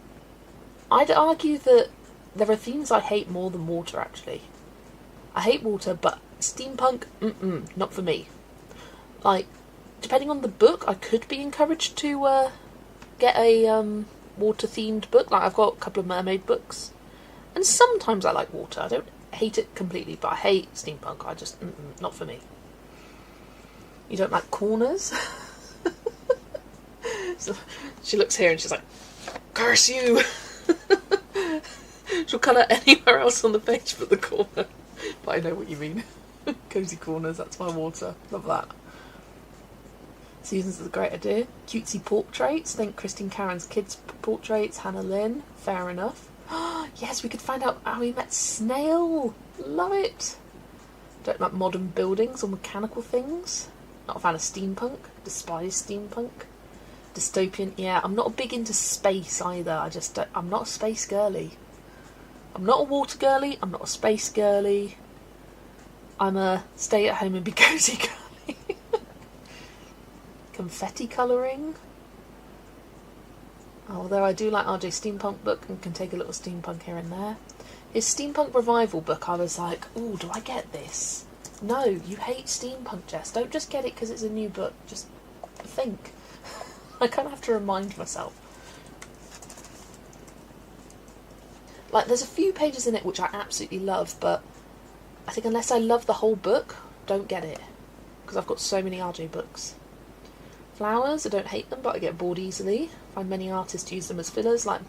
I'd argue that there are themes I hate more than water, actually. I hate water, but steampunk, not for me. Like, depending on the book, I could be encouraged to get a water-themed book. Like, I've got a couple of mermaid books. And sometimes I like water. I don't hate it completely, but I hate steampunk. I just, not for me. You don't like corners? So she looks here and she's like, curse you! She'll colour anywhere else on the page but the corner. But I know what you mean. Cosy corners, that's my water. Love that. Seasons is a great idea. Cutesy portraits. Think Christine Karen's kids' portraits. Hannah Lynn. Fair enough. Yes, we could find out how we met Snail. Love it. Don't like modern buildings or mechanical things. Not a fan of steampunk. Despise steampunk. Dystopian, yeah. I'm not big into space either. I'm not a space girly. I'm not a water girly. I'm not a space girly. I'm a stay at home and be cozy girly. Confetti colouring. Although I do like RJ's steampunk book and can take a little steampunk here and there. His steampunk revival book, I was like, ooh, do I get this? No, you hate steampunk, Jess. Don't just get it because it's a new book. Just think. I kind of have to remind myself. Like, there's a few pages in it which I absolutely love, but I think unless I love the whole book, don't get it. Because I've got so many RJ books. Flowers, I don't hate them, but I get bored easily. I find many artists use them as fillers, like,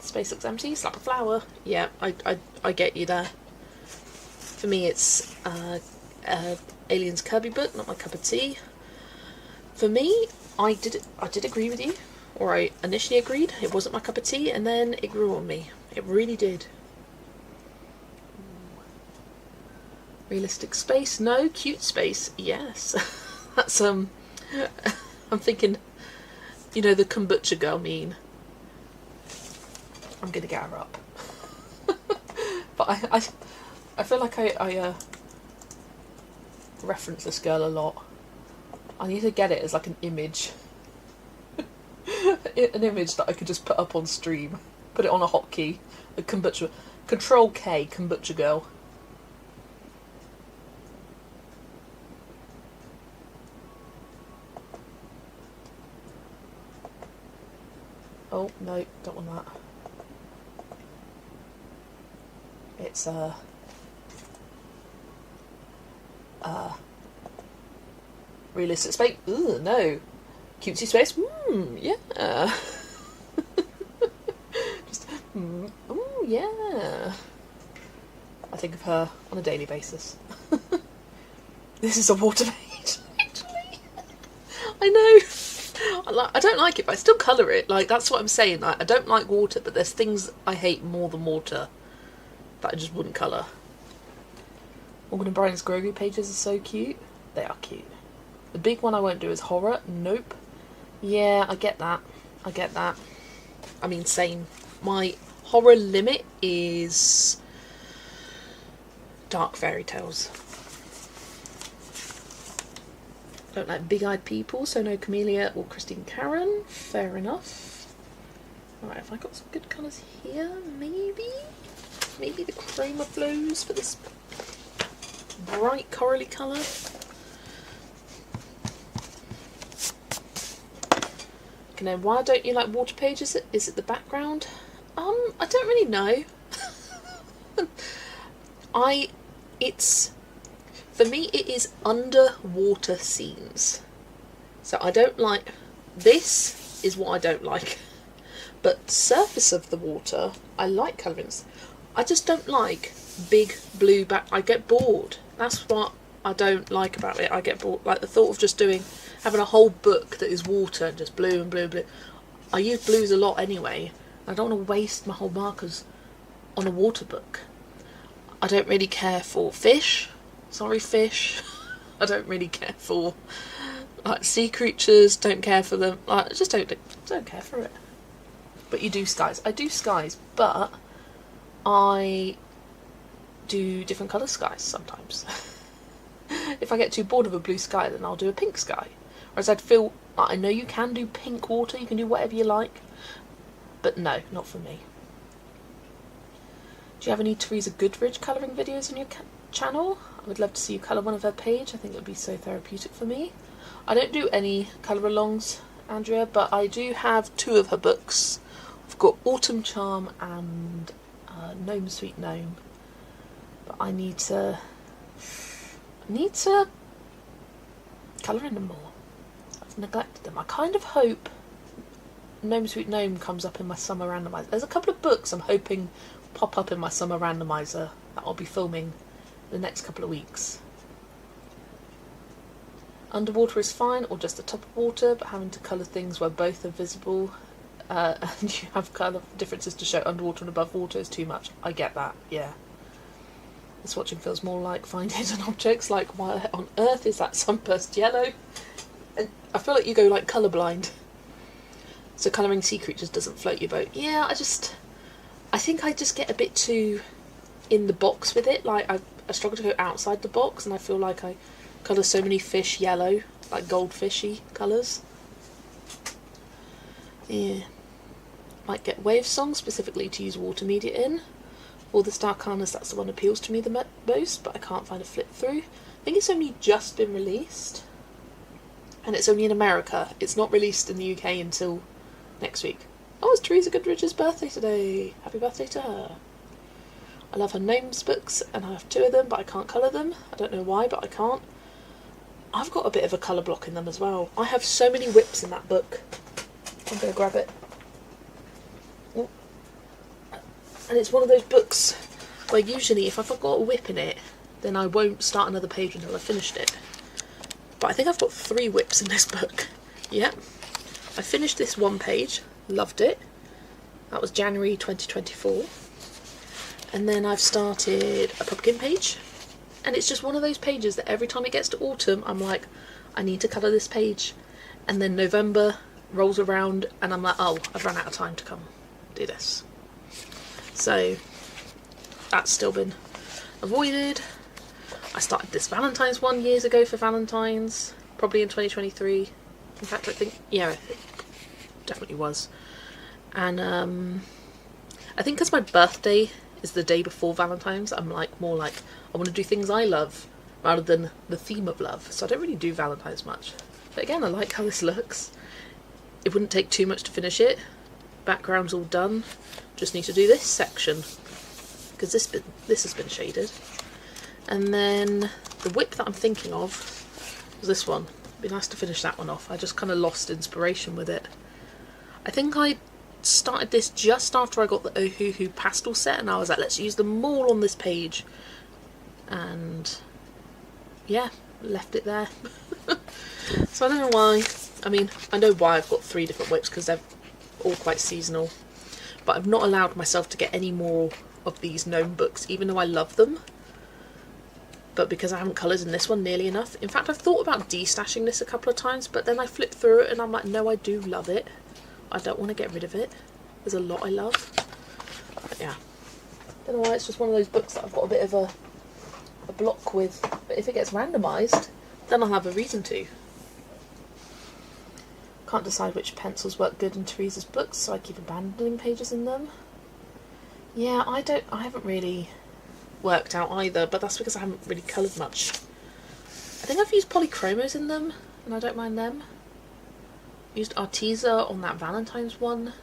space looks empty, slap a flower. Yeah, I get you there. For me, it's Alien's Kirby book, not my cup of tea. For me, I did agree with you, or I initially agreed. It wasn't my cup of tea, and then it grew on me. It really did. Realistic space, no. Cute space, yes. That's I'm thinking, you know, the kombucha girl meme. I'm gonna get her up. But I feel like I reference this girl a lot. I need to get it as like an image. An image that I could just put up on stream. Put it on a hotkey. A kombucha. Control K, kombucha girl. Oh, no, don't want that. It's, realistic space. Ooh, no. Cutesy space. Yeah. Just, ooh, yeah. I think of her on a daily basis. This is a water page, actually. I know. I don't like it, but I still colour it. Like, that's what I'm saying. I don't like water, but there's things I hate more than water that I just wouldn't colour. Morgan and Brian's Grogu pages are so cute. They are cute. The big one I won't do is horror. Nope. Yeah, I get that. I get that. I mean, same. My horror limit is dark fairy tales. Don't like big-eyed people, so no Camellia or Christine Karen. Fair enough. Alright, have I got some good colours here? Maybe? Maybe the chroma flows for this bright corally colour. Okay, now, why don't you like water pages? Is it the background? I don't really know. For me, it is underwater scenes. So I don't like... This is what I don't like. But surface of the water, I like colouring. I just don't like big blue back... I get bored. That's what I don't like about it. I get bored. Like the thought of just having a whole book that is water and just blue and blue and blue. I use blues a lot anyway. I don't want to waste my whole markers on a water book. I don't really care for fish. Sorry, fish. I don't really care for like sea creatures. Don't care for them. Like, I just don't care for it. But you do skies. I do skies, but I do different colour skies sometimes. If I get too bored of a blue sky, then I'll do a pink sky. Whereas I'd feel, I know you can do pink water. You can do whatever you like, but no, not for me. Do you have any Teresa Goodridge colouring videos on your channel? I would love to see you colour one of her page. I think it would be so therapeutic for me. I don't do any colour alongs, Andrea, but I do have 2 of her books. I've got Autumn Charm and Gnome Sweet Gnome. But I need to colour in them more. I've neglected them. I kind of hope Gnome Sweet Gnome comes up in my summer randomizer. There's a couple of books I'm hoping pop up in my summer randomizer that I'll be filming the next couple of weeks. Underwater is fine, or just the top of water, but having to colour things where both are visible and you have colour differences to show underwater and above water is too much. I get that, yeah. This watching feels more like find hidden objects, like why on earth is that sunburst yellow? And I feel like you go like colourblind. So colouring sea creatures doesn't float your boat. Yeah, I think I just get a bit too in the box with it. Like, I struggle to go outside the box, and I feel like I colour so many fish yellow, like goldfishy colours. Yeah. Might get Wave Song specifically to use water media in. Or the Starcanas, that's the one that appeals to me the most, but I can't find a flip through. I think it's only just been released. And it's only in America. It's not released in the UK until next week. Oh, it's Teresa Goodridge's birthday today. Happy birthday to her. I love her gnomes books, and I have 2 of them, but I can't colour them. I don't know why, but I can't. I've got a bit of a colour block in them as well. I have so many whips in that book. I'm going to grab it. Oh. And it's one of those books where usually if I've got a whip in it, then I won't start another page until I've finished it. But I think I've got 3 whips in this book. Yep. I finished this one page. Loved it. That was January 2024. And then I've started a pumpkin page. And it's just one of those pages that every time it gets to autumn, I'm like, I need to colour this page. And then November rolls around and I'm like, oh, I've run out of time to come do this. So that's still been avoided. I started this Valentine's one years ago for Valentine's, probably in 2023. In fact, I think, yeah, it definitely was. And I think because my birthday is the day before Valentine's, I'm like more like, I want to do things I love rather than the theme of love. So I don't really do Valentine's much. But again, I like how this looks. It wouldn't take too much to finish it. Background's all done. Just need to do this section because this has been shaded. And then the whip that I'm thinking of was this one. It'd be nice to finish that one off. I just kind of lost inspiration with it. I think I started this just after I got the Ohuhu pastel set, and I was like, let's use them all on this page. And yeah, left it there. So I don't know why. I mean, I know why I've got 3 different whips because they're all quite seasonal. But I've not allowed myself to get any more of these gnome books, even though I love them. But because I haven't coloured in this one nearly enough. In fact, I've thought about destashing this a couple of times, but then I flipped through it and I'm like, no, I do love it. I don't want to get rid of it. There's a lot I love. But yeah. Don't know why, it's just one of those books that I've got a bit of a block with. But if it gets randomised, then I'll have a reason to. Can't decide which pencils work good in Teresa's books, so I keep abandoning pages in them. Yeah, I haven't really worked out either, but that's because I haven't really coloured much. I think I've used polychromos in them, and I don't mind them. Used Arteza on that Valentine's one,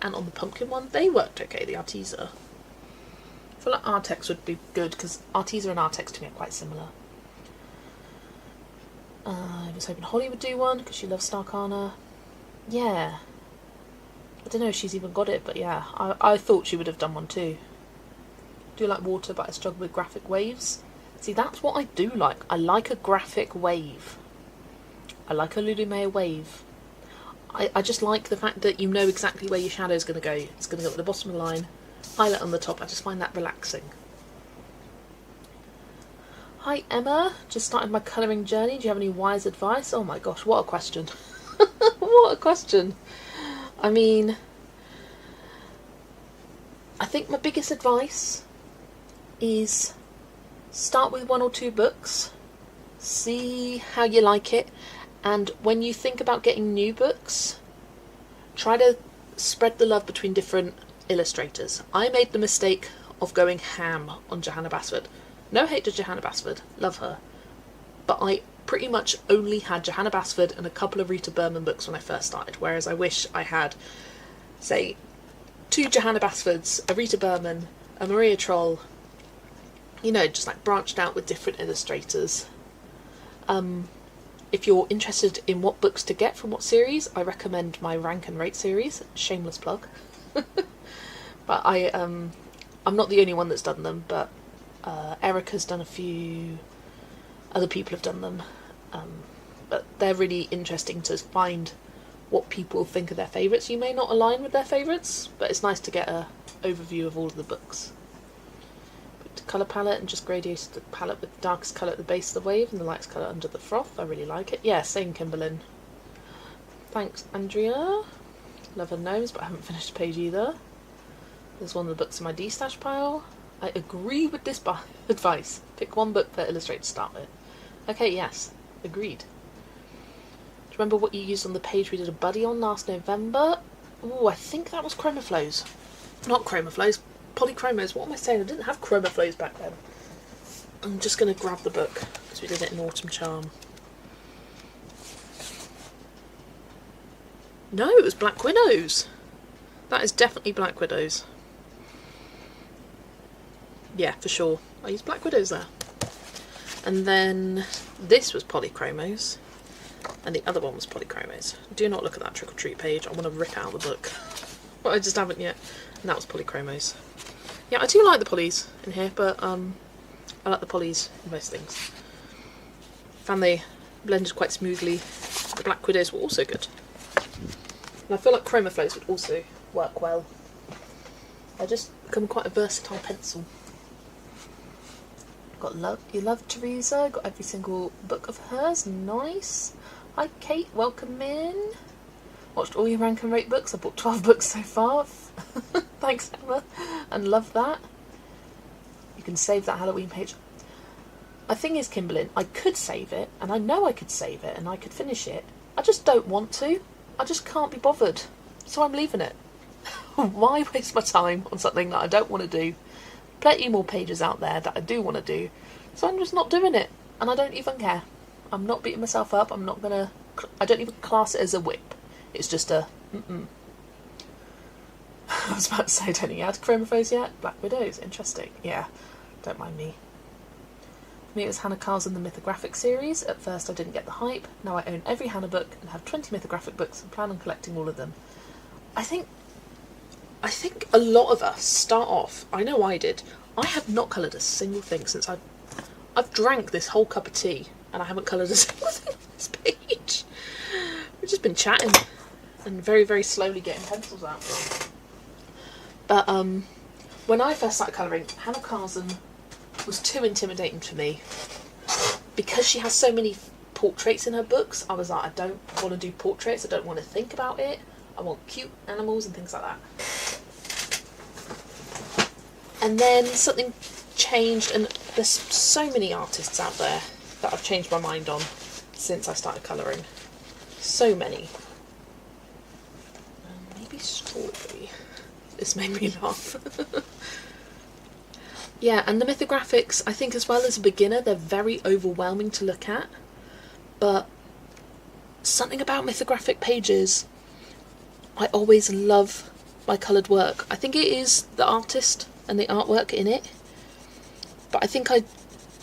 and on the pumpkin one. They worked okay, the Arteza. I feel like Artex would be good, because Arteza and Artex to me are quite similar. I was hoping Holly would do one, because she loves Starcana. Yeah. I don't know if she's even got it, but yeah, I thought she would have done one too. Do like water, but I struggle with graphic waves. See, that's what I do like. I like a graphic wave. I like a Lulumea wave. I just like the fact that you know exactly where your shadow is going to go. It's going to go at the bottom of the line, highlight on the top. I just find that relaxing. Hi Emma, just started my colouring journey. Do you have any wise advice? Oh my gosh, what a question. What a question. I mean, I think my biggest advice is start with 1 or 2 books, see how you like it, and when you think about getting new books, try to spread the love between different illustrators. I made the mistake of going ham on Johanna Basford. No hate to Johanna Basford, love her, but I pretty much only had Johanna Basford and a couple of Rita Berman books when I first started, whereas I wish I had, say, 2 Johanna Basfords, a Rita Berman, a Maria Troll, you know, just like branched out with different illustrators. If you're interested in what books to get from what series, I recommend my Rank and Rate series. Shameless plug. But I'm not the only one that's done them, but Erica's done a few, other people have done them. But they're really interesting to find what people think are their favourites. You may not align with their favourites, but it's nice to get an overview of all of the books. Colour palette and just gradiated the palette with the darkest colour at the base of the wave and the lightest colour under the froth. I really like it. Yeah, same Kimberlyn. Thanks, Andrea. Love and Gnomes, but I haven't finished a page either. There's one of the books in my D-stash pile. I agree with this advice. Pick one book per illustrator to start with. Okay, yes. Agreed. Do you remember what you used on the page we did a buddy on last November? Oh, I think that was Chromaflows. Not Chromaflows, Polychromos. What am I saying? I didn't have Chromaflows back then. I'm just going to grab the book, because we did it in Autumn Charm. No, it was Black Widows. That is definitely Black Widows. Yeah, for sure. I used Black Widows there. And then this was Polychromos, and the other one was Polychromos. Do not look at that Trick or Treat page. I want to rip out the book. But I just haven't yet. And that was Polychromos. Yeah, I do like the polys in here, but I like the polys in most things. Found they blended quite smoothly. The Black Widows were also good. And I feel like Chromaflows would also work well. They just become quite a versatile pencil. Got You Love Teresa, got every single book of hers, nice. Hi Kate, welcome in. Watched all your rank and rate books, I bought 12 books so far. Thanks Emma, and love that. You can save that Halloween page. The thing is, Kimberlyn, I could save it, and I know I could save it, and I could finish it. I just don't want to. I just can't be bothered. So I'm leaving it. Why waste my time on something that I don't want to do? Plenty more pages out there that I do want to do, so I'm just not doing it, and I don't even care. I'm not beating myself up. I don't even class it as a whip. It's just a I was about to say, don't think you had Chromaflows yet? Black Widows, interesting. Yeah, don't mind me. For me it was Hannah Carl's and the Mythographic series. At first I didn't get the hype. Now I own every Hannah book and have 20 Mythographic books and plan on collecting all of them. I think a lot of us start off, I know I did, I have not coloured a single thing since I've drank this whole cup of tea and I haven't coloured a single thing on this page. We've just been chatting and very, very slowly getting pencils out. But when I first started colouring, Hannah Carson was too intimidating for me. Because she has so many portraits in her books, I was like, I don't want to do portraits, I don't want to think about it. I want cute animals and things like that. And then something changed, and there's so many artists out there that I've changed my mind on since I started colouring. So many. Maybe strawberry. This made me laugh. Yeah, and the mythographics, I think as well as a beginner, they're very overwhelming to look at. But something about mythographic pages, I always love my coloured work. I think it is the artist and the artwork in it, but I think I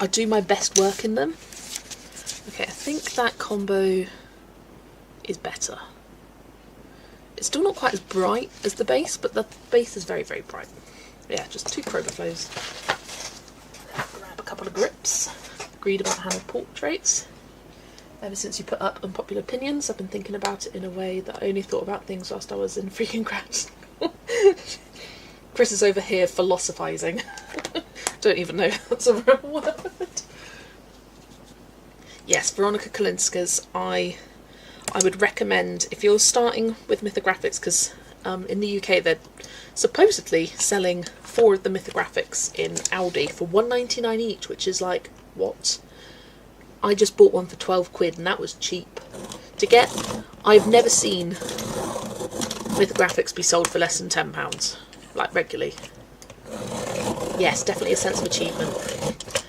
do my best work in them. Okay, I think that combo is better. It's still not quite as bright as the base, but the base is very, very bright. Yeah, just 2 Chromaflows. Grab a couple of grips. Agreed about Hannah portraits. Ever since you put up Unpopular Opinions, I've been thinking about it in a way that I only thought about things whilst I was in freaking grad school. Chris is over here philosophising. Don't even know if that's a real word. Yes, Veronica Kalinska's, I would recommend, if you're starting with mythographics, because in the UK they're supposedly selling 4 of the mythographics in Aldi for £1.99 each, which is like, what? I just bought one for 12 quid and that was cheap to get. I've never seen mythographics be sold for less than £10, like regularly. Yes, definitely a sense of achievement.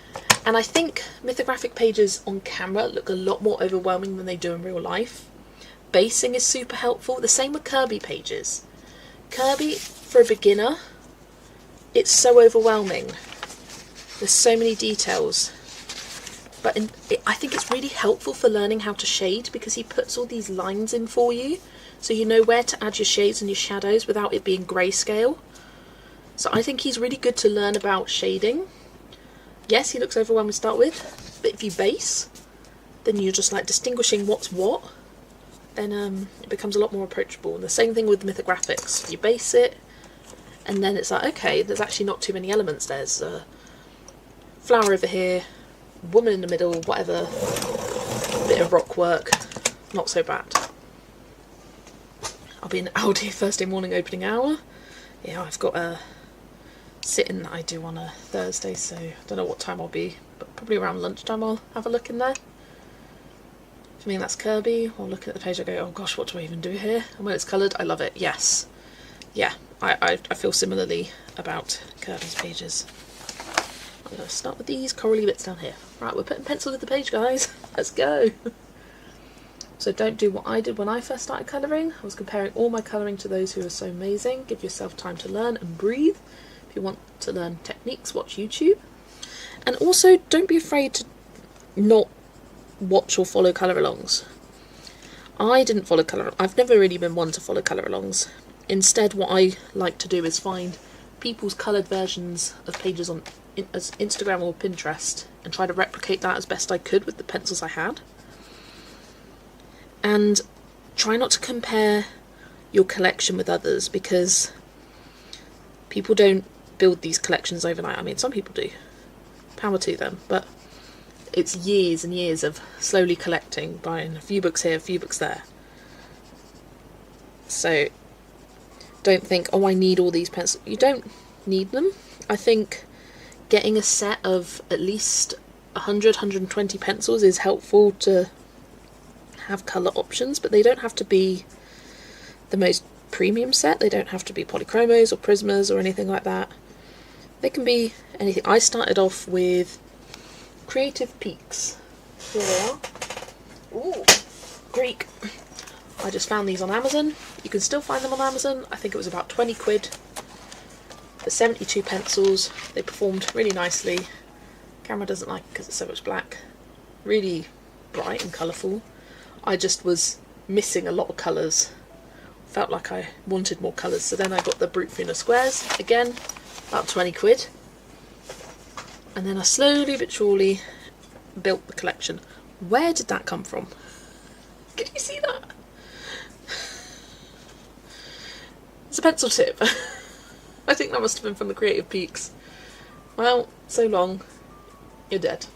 And I think mythographic pages on camera look a lot more overwhelming than they do in real life. Basing is super helpful. The same with Kirby pages. Kirby, for a beginner, it's so overwhelming. There's so many details. But I think it's really helpful for learning how to shade, because he puts all these lines in for you, so you know where to add your shades and your shadows without it being grayscale. So I think he's really good to learn about shading. Yes, he looks overwhelming to start with, but if you base, then you're just like distinguishing what's what, then it becomes a lot more approachable. And the same thing with mythographics. You base it, and then it's like, okay, there's actually not too many elements. There's a flower over here, woman in the middle, whatever, bit of rock work, not so bad. I'll be in Aldi Thursday morning opening hour. Yeah, I've got a sit-in that I do on a Thursday, so I don't know what time I'll be, but probably around lunchtime I'll have a look in there. For me, that's Kirby. I'll look at the page, I go, oh gosh, what do I even do here? And when it's coloured, I love it. Yes. Yeah, I feel similarly about Kirby's pages. I'm going to start with these corally bits down here. Right, we're putting pencil to the page, guys. Let's go. So don't do what I did when I first started colouring. I was comparing all my colouring to those who are so amazing. Give yourself time to learn and breathe. If you want to learn techniques, watch YouTube. And also, don't be afraid to not watch or follow colour-alongs. I didn't follow colour. I've never really been one to follow colour-alongs. Instead, what I like to do is find people's coloured versions of pages on Instagram or Pinterest and try to replicate that as best I could with the pencils I had. And try not to compare your collection with others, because people don't build these collections overnight. I mean, some people do. Power to them. But it's years and years of slowly collecting, buying a few books here, a few books there. So don't think, oh, I need all these pencils. You don't need them. I think getting a set of at least 100, 120 pencils is helpful to have colour options, but they don't have to be the most premium set. They don't have to be polychromos or prismas or anything like that. They can be anything. I started off with Creative Peaks. Here they are. Ooh, Greek. I just found these on Amazon. You can still find them on Amazon. I think it was about 20 quid for 72 pencils. They performed really nicely. Camera doesn't like it because it's so much black. Really bright and colourful. I just was missing a lot of colours. Felt like I wanted more colours, so then I got the Brute Fina squares, again, about 20 quid. And then I slowly but surely built the collection. Where did that come from? Can you see that? It's a pencil tip. I think that must have been from the Creative Peaks. Well, so long, you're dead.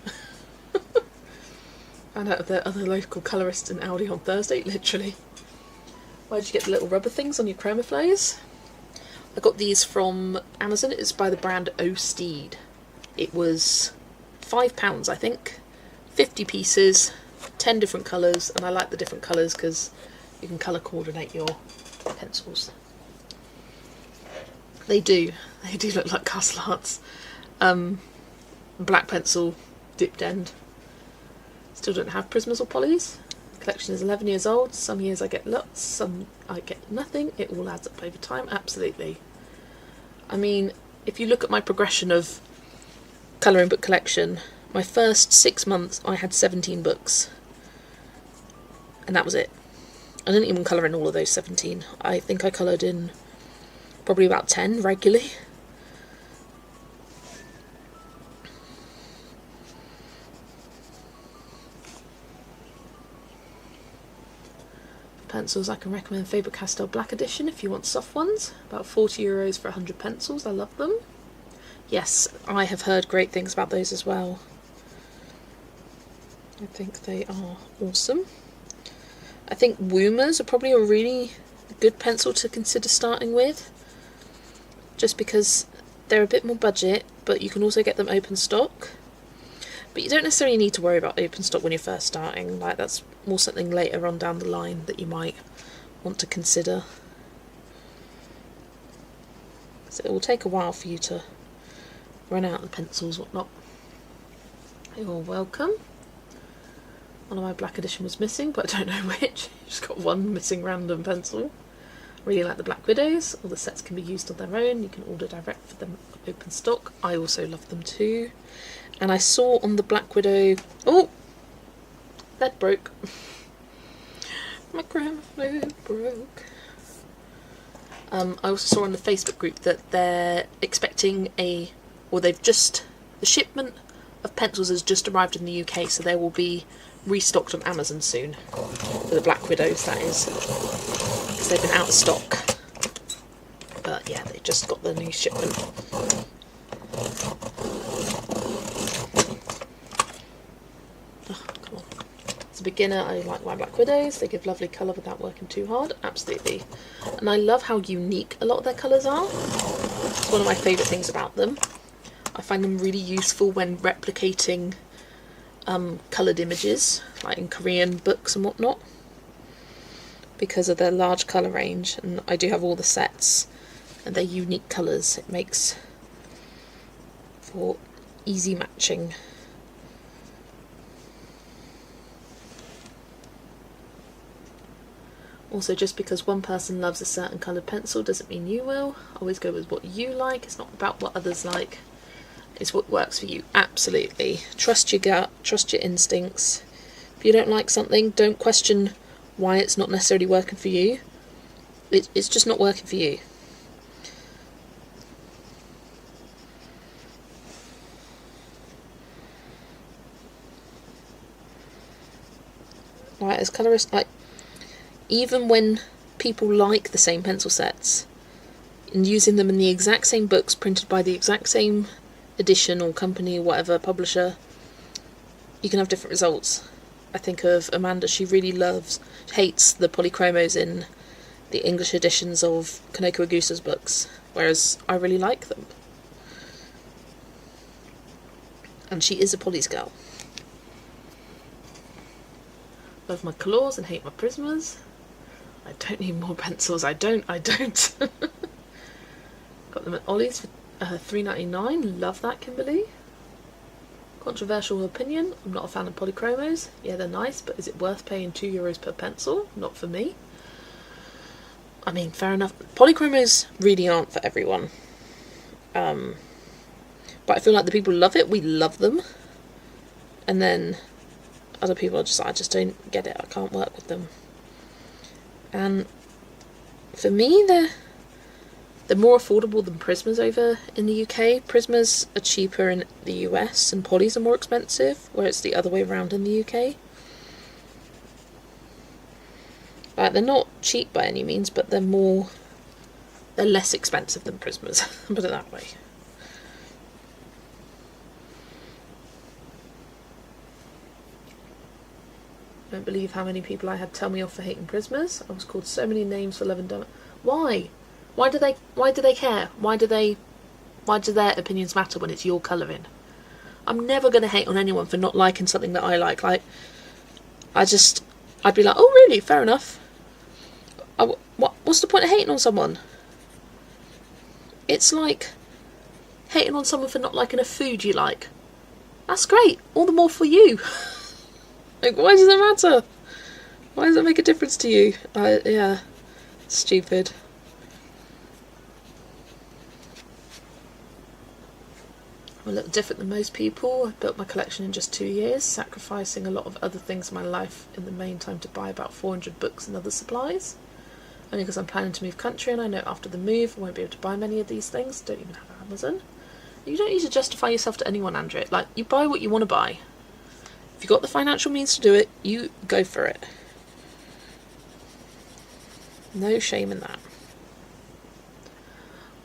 Found out the other local colourist in Aldi on Thursday, literally. Where did you get the little rubber things on your chroma flares? I got these from Amazon. It's by the brand O Steed. It was £5, I think. 50 pieces, 10 different colours, and I like the different colours because you can colour coordinate your pencils. They do look like castle arts. Black pencil, dipped end. Still don't have prismas or polys. The collection is 11 years old. Some years I get lots, some I get nothing. It all adds up over time, absolutely. I mean, if you look at my progression of colouring book collection, my first 6 months I had 17 books. And that was it. I didn't even colour in all of those 17. I think I coloured in probably about 10 regularly. Pencils, I can recommend Faber-Castell Black Edition if you want soft ones. About €40 for 100 pencils. I love them. Yes, I have heard great things about those as well. I think they are awesome. I think Woomers are probably a really good pencil to consider starting with, just because they're a bit more budget, but you can also get them open stock. But you don't necessarily need to worry about open stock when you're first starting. Like, that's more something later on down the line that you might want to consider. So it will take a while for you to run out of pencils, whatnot. You're welcome. One of my Black Edition was missing, but I don't know which. Just got one missing random pencil. Really like the Black Widows. All the sets can be used on their own. You can order direct for them open stock. I also love them too. And I saw on the Black Widow... Oh! That broke. My grandma broke. I also saw on the Facebook group that they're expecting the shipment of pencils has just arrived in the UK, so they will be restocked on Amazon soon. For the Black Widows, that is. Because they've been out of stock. But yeah, they just got the new shipment. Oh, come on. As a beginner, I like my Black Widows. They give lovely colour without working too hard. Absolutely. And I love how unique a lot of their colours are. It's one of my favourite things about them. I find them really useful when replicating coloured images, like in Korean books and whatnot, because of their large colour range. And I do have all the sets and their unique colours. It makes for easy matching. Also, just because one person loves a certain coloured pencil doesn't mean you will. Always go with what you like. It's not about what others like. It's what works for you. Absolutely. Trust your gut. Trust your instincts. If you don't like something, don't question why it's not necessarily working for you. It's just not working for you. Right, as colourists, like, even when people like the same pencil sets and using them in the exact same books printed by the exact same edition or company or whatever publisher, you can have different results. I think of Amanda, she really hates the polychromos in the English editions of Kanoko Agusa's books, whereas I really like them. And she is a polys girl. Love my claws and hate my Prismas. I don't need more pencils. I don't. Got them at Ollie's for $3.99. Love that, Kimberly. Controversial opinion. I'm not a fan of polychromos. Yeah, they're nice, but is it worth paying €2 per pencil? Not for me. I mean, fair enough. Polychromos really aren't for everyone. But I feel like the people who love it, we love them. And then other people are just, I just don't get it. I can't work with them. And for me, they're more affordable than Prismas over in the UK. Prismas are cheaper in the US and polys are more expensive, where it's the other way around in the UK. Like, they're not cheap by any means, but they're less expensive than Prismas, put it that way. I don't believe how many people I had tell me off for hating Prismas. I was called so many names for Love and Dumb. Why? Why do they care? Why do their opinions matter when it's your colouring? I'm never going to hate on anyone for not liking something that I like. Like, I'd be like, oh really? Fair enough. What's the point of hating on someone? It's like hating on someone for not liking a food you like. That's great. All the more for you. Like, why does it matter? Why does it make a difference to you? Yeah, stupid. I'm a little different than most people. I've built my collection in just 2 years, sacrificing a lot of other things in my life in the main time to buy about 400 books and other supplies. Only because I'm planning to move country and I know after the move I won't be able to buy many of these things. Don't even have Amazon. You don't need to justify yourself to anyone, Andrea. Like, you buy what you want to buy. If you've got the financial means to do it, you go for it. No shame in that.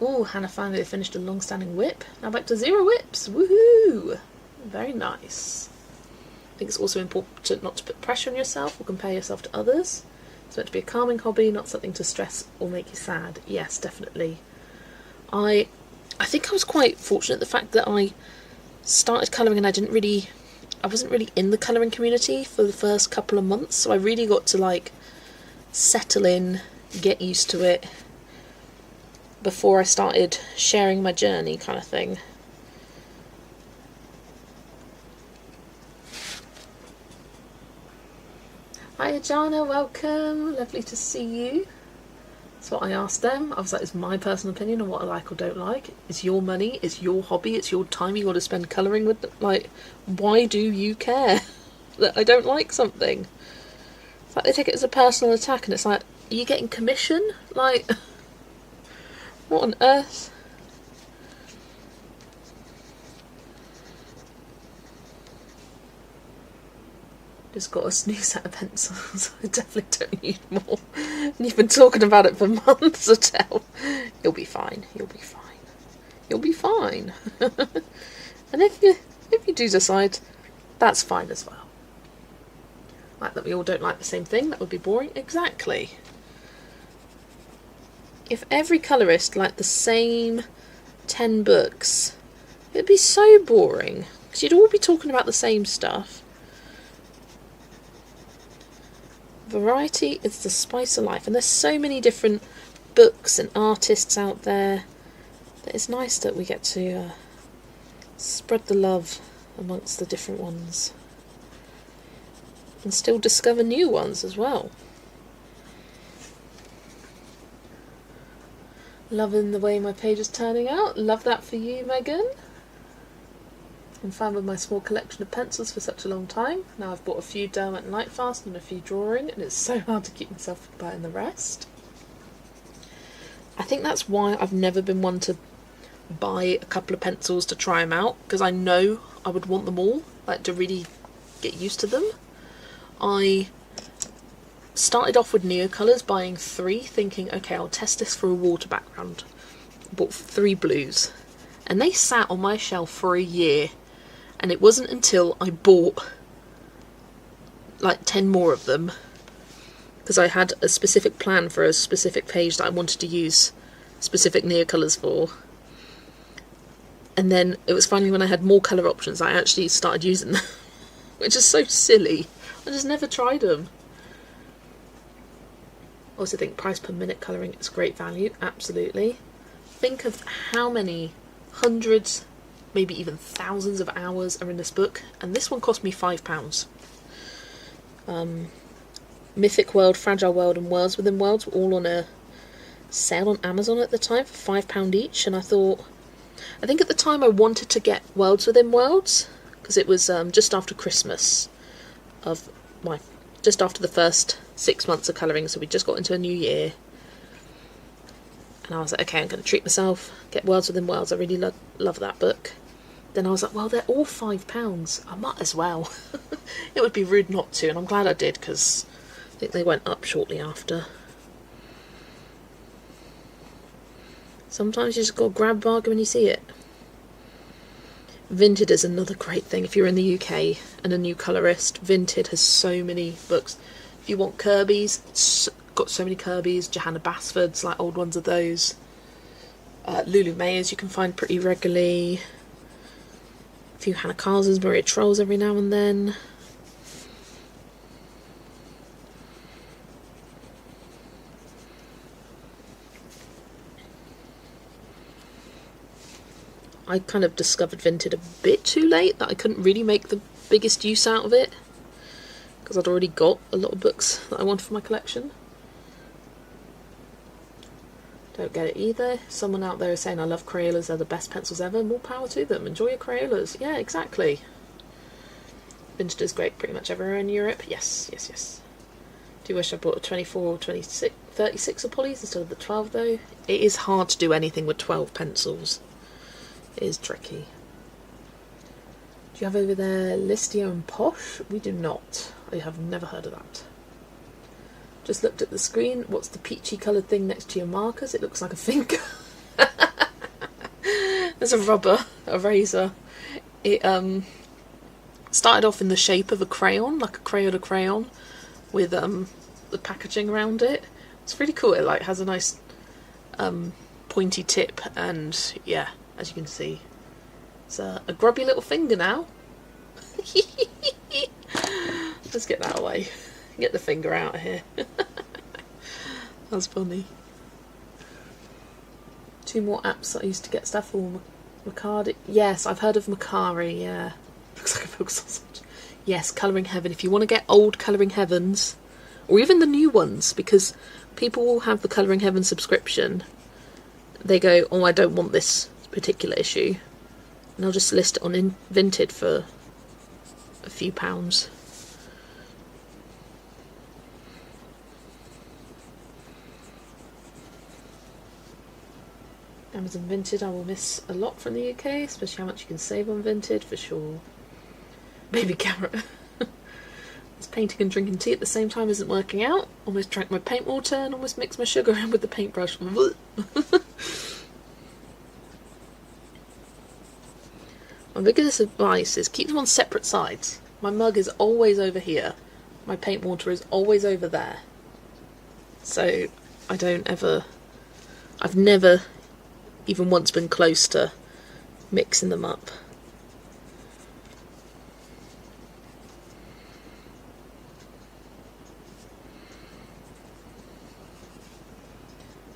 Oh, Hannah finally finished a long-standing whip. Now back to 0 whips. Woohoo! Very nice. I think it's also important not to put pressure on yourself or compare yourself to others. It's meant to be a calming hobby, not something to stress or make you sad. Yes, definitely. I think I was quite fortunate the fact that I started colouring and I wasn't really in the colouring community for the first couple of months, so I really got to, like, settle in, get used to it before I started sharing my journey, kind of thing. Hi Jana, welcome, lovely to see you. That's what I asked them. I was like, it's my personal opinion on what I like or don't like. It's your money, it's your hobby, it's your time you got to spend colouring with them. Like, why do you care that I don't like something? It's like they take it as a personal attack and it's like, are you getting commission? Like, what on earth? Just got a new set of pencils. I definitely don't need more. And you've been talking about it for months, Adele. You'll be fine. You'll be fine. You'll be fine. And if you do decide, that's fine as well. Like that we all don't like the same thing, that would be boring. Exactly. If every colourist liked the same 10 books, it'd be so boring, because you'd all be talking about the same stuff. Variety is the spice of life, and there's so many different books and artists out there that it's nice that we get to spread the love amongst the different ones and still discover new ones as well. Loving the way my page is turning out. Love that for you, Megan. I'm fine with my small collection of pencils for such a long time. Now I've bought a few Derwent and Lightfast and a few drawing, and it's so hard to keep myself from buying the rest. I think that's why I've never been one to buy a couple of pencils to try them out, because I know I would want them all, like to really get used to them. I started off with Neocolours, buying 3, thinking, okay, I'll test this for a water background. Bought 3 blues, and they sat on my shelf for a year, and it wasn't until I bought like 10 more of them, because I had a specific plan for a specific page that I wanted to use specific Neocolours for. And then it was finally when I had more colour options I actually started using them, which is so silly. I just never tried them. I also think price per minute colouring is great value, absolutely. Think of how many hundreds, maybe even thousands of hours are in this book, and this one cost me £5. Mythic World, Fragile World and Worlds Within Worlds were all on a sale on Amazon at the time for £5 each, and I think at the time I wanted to get Worlds Within Worlds because it was just after Christmas just after the first 6 months of colouring, so we just got into a new year, and I was like, okay, I'm going to treat myself, get Worlds Within Worlds. I really love that book. Then I was like, well, they're all £5, I might as well. It would be rude not to, and I'm glad I did, because I think they went up shortly after. Sometimes you just got to grab a bargain when you see it. Vinted is another great thing if you're in the UK and a new colourist. Vinted has so many books. If you want Kirby's, it's got so many Kirby's, Johanna Basford's, like old ones of those. Lulu Mayers you can find pretty regularly. A few Hannah Carsons, Maria Trolls every now and then. I kind of discovered Vinted a bit too late, that I couldn't really make the biggest use out of it, because I'd already got a lot of books that I wanted for my collection. Don't get it either. Someone out there is saying, I love Crayolas, they're the best pencils ever. More power to them. Enjoy your Crayolas. Yeah, exactly. Vinted is great pretty much everywhere in Europe. Yes, yes, yes. Do you wish I bought a 24 or 26, 36 of Polly's instead of the 12 though? It is hard to do anything with 12 pencils. It is tricky. Do you have over there Listio and Posh? We do not. I have never heard of that. Just looked at the screen. What's the peachy coloured thing next to your markers? It looks like a finger. There's a rubber eraser. It started off in the shape of a crayon, like a crayon with the packaging around it. It's really cool. It like has a nice pointy tip, and yeah, as you can see, it's a grubby little finger now. Let's get that away. Get the finger out of here. That's funny. 2 more apps that I used to get stuff for. Macari. Yes, I've heard of Macari, yeah. Looks like a milk sausage. Yes, Colouring Heaven. If you want to get old Colouring Heavens, or even the new ones, because people will have the Colouring Heaven subscription. They go, oh, I don't want this particular issue. And I'll just list it on Vinted for a few pounds. Amazon Vinted I will miss a lot from the UK, especially how much you can save on Vinted, for sure. Baby carrot. This painting and drinking tea at the same time isn't working out. Almost drank my paint water and almost mixed my sugar in with the paintbrush. My biggest advice is keep them on separate sides. My mug is always over here. my paint water is always over there. So I've never even once been close to mixing them up.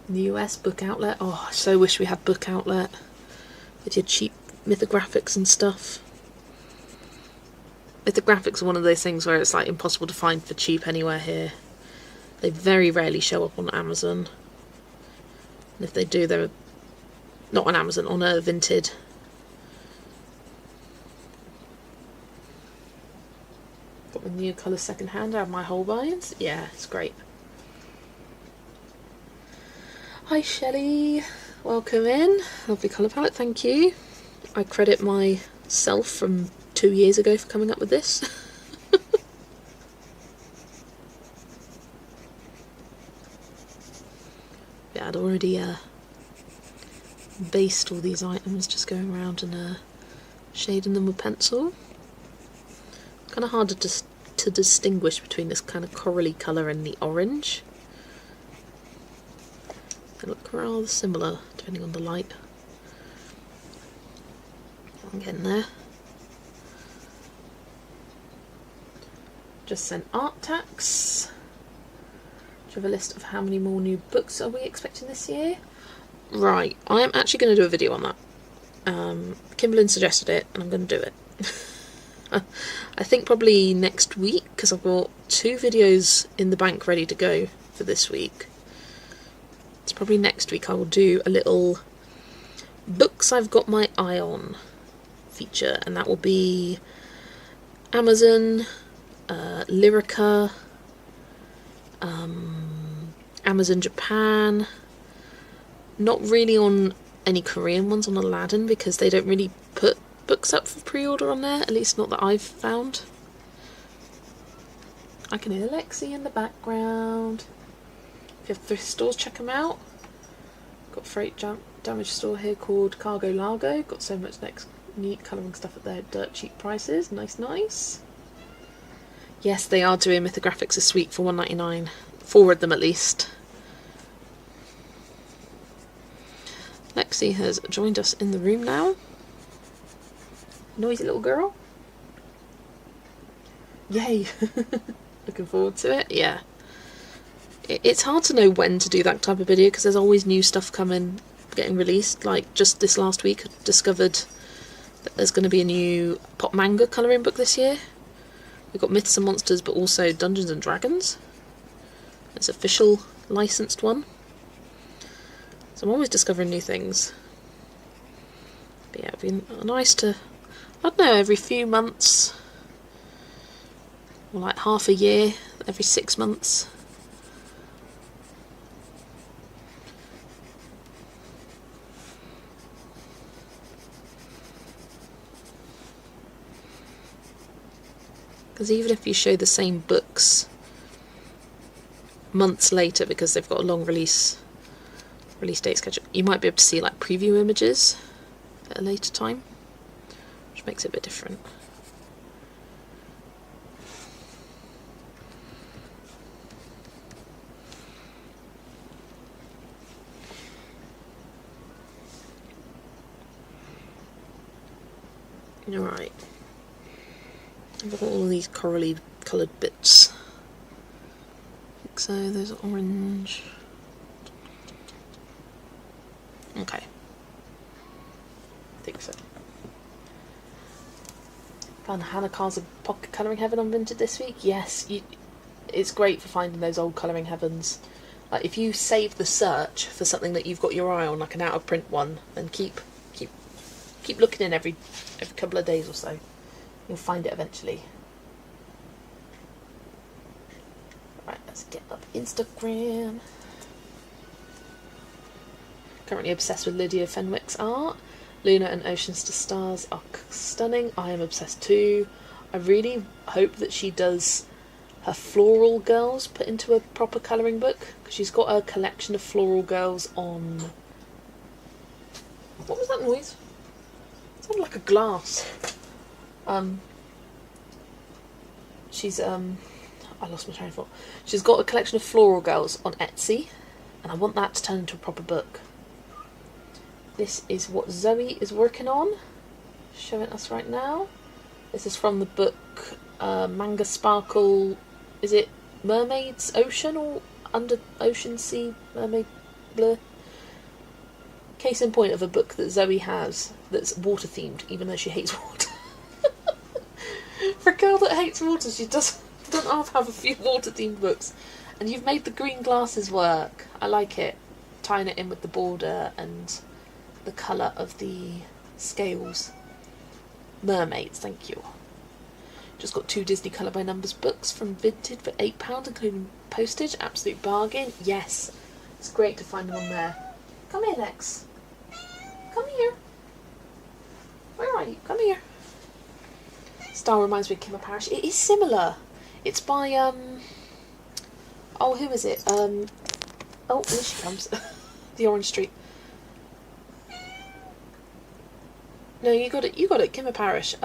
In the US, Book Outlet. Oh, I so wish we had Book Outlet with your cheap mythographics and stuff. Mythographics are one of those things where it's like impossible to find for cheap anywhere here. They very rarely show up on Amazon. And if they do, they're not on Amazon, on a Vinted. Got my new colour second hand out of my Holbeins. Yeah, it's great. Hi Shelley, welcome in. Lovely colour palette, thank you. I credit myself from 2 years ago for coming up with this. Yeah, I'd already based all these items, just going around and shading them with pencil. Kind of hard to distinguish between this kind of corally colour and the orange. They look rather similar depending on the light. I'm getting there. Just sent art tax. Do you have a list of how many more new books are we expecting this year? Right, I am actually going to do a video on that. Kimberlyn suggested it and I'm going to do it. I think probably next week, because I've got 2 videos in the bank ready to go for this week. It's probably next week I will do a little books I've got my eye on feature, and that will be Amazon, Lyrica, Amazon Japan. Not really on any Korean ones on Aladdin because they don't really put books up for pre-order on there, at least not that I've found. I can hear Lexi in the background. If you have thrift stores, check them out. Got a freight damage store here called Cargo Largo. Got so much neat colouring stuff at their dirt cheap prices. Nice, nice. Yes, they are doing mythographics this week for $1.99. 4 of them at least. Lexi has joined us in the room now. Noisy little girl. Yay! Looking forward to it. Yeah. It's hard to know when to do that type of video because there's always new stuff getting released. Like just this last week I discovered that there's going to be a new pop manga colouring book this year. We've got Myths and Monsters but also Dungeons and Dragons. It's an official licensed one. So I'm always discovering new things. But yeah, it'd be nice to, I don't know, every few months, or like half a year, every 6 months. Because even if you show the same books months later, because they've got a long release date schedule, you might be able to see like preview images at a later time, which makes it a bit different. Alright. I've got all these corally coloured bits. So there's orange. Okay. I think so. Found Hannah Carr's Pocket Colouring Heaven on Vinted this week. Yes, it's great for finding those old colouring heavens. Like if you save the search for something that you've got your eye on, like an out of print one, then keep looking in every couple of days or so. You'll find it eventually. Right, let's get up Instagram. Currently obsessed with Lydia Fenwick's art. Luna and Oceans to Stars are stunning. I am obsessed too. I really hope that she does her floral girls put into a proper colouring book, because she's got a collection of floral girls on... What was that noise? It sounded like a glass. She's I I lost my train of thought. She's got a collection of Floral Girls on Etsy, and I want that to turn into a proper book. This is what Zoe is working on, showing us right now. This is from the book Manga Sparkle. Is it Mermaids Ocean or Under Ocean Sea Mermaid Blur? Case in point of a book that Zoe has that's water themed, even though she hates water. For a girl that hates water, she doesn't have a few water themed books. And you've made the green glasses work. I like it. Tying it in with the border and the colour of the scales. Mermaids, thank you. Just got 2 Disney Colour by Numbers books from Vinted for £8, including postage. Absolute bargain. Yes, it's great to find them on there. Come here, Lex. Come here. Where are you? Come here. Style reminds me of Kimmer Parish. It is similar. It's by oh, who is it? Oh, here she comes. The Orange Street. No, you got it. You got it. Kimmer Parish.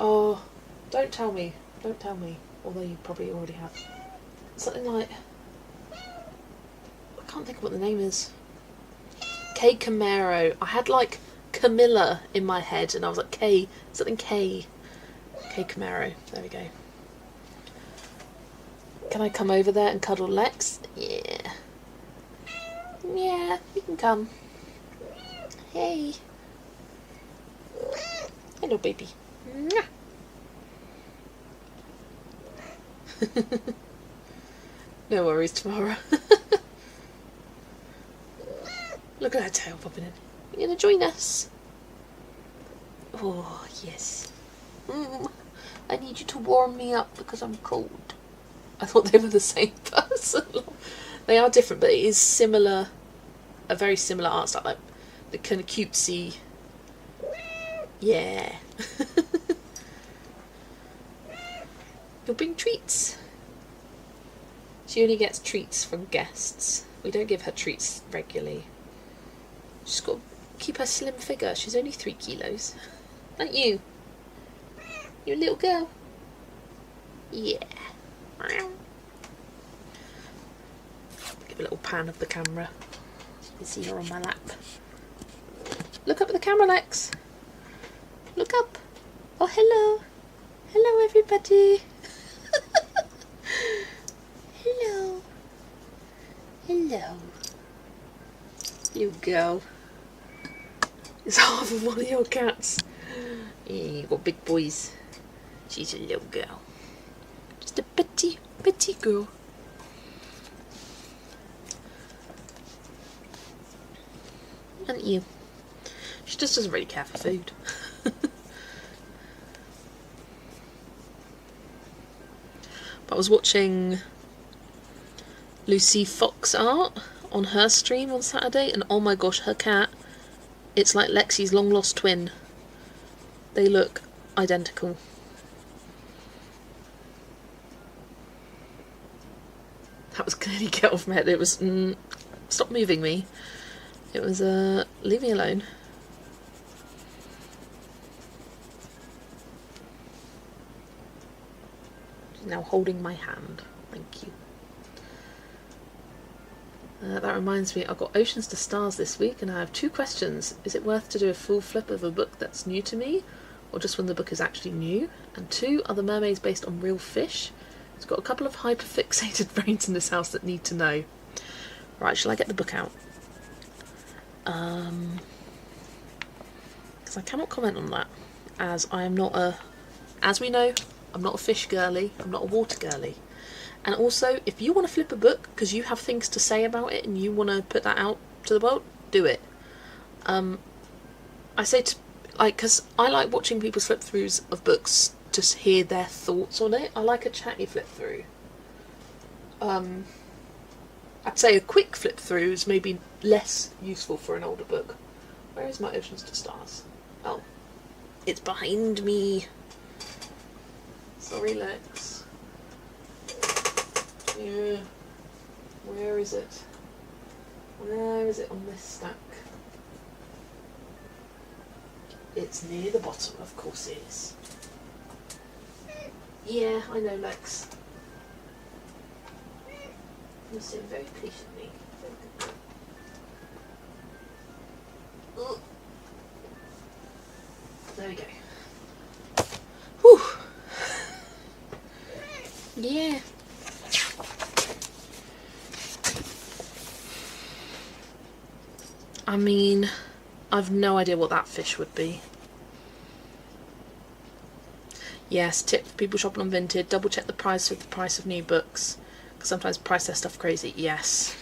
Oh, don't tell me. Don't tell me. Although you probably already have. Something like, I can't think of what the name is. K Camaro. I had like Camilla in my head, and I was like K something K. K Camaro. There we go. Can I come over there and cuddle Lex? Yeah. Yeah, you can come. Hey. Hello, baby. No worries tomorrow. Look at her tail popping in. You gonna join us? Oh, yes. I need you to warm me up because I'm cold. I thought they were the same person. They are different, but it is similar. A very similar art style, like the kind of cutesy. Yeah. You'll bring treats. She only gets treats from guests. We don't give her treats regularly. She's got to keep her slim figure. She's only 3 kilos. Aren't you? You a little girl? Yeah. Give a little pan of the camera. So you can see her on my lap. Look up at the camera, Lex. Look up. Oh, hello. Hello, everybody. Hello. Hello. You girl. It's half of one of your cats. Yeah, you've got big boys. She's a little girl. Just a petty girl. And you. She just doesn't really care for food. But I was watching Lucy Fox art on her stream on Saturday, and oh my gosh, her cat, it's like Lexi's long lost twin. They look identical. That was clearly get off my head. It was stop moving me. It was leave me alone. She's now holding my hand. Thank you. That reminds me, I've got Oceans to Stars this week, and I have 2 questions. Is it worth to do a full flip of a book that's new to me, or just when the book is actually new? And 2, are the mermaids based on real fish? It's got a couple of hyper-fixated brains in this house that need to know. Right, shall I get the book out? Because I cannot comment on that, as I am not a... As we know, I'm not a fish girly, I'm not a water girly. And also, if you want to flip a book because you have things to say about it and you want to put that out to the world, do it. I say to, like, because I like watching people's flip throughs of books to hear their thoughts on it. I like a chatty flip through. I'd say a quick flip through is maybe less useful for an older book. Where is my Oceans to Stars? Oh, it's behind me. Sorry, Lex. Yeah. Where is it? Where is it on this stack? It's near the bottom, of course it is. Yeah, I know, Lex. You're sitting very patiently. Ugh. There we go. Whew. Yeah. I mean, I've no idea what that fish would be. Yes, tip for people shopping on Vinted, double check the price with the price of new books. Because sometimes price their stuff crazy. Yes.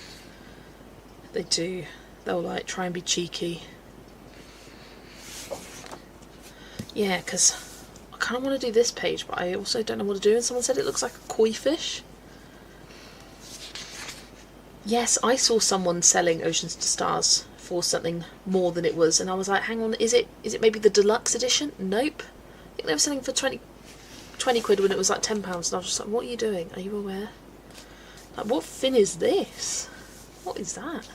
They do. They'll like try and be cheeky. Yeah, because I kind of want to do this page, but I also don't know what to do. And someone said it looks like a koi fish. Yes, I saw someone selling Oceans to Stars for something more than it was, and I was like, hang on, is it maybe the deluxe edition? Nope. I think they were selling for 20 quid when it was like £10, and I was just like, what are you doing? Are you aware? Like, what fin is this? What is that?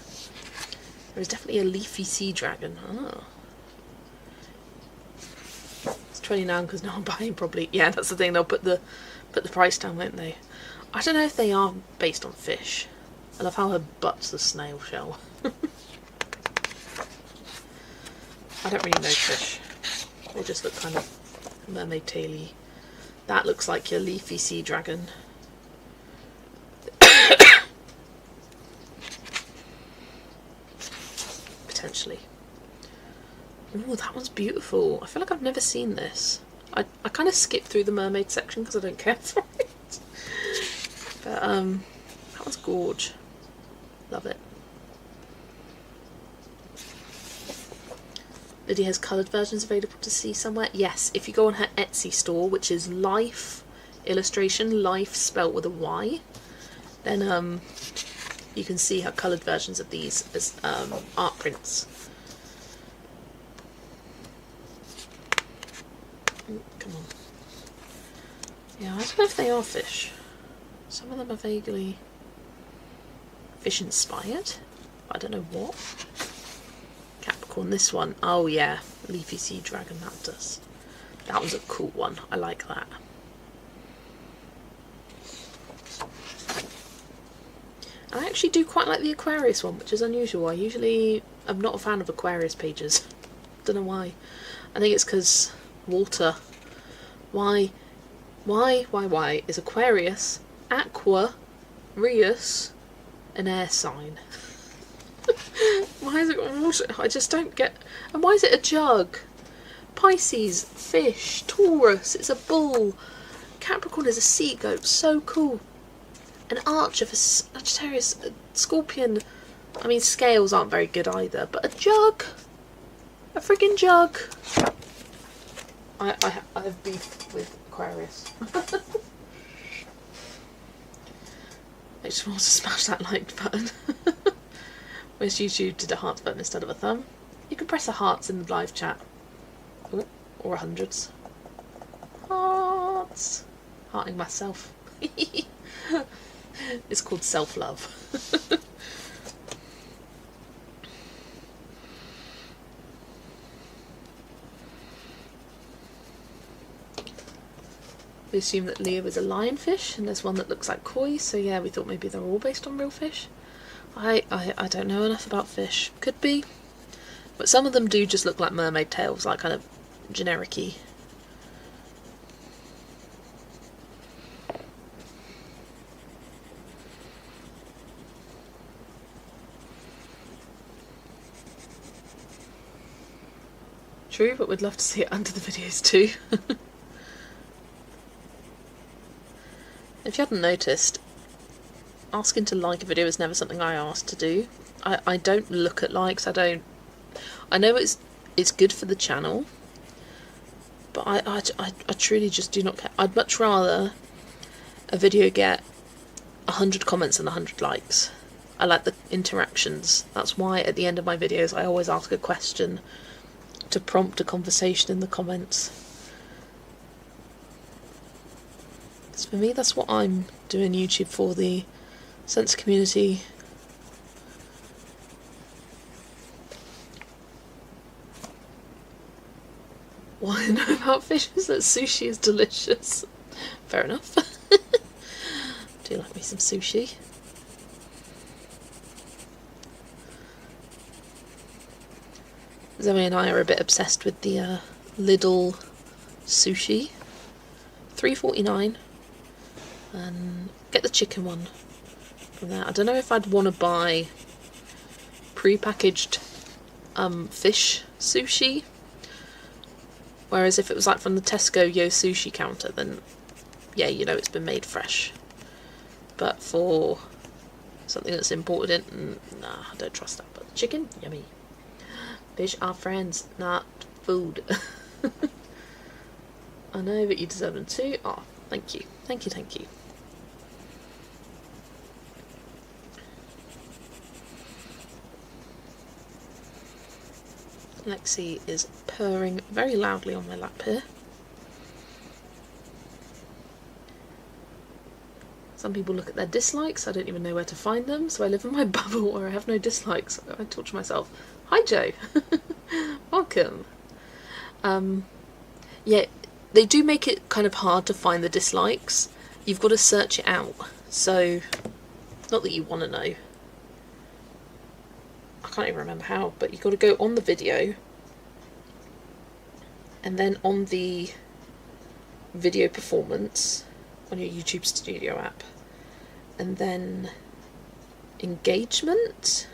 There is definitely a leafy sea dragon. Oh. It's 20 now because no one buying probably. Yeah, that's the thing. They'll put the price down, won't they? I don't know if they are based on fish. I love how her butt's the snail shell. I don't really know fish. They just look kind of mermaid taily. That looks like your leafy sea dragon. Potentially. Oh, that one's beautiful. I feel like I've never seen this. I kind of skip through the mermaid section because I don't care for it. But that one's gorge. Love it. Lydia has coloured versions available to see somewhere. Yes, if you go on her Etsy store, which is Life Illustration, Life spelt with a Y, then you can see her coloured versions of these as art prints. Ooh, come on. Yeah, I don't know if they are fish. Some of them are vaguely fish inspired. I don't know what. Capricorn, this one. Oh yeah, leafy sea dragon, that does. That was a cool one. I like that. I actually do quite like the Aquarius one, which is unusual. I'm not a fan of Aquarius pages. Don't know why. I think it's because water. Why is Aquarius, Aqua, Rius, an air sign? Why is it water? I just don't get. And why is it a jug? Pisces, fish, Taurus, it's a bull. Capricorn is a sea goat, so cool. An archer for Sagittarius, a scorpion. I mean, scales aren't very good either, but a jug. A friggin' jug. I have beef with Aquarius. I just want to smash that like button. Whereas YouTube did a hearts button instead of a thumb. You can press a hearts in the live chat. Ooh, or a hundreds. Hearts. Hearting myself. It's called self-love. We assume that Leo is a lionfish, and there's one that looks like koi, so yeah, we thought maybe they're all based on real fish. I don't know enough about fish. Could be. But some of them do just look like mermaid tails, like kind of generic-y. True, but we'd love to see it under the videos too. If you hadn't noticed, asking to like a video is never something I ask to do. I don't look at likes. I know it's good for the channel, but I truly just do not care. I'd much rather a video get 100 comments than 100 likes. I like the interactions. That's why at the end of my videos I always ask a question to prompt a conversation in the comments. Because for me, that's what I'm doing YouTube for, the sense of community. What I know about fish is that sushi is delicious. Fair enough. Do like me some sushi. Zoe and I are a bit obsessed with the Lidl sushi. $3.49, and get the chicken one from there. I don't know if I'd want to buy pre-packaged fish sushi, whereas if it was like from the Tesco Yo Sushi counter, then yeah, you know it's been made fresh. But for something that's imported in, nah, I don't trust that. But chicken, yummy. Fish are friends, not food. I know, but you deserve them too. Oh, thank you. Thank you, thank you. Lexi is purring very loudly on my lap here. Some people look at their dislikes. I don't even know where to find them, so I live in my bubble where I have no dislikes. I talk to myself. Hi, Joe. Welcome. Yeah, they do make it kind of hard to find the dislikes. You've got to search it out. So, not that you want to know. I can't even remember how, but you've got to go on the video, and then on the video performance on your YouTube Studio app, and then engagement.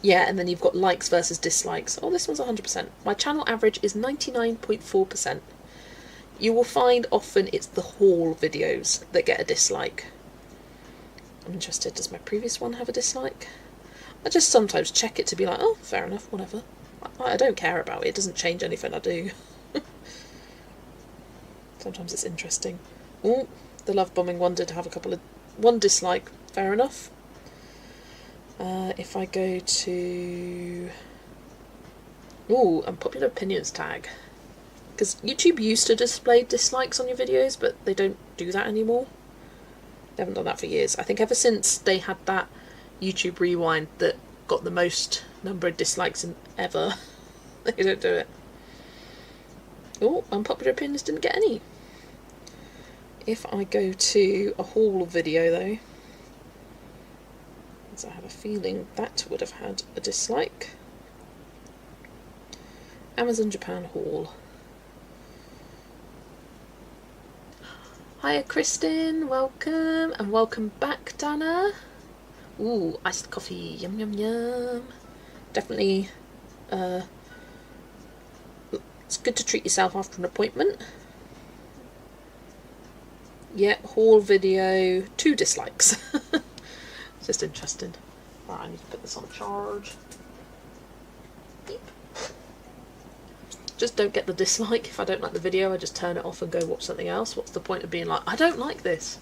Yeah, and then you've got likes versus dislikes. Oh, this one's 100%. My channel average is 99.4%. You will find often it's the haul videos that get a dislike. I'm interested, does my previous one have a dislike? I just sometimes check it to be like, oh, fair enough, whatever. I don't care about it, it doesn't change anything I do. Sometimes it's interesting. Oh, the love bombing one did have one dislike, fair enough. If I go to... Ooh, unpopular opinions tag. Because YouTube used to display dislikes on your videos, but they don't do that anymore. They haven't done that for years. I think ever since they had that YouTube Rewind that got the most number of dislikes ever, they don't do it. Oh, unpopular opinions didn't get any. If I go to a haul video though, as I have a feeling that would have had a dislike. Amazon Japan haul. Hiya Kristen, welcome, and welcome back Dana. Ooh, iced coffee, yum yum yum. Definitely, it's good to treat yourself after an appointment. Yeah, haul video, 2 dislikes. It's just interesting. Right, I need to put this on charge. Beep. Just don't get the dislike. If I don't like the video, I just turn it off and go watch something else. What's the point of being like, I don't like this?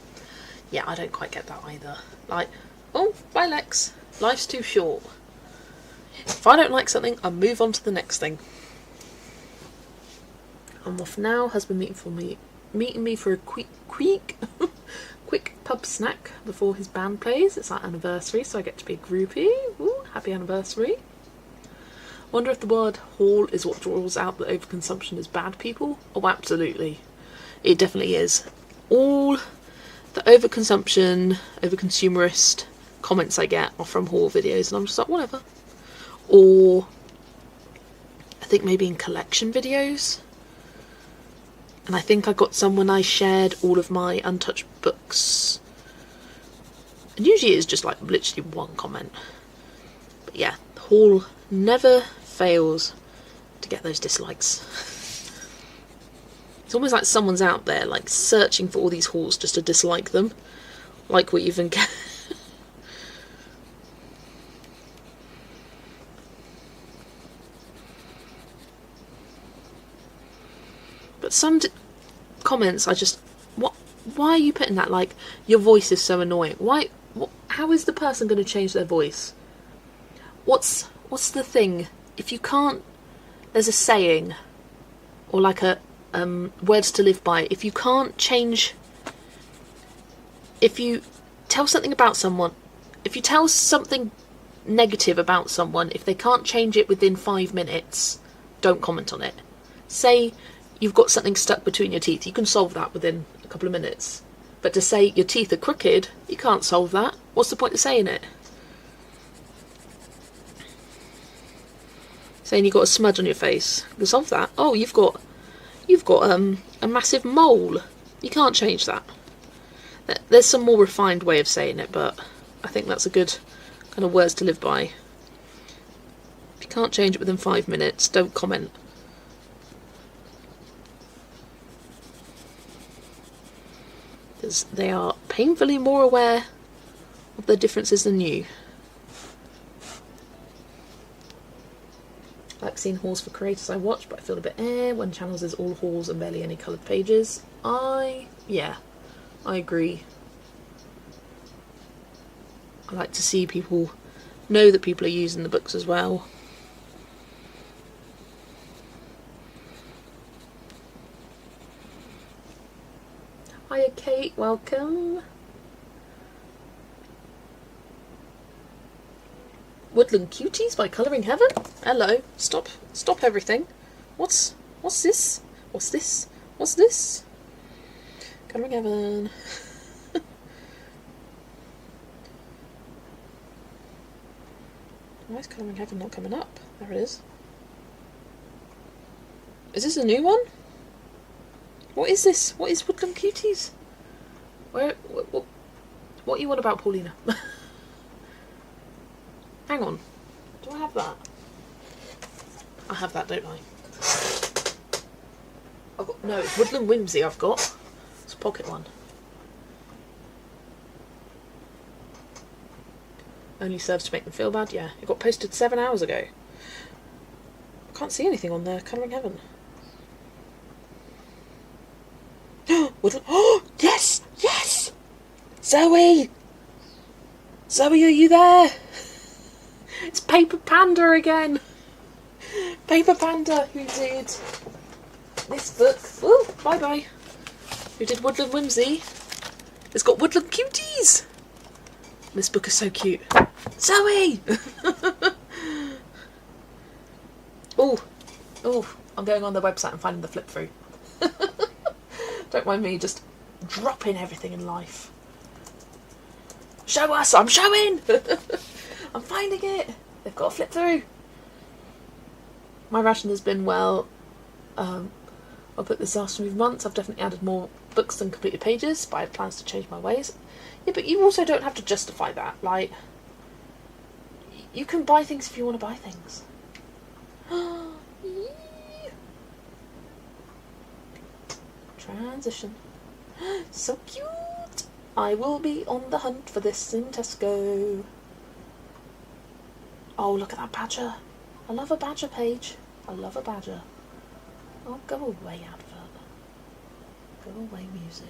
Yeah, I don't quite get that either. Like, oh, bye Lex. Life's too short. If I don't like something, I move on to the next thing. I'm off now. Husband meeting me for a quick pub snack before his band plays. It's our anniversary, so I get to be a groupie. Ooh, happy anniversary. Wonder if the word haul is what draws out that overconsumption is bad people? Oh, absolutely. It definitely is. All the overconsumption, overconsumerist comments I get are from haul videos, and I'm just like, whatever. Or I think maybe in collection videos. And I think I got some when I shared all of my untouched books. And usually it's just like literally one comment. But yeah, the haul never fails to get those dislikes. It's almost like someone's out there like searching for all these hauls just to dislike them. Like we even get. But some comments I just, why are you putting that? Like, your voice is so annoying. Why? How is the person going to change their voice? What's the thing? If you can't, there's a saying, or like a words to live by. If you can't change, if you tell something about someone, if you tell something negative about someone, if they can't change it within 5 minutes, don't comment on it. Say you've got something stuck between your teeth, you can solve that within a couple of minutes. But to say your teeth are crooked, you can't solve that. What's the point of saying it? Saying you've got a smudge on your face, you can solve that. Oh, you've got a massive mole. You can't change that. There's some more refined way of saying it, but I think that's a good kind of words to live by. If you can't change it within 5 minutes, don't comment. Because they are painfully more aware of their differences than you. I like seeing hauls for creators I watch, but I feel a bit when channels is all hauls and barely any coloured pages. Yeah, I agree. I like to see people know that people are using the books as well. Hiya Kate, welcome. Woodland Cuties by Colouring Heaven? Hello, stop everything. What's this? What's this? What's this? Colouring Heaven. Why is Colouring Heaven not coming up? There it is. Is this a new one? What is this? What is Woodland Cuties? What you want about, Paulina? Hang on. Do I have that? I have that, don't I? No, it's Woodland Whimsy I've got. It's a pocket one. Only serves to make them feel bad, yeah. It got posted 7 hours ago. I can't see anything on there. Colouring Heaven. Woodland. Oh, yes! Yes! Zoe! Zoe, are you there? It's Paper Panda again. Paper Panda, who did this book. Oh, bye-bye. Who did Woodland Whimsy. It's got Woodland Cuties. This book is so cute. Zoe! Oh, I'm going on their website and finding the flip through. Don't mind me just dropping everything in life. Show us! I'm showing! I'm finding it! They've got a flip through. My ration has been well. I'll put this last few months. I've definitely added more books than completed pages, but I have plans to change my ways. Yeah, but you also don't have to justify that. Like, you can buy things if you want to buy things. Transition. So cute! I will be on the hunt for this in Tesco. Oh, look at that badger. I love a badger page. I love a badger. Oh, go away, advert. Go away, music.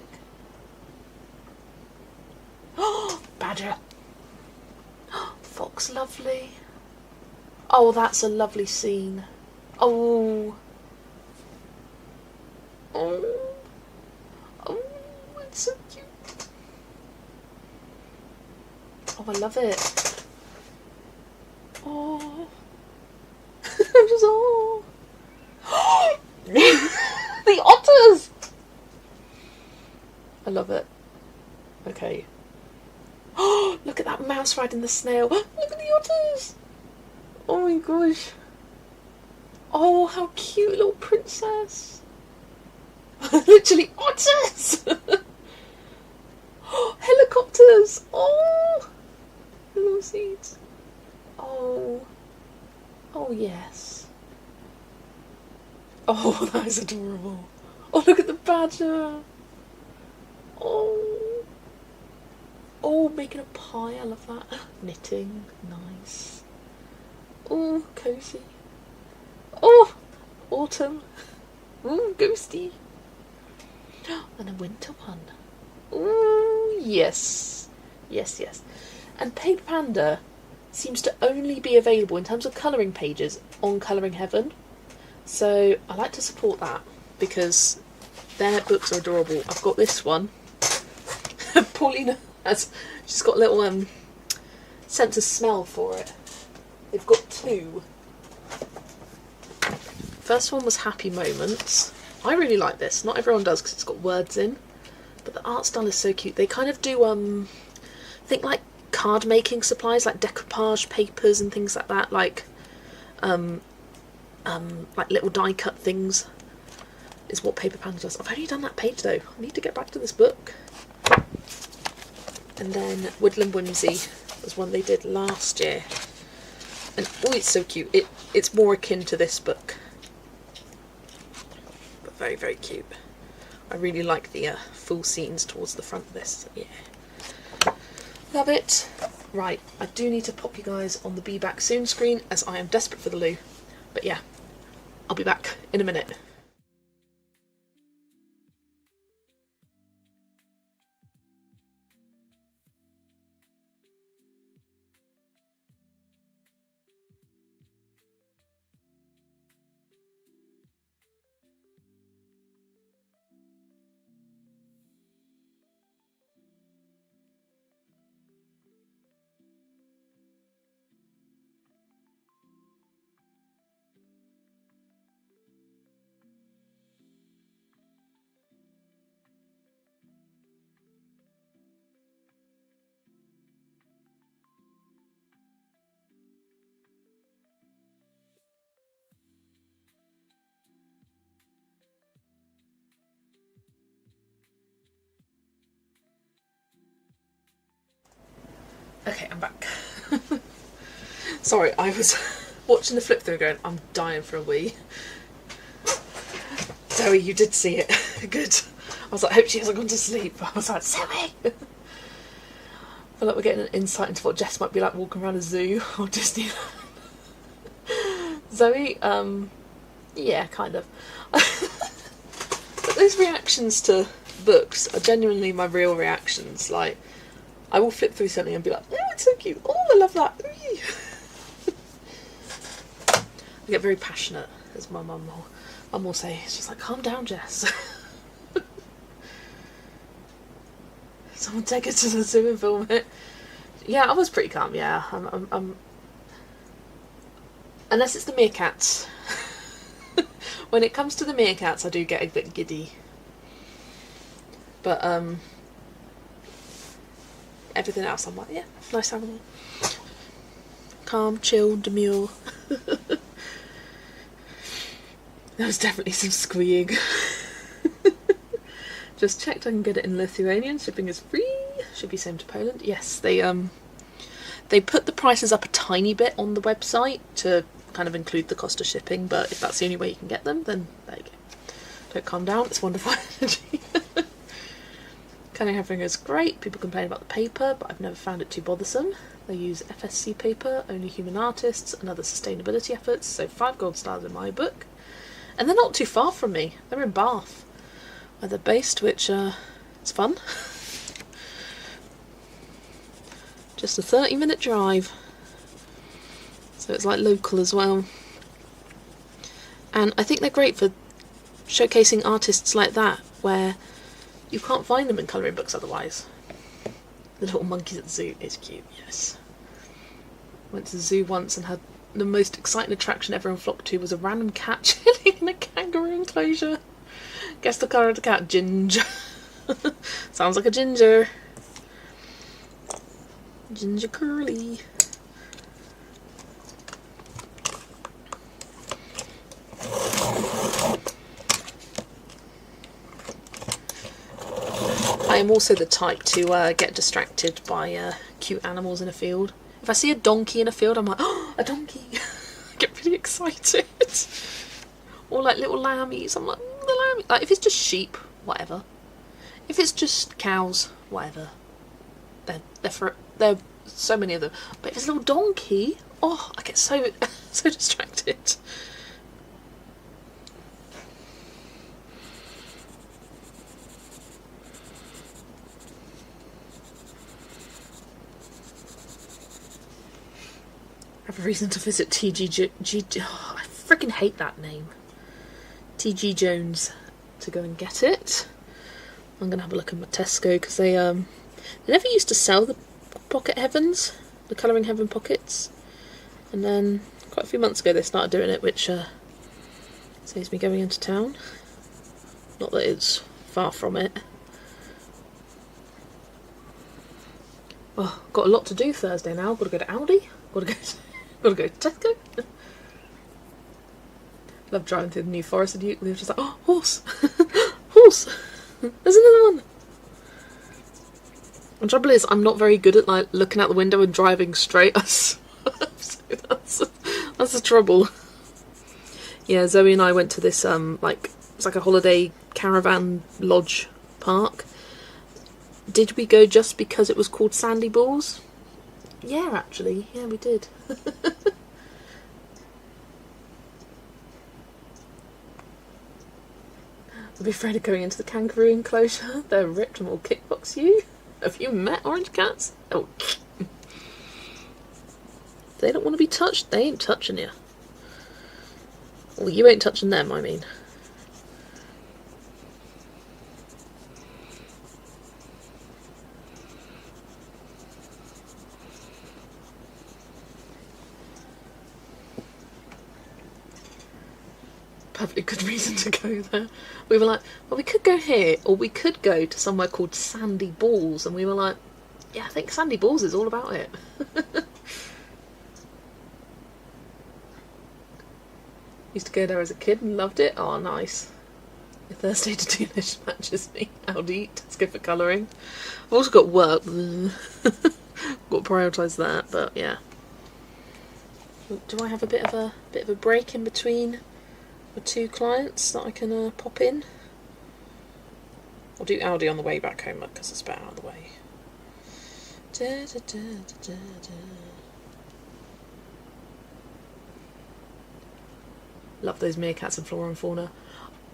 Oh, badger. Fox lovely. Oh, that's a lovely scene. Oh. Oh. Oh, it's so cute. Oh, I love it. Oh. I'm just, oh. The otters! I love it. Okay. Oh, look at that mouse riding the snail. Look at the otters! Oh my gosh. Oh, how cute, little princess. Literally otters! Helicopters! Oh! Little seeds. Oh. Oh, yes. Oh, that is adorable. Oh, look at the badger. Oh. Oh, making a pie. I love that. Knitting. Nice. Oh, cozy. Oh, autumn. Ooh, ghosty. And a winter one. Ooh, yes. Yes, yes. And Paper Panda seems to only be available in terms of colouring pages on Colouring Heaven. So I like to support that because their books are adorable. I've got this one. Paulina she's got a little sense of smell for it. They've got two. First one was Happy Moments. I really like this. Not everyone does because it's got words in, but the art style is so cute. They kind of do think like card making supplies, like decoupage papers and things like that, like little die cut things is what Paper Panda does. I've only done that page though. I need to get back to this book. And then Woodland Whimsy was one they did last year, and oh, it's so cute. It's more akin to this book, but very, very cute. I really like the full scenes towards the front of this. So yeah, love it. Right, I do need to pop you guys on the Be Back Soon screen as I am desperate for the loo. But yeah, I'll be back in a minute. Okay, I'm back. Sorry, I was watching the flip through going, I'm dying for a wee. Zoe, you did see it. Good. I was like, I hope she hasn't gone to sleep. I was like, Zoe! I feel like we're getting an insight into what Jess might be like walking around a zoo or Disneyland. Zoe, yeah, kind of. But those reactions to books are genuinely my real reactions. Like, I will flip through something and be like, oh, it's so cute. Oh, I love that. I get very passionate, as my mum will say. It's just like, calm down, Jess. Someone take her to the zoo and film it. Yeah, I was pretty calm, yeah. I'm unless it's the meerkats. When it comes to the meerkats, I do get a bit giddy. But, everything else, I'm like, yeah, nice animal. Calm, chill, demure. There was definitely some squeeing. Just checked I can get it in Lithuanian. Shipping is free. Should be same to Poland. Yes, they put the prices up a tiny bit on the website to kind of include the cost of shipping, but if that's the only way you can get them, then there you go. Don't calm down, it's wonderful energy. Cunning Having is great. People complain about the paper, but I've never found it too bothersome. They use FSC paper, only human artists, and other sustainability efforts, so 5 gold stars in my book. And they're not too far from me. They're in Bath, where they're based, which is fun. Just a 30-minute drive. So it's like local as well. And I think they're great for showcasing artists like that, where you can't find them in colouring books otherwise. The little monkeys at the zoo is cute, yes. Went to the zoo once and had the most exciting attraction everyone flocked to was a random cat chilling in a kangaroo enclosure. Guess the colour of the cat? Ginger. Sounds like a ginger. Ginger curly. I am also the type to get distracted by cute animals in a field. If I see a donkey in a field, I'm like, oh, a donkey! I get really excited. Or like little lammies, I'm like, the lammy. Like if it's just sheep, whatever. If it's just cows, whatever. They're so many of them. But if it's a little donkey, oh, I get so distracted. I have a reason to visit oh, I freaking hate that name. TG Jones to go and get it. I'm gonna have a look at my Tesco because they never used to sell the Pocket Heavens, the Colouring Heaven pockets, and then quite a few months ago they started doing it, which saves me going into town. Not that it's far from it. Oh, got a lot to do Thursday now. Got to go to Aldi. Got to go to Tesco. Love driving through the New Forest and we were just like, oh, horse, horse. There's another one. The trouble is, I'm not very good at like looking out the window and driving straight. So that's the trouble. Yeah, Zoe and I went to this it's like a holiday caravan lodge park. Did we go just because it was called Sandy Balls? Yeah, actually, yeah, we did. I'd be afraid of going into the kangaroo enclosure. They're ripped and will kickbox you. Have you met orange cats? Oh. They don't want to be touched. They ain't touching you. Well, you ain't touching them, I mean. Perfectly good reason to go there. We were like, well, we could go here, or we could go to somewhere called Sandy Balls, and we were like, yeah, I think Sandy Balls is all about it. Used to go there as a kid and loved it. Oh, nice. Thursday to do this matches me. Aldi, Tesco for colouring. I've also got work. Got to prioritise that, but yeah. Do I have a bit of a break in between the two clients that I can pop in? I'll do Aldi on the way back home because it's about out of the way. Da, da, da, da, da. Love those meerkats and flora and fauna.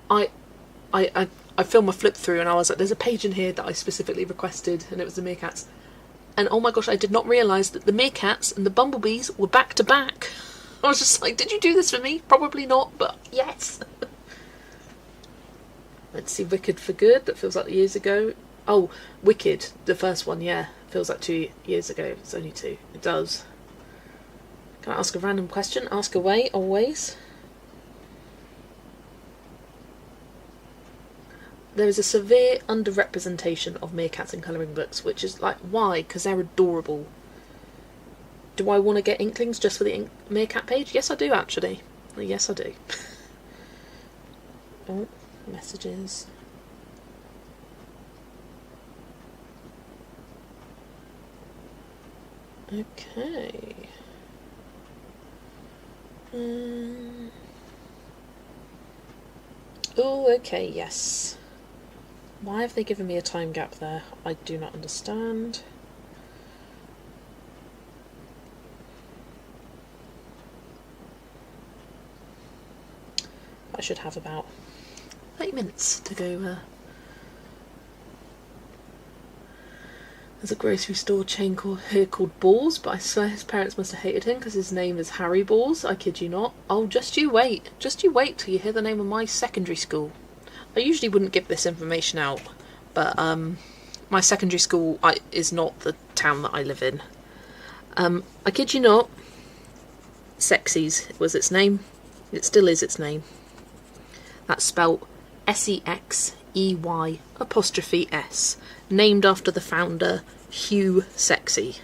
I filmed my flip through and I was like, there's a page in here that I specifically requested, and it was the meerkats. And oh my gosh, I did not realise that the meerkats and the bumblebees were back to back. I was just like, did you do this for me? Probably not, but yes. Let's see, Wicked for Good, that feels like years ago. Oh, Wicked, the first one, yeah. Feels like 2 years ago. It's only 2. It does. Can I ask a random question? Ask away, always. There is a severe underrepresentation of meerkats in colouring books, which is like, why? Because they're adorable. Do I want to get inklings just for the meerkat page? Yes, I do, actually. Yes, I do. Oh, messages. Okay. Oh, okay, yes. Why have they given me a time gap there? I do not understand. I should have about 30 minutes to go. There's a grocery store chain here called Balls, but I swear his parents must have hated him because his name is Harry Balls. I kid you not. Oh, just you wait. Just you wait till you hear the name of my secondary school. I usually wouldn't give this information out, but my secondary school is not the town that I live in. I kid you not. Sexy's was its name. It still is its name. That's spelt SEXEY''S, named after the founder, Hugh Sexy.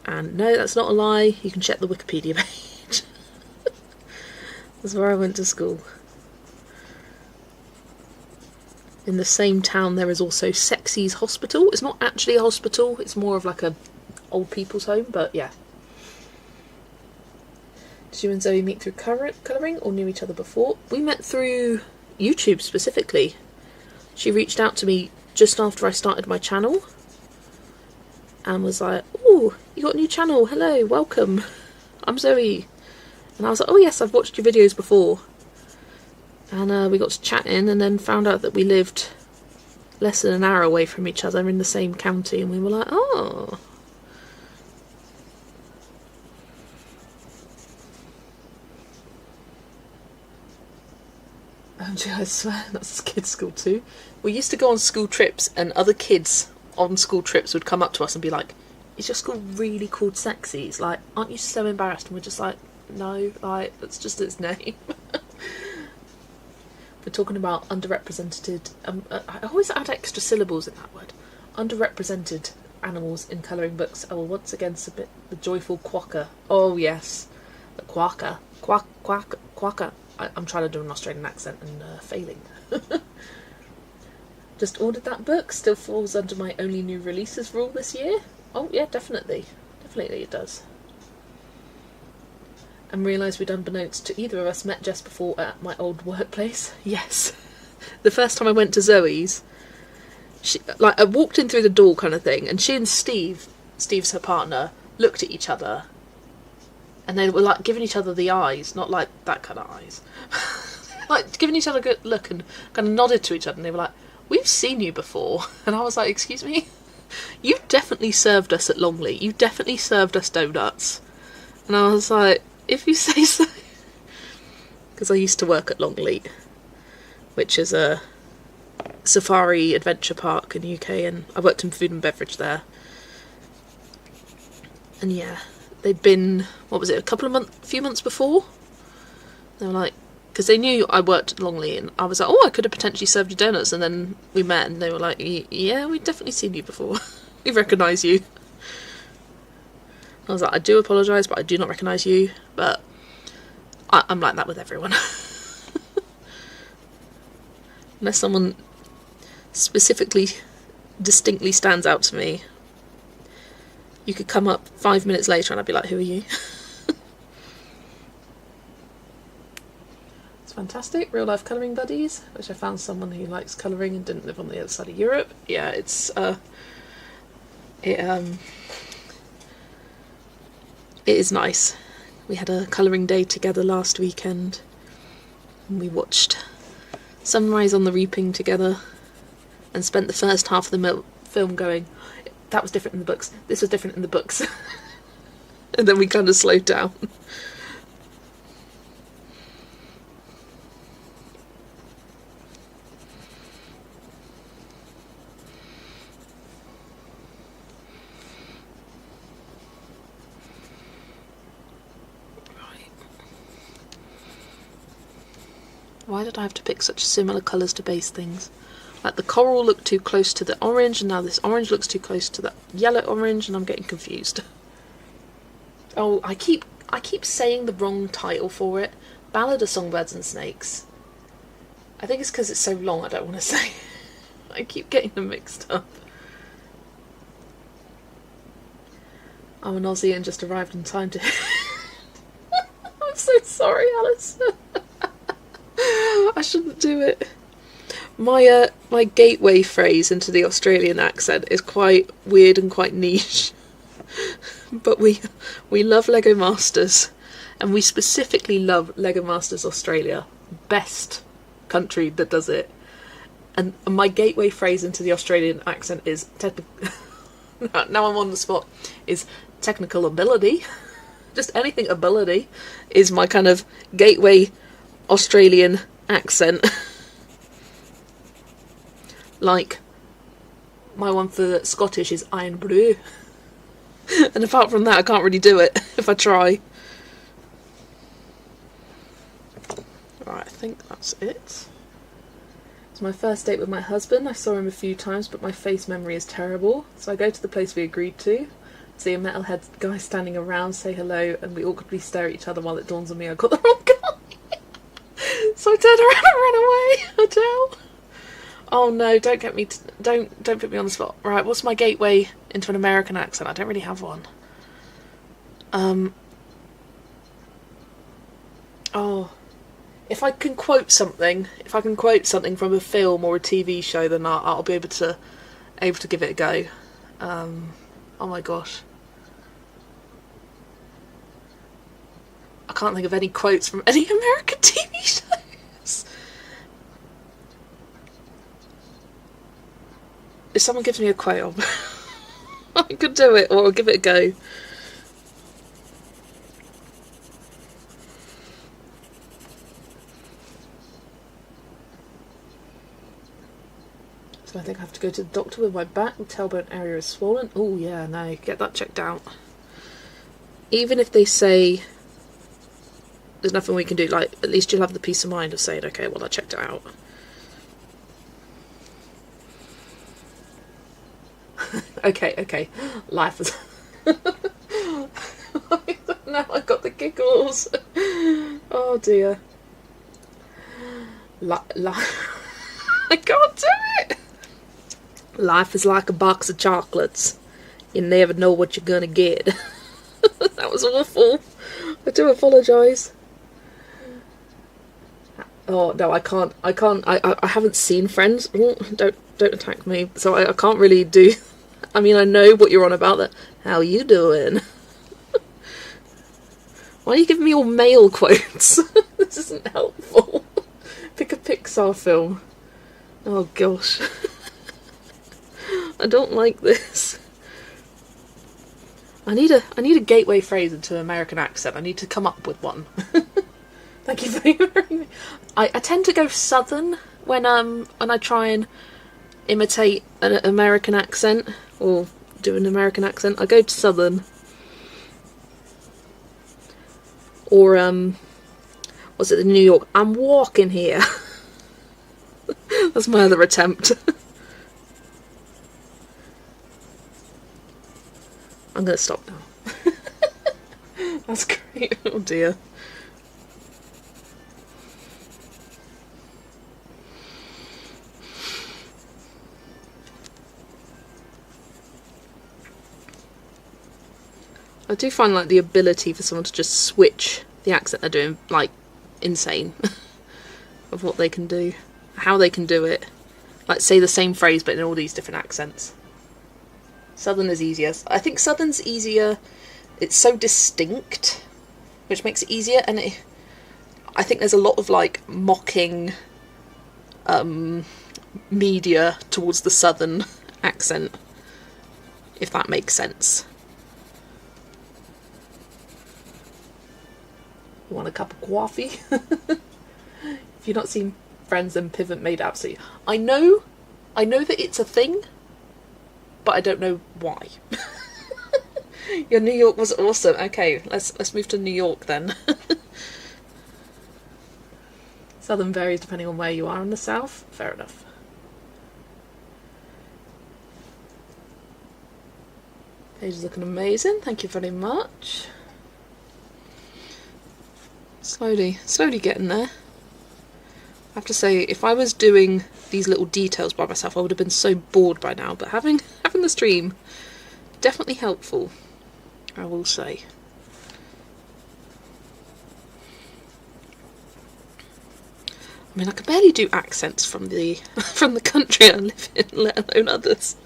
And no, that's not a lie. You can check the Wikipedia page. That's where I went to school. In the same town there is also Sexy's Hospital. It's not actually a hospital, it's more of like a old people's home, but yeah. Did you and Zoe meet through colouring or knew each other before? We met through YouTube specifically. She reached out to me just after I started my channel and was like, oh, you got a new channel, hello, welcome, I'm Zoe. And I was like, oh yes, I've watched your videos before. And we got to chatting and then found out that we lived less than an hour away from each other in the same county, and we were like, oh. OMG, I swear, that's kids' school too. We used to go on school trips and other kids on school trips would come up to us and be like, is your school really called Sexy? It's like, aren't you so embarrassed? And we're just like, no, like, that's just its name. we're talking about underrepresented, I always add extra syllables in that word, underrepresented animals in colouring books, I will once again submit the joyful quokka. Oh yes, the quokka. Quokka. I'm trying to do an Australian accent and failing. Just ordered that book, still falls under my only new releases rule this year. Oh yeah, definitely. Definitely it does. And realised we'd unbeknownst to either of us met Jess before at my old workplace. Yes. The first time I went to Zoe's, I walked in through the door kind of thing, and she and Steve's her partner, looked at each other. And they were like giving each other the eyes, not like that kind of eyes. Like giving each other a good look and kind of nodded to each other, and they were like, "We've seen you before." And I was like, "Excuse me? You've definitely served us at Longleat. You've definitely served us donuts." And I was like, "If you say so." Because I used to work at Longleat, which is a safari adventure park in the UK, and I worked in food and beverage there. And yeah, they'd been, what was it, a few months before? They were like, because they knew I worked at Longleat, and I was like, "Oh, I could have potentially served you donuts." And then we met, and they were like, "Yeah, we've definitely seen you before. We recognise you." I was like, "I do apologise, but I do not recognise you." But I'm like that with everyone. Unless someone specifically, distinctly stands out to me, you could come up 5 minutes later and I'd be like, "Who are you?" It's fantastic. Real life colouring buddies, which I found someone who likes colouring and didn't live on the other side of Europe. Yeah, it is nice. We had a colouring day together last weekend, and we watched Sunrise on the Reaping together, and spent the first half of the film going, "That was different in the books, this was different in the books." And then we kind of slowed down. Why did I have to pick such similar colours to base things? Like the coral looked too close to the orange, and now this orange looks too close to the yellow orange, and I'm getting confused. Oh, I keep saying the wrong title for it. Ballad of Songbirds and Snakes. I think it's because it's so long I don't want to say. I keep getting them mixed up. I'm an Aussie and just arrived in time to... I'm so sorry, Alice. I shouldn't do it. My gateway phrase into the Australian accent is quite weird and quite niche. But we love Lego Masters, and we specifically love Lego Masters Australia. Best country that does it. And my gateway phrase into the Australian accent is now I'm on the spot, is technical ability. Just anything ability is my kind of gateway Australian accent. Like, my one for Scottish is iron brew. And apart from that, I can't really do it if I try. Right, I think that's it. It's my first date with my husband. I saw him a few times, but my face memory is terrible. So I go to the place we agreed to, see a metalhead guy standing around, say hello, and we awkwardly stare at each other while it dawns on me I got the wrong guy. So I turned around and ran away. Adele. Oh no, don't get me don't put me on the spot. Right, what's my gateway into an American accent? I don't really have one. Oh, if I can quote something from a film or a TV show, then I'll be able to give it a go. Oh my gosh, I can't think of any quotes from any American TV shows. If someone gives me a quote, I could do it, or I'll give it a go. So I think I have to go to the doctor with my back. The tailbone area is swollen. Oh yeah, no, get that checked out. Even if they say There's nothing we can do. Like, at least you'll have the peace of mind of saying, okay, well, I checked it out. Okay. Life is... Now I've got the giggles. Oh dear. I can't do it. Life is like a box of chocolates. You never know what you're gonna get. That was awful. I do apologise. Oh no, I can't. I haven't seen Friends. Don't attack me. So I can't really do. I mean, I know what you're on about. That. How you doing? Why are you giving me all male quotes? This isn't helpful. Pick a Pixar film. Oh gosh. I don't like this. I need a gateway phrase into American accent. I need to come up with one. Thank you very much. I tend to go southern when I try and imitate an American accent or do an American accent. I go to southern. Or was it in New York? I'm walking here. That's my other attempt. I'm gonna stop now. That's great. Oh dear. I do find like the ability for someone to just switch the accent they're doing, like, insane. Of what they can do, how they can do it. Like, say the same phrase but in all these different accents. Southern is easier. I think Southern's easier. It's so distinct, which makes it easier, and I think there's a lot of like mocking media towards the Southern accent, if that makes sense. You want a cup of coffee? If you've not seen Friends, then Pivot made absolutely... I know that it's a thing, but I don't know why. Your New York was awesome. Okay, let's move to New York then. Southern varies depending on where you are in the South. Fair enough. Page is looking amazing. Thank you very much. Slowly getting there. I have to say, if I was doing these little details by myself, I would have been so bored by now. But having the stream, definitely helpful, I will say. I mean, I can barely do accents from the country I live in, let alone others.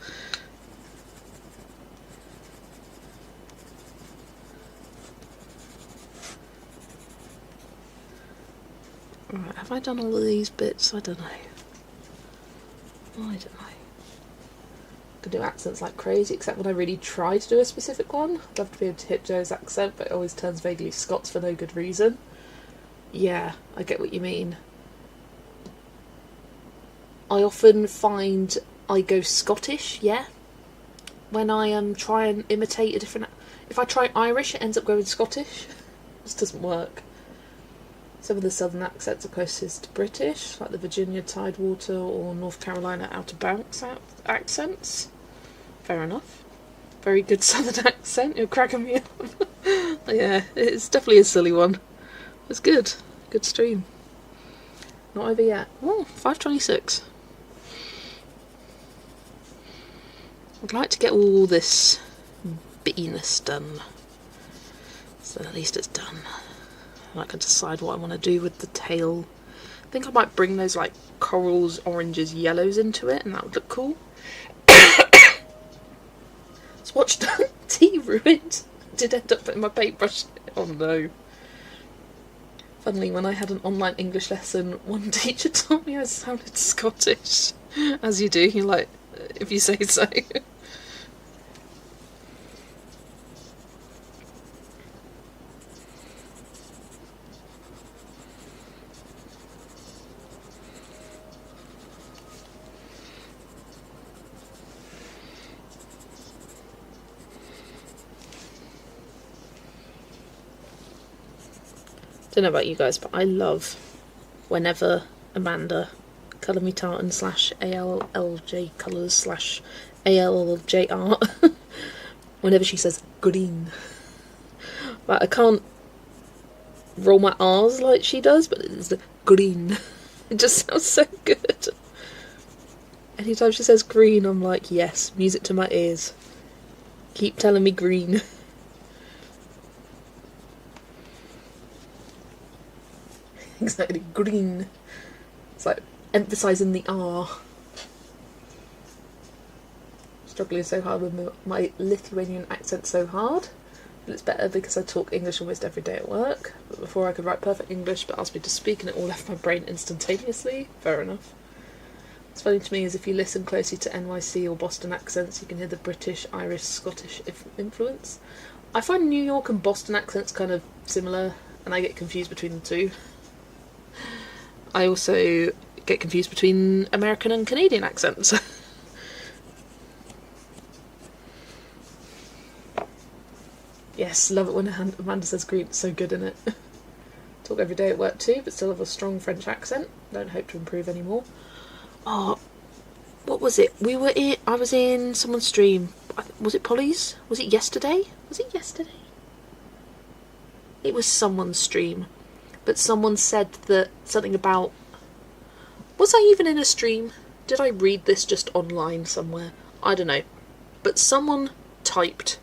Right, have I done all of these bits? I don't know. I don't know. I could do accents like crazy, except when I really try to do a specific one. I'd love to be able to hit Joe's accent, but it always turns vaguely Scots for no good reason. Yeah, I get what you mean. I often find I go Scottish, yeah. When I try and imitate a different... If I try Irish, it ends up going Scottish. It just doesn't work. Some of the southern accents are closest to British, like the Virginia Tidewater or North Carolina Outer Banks accents. Fair enough. Very good southern accent, you're cracking me up. Yeah, it's definitely a silly one. It's good. Good stream. Not over yet. Oh, 5:26. I'd like to get all this bittiness done. So at least it's done. I can decide what I want to do with the tail. I think I might bring those like corals, oranges, yellows into it, and that would look cool. Swatch tea ruined. Did end up putting my paintbrush. Oh no. Funnily, when I had an online English lesson, one teacher told me I sounded Scottish. As you do, you're like, if you say so. Don't know about you guys, but I love whenever Amanda, Colour Me Tartan / ALLJ Colours / ALLJ Art, whenever she says green. Like, I can't roll my R's like she does, but it's the green. It just sounds so good. Anytime she says green, I'm like, yes, music to my ears. Keep telling me green. Exactly, green. It's like emphasising the R. Struggling so hard with my Lithuanian accent so hard. But it's better because I talk English almost every day at work. But before I could write perfect English, but asked me to speak and it all left my brain instantaneously. Fair enough. What's funny to me is if you listen closely to NYC or Boston accents, you can hear the British, Irish, Scottish influence. I find New York and Boston accents kind of similar, and I get confused between the two. I also get confused between American and Canadian accents. Yes, love it when Amanda says green, it's so good in it. Talk every day at work too, but still have a strong French accent. Don't hope to improve anymore. Oh, what was it? I was in someone's stream. Was it Polly's? Was it yesterday? It was someone's stream. But someone said that something about... Was I even in a stream? Did I read this just online somewhere? I don't know. But someone typed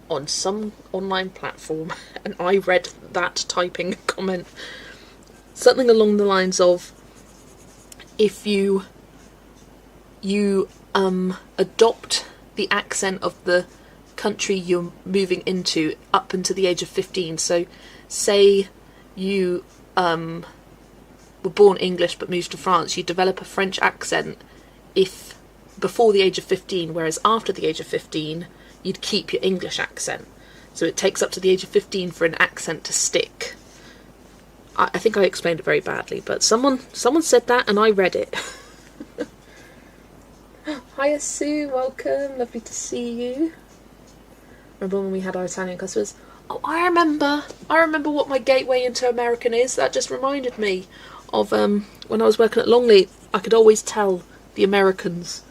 on some online platform, and I read that typing comment. Something along the lines of, if you adopt the accent of the country you're moving into up until the age of 15, so say you were born English but moved to France, you develop a French accent if before the age of 15, whereas after the age of 15 you'd keep your English accent. So it takes up to the age of 15 for an accent to stick. I think I explained it very badly, but someone said that and I read it. Hiya Sue, welcome, lovely to see you. Remember when we had our Italian customers? Oh, I remember what my gateway into American is. That just reminded me of when I was working at Longley. I could always tell the Americans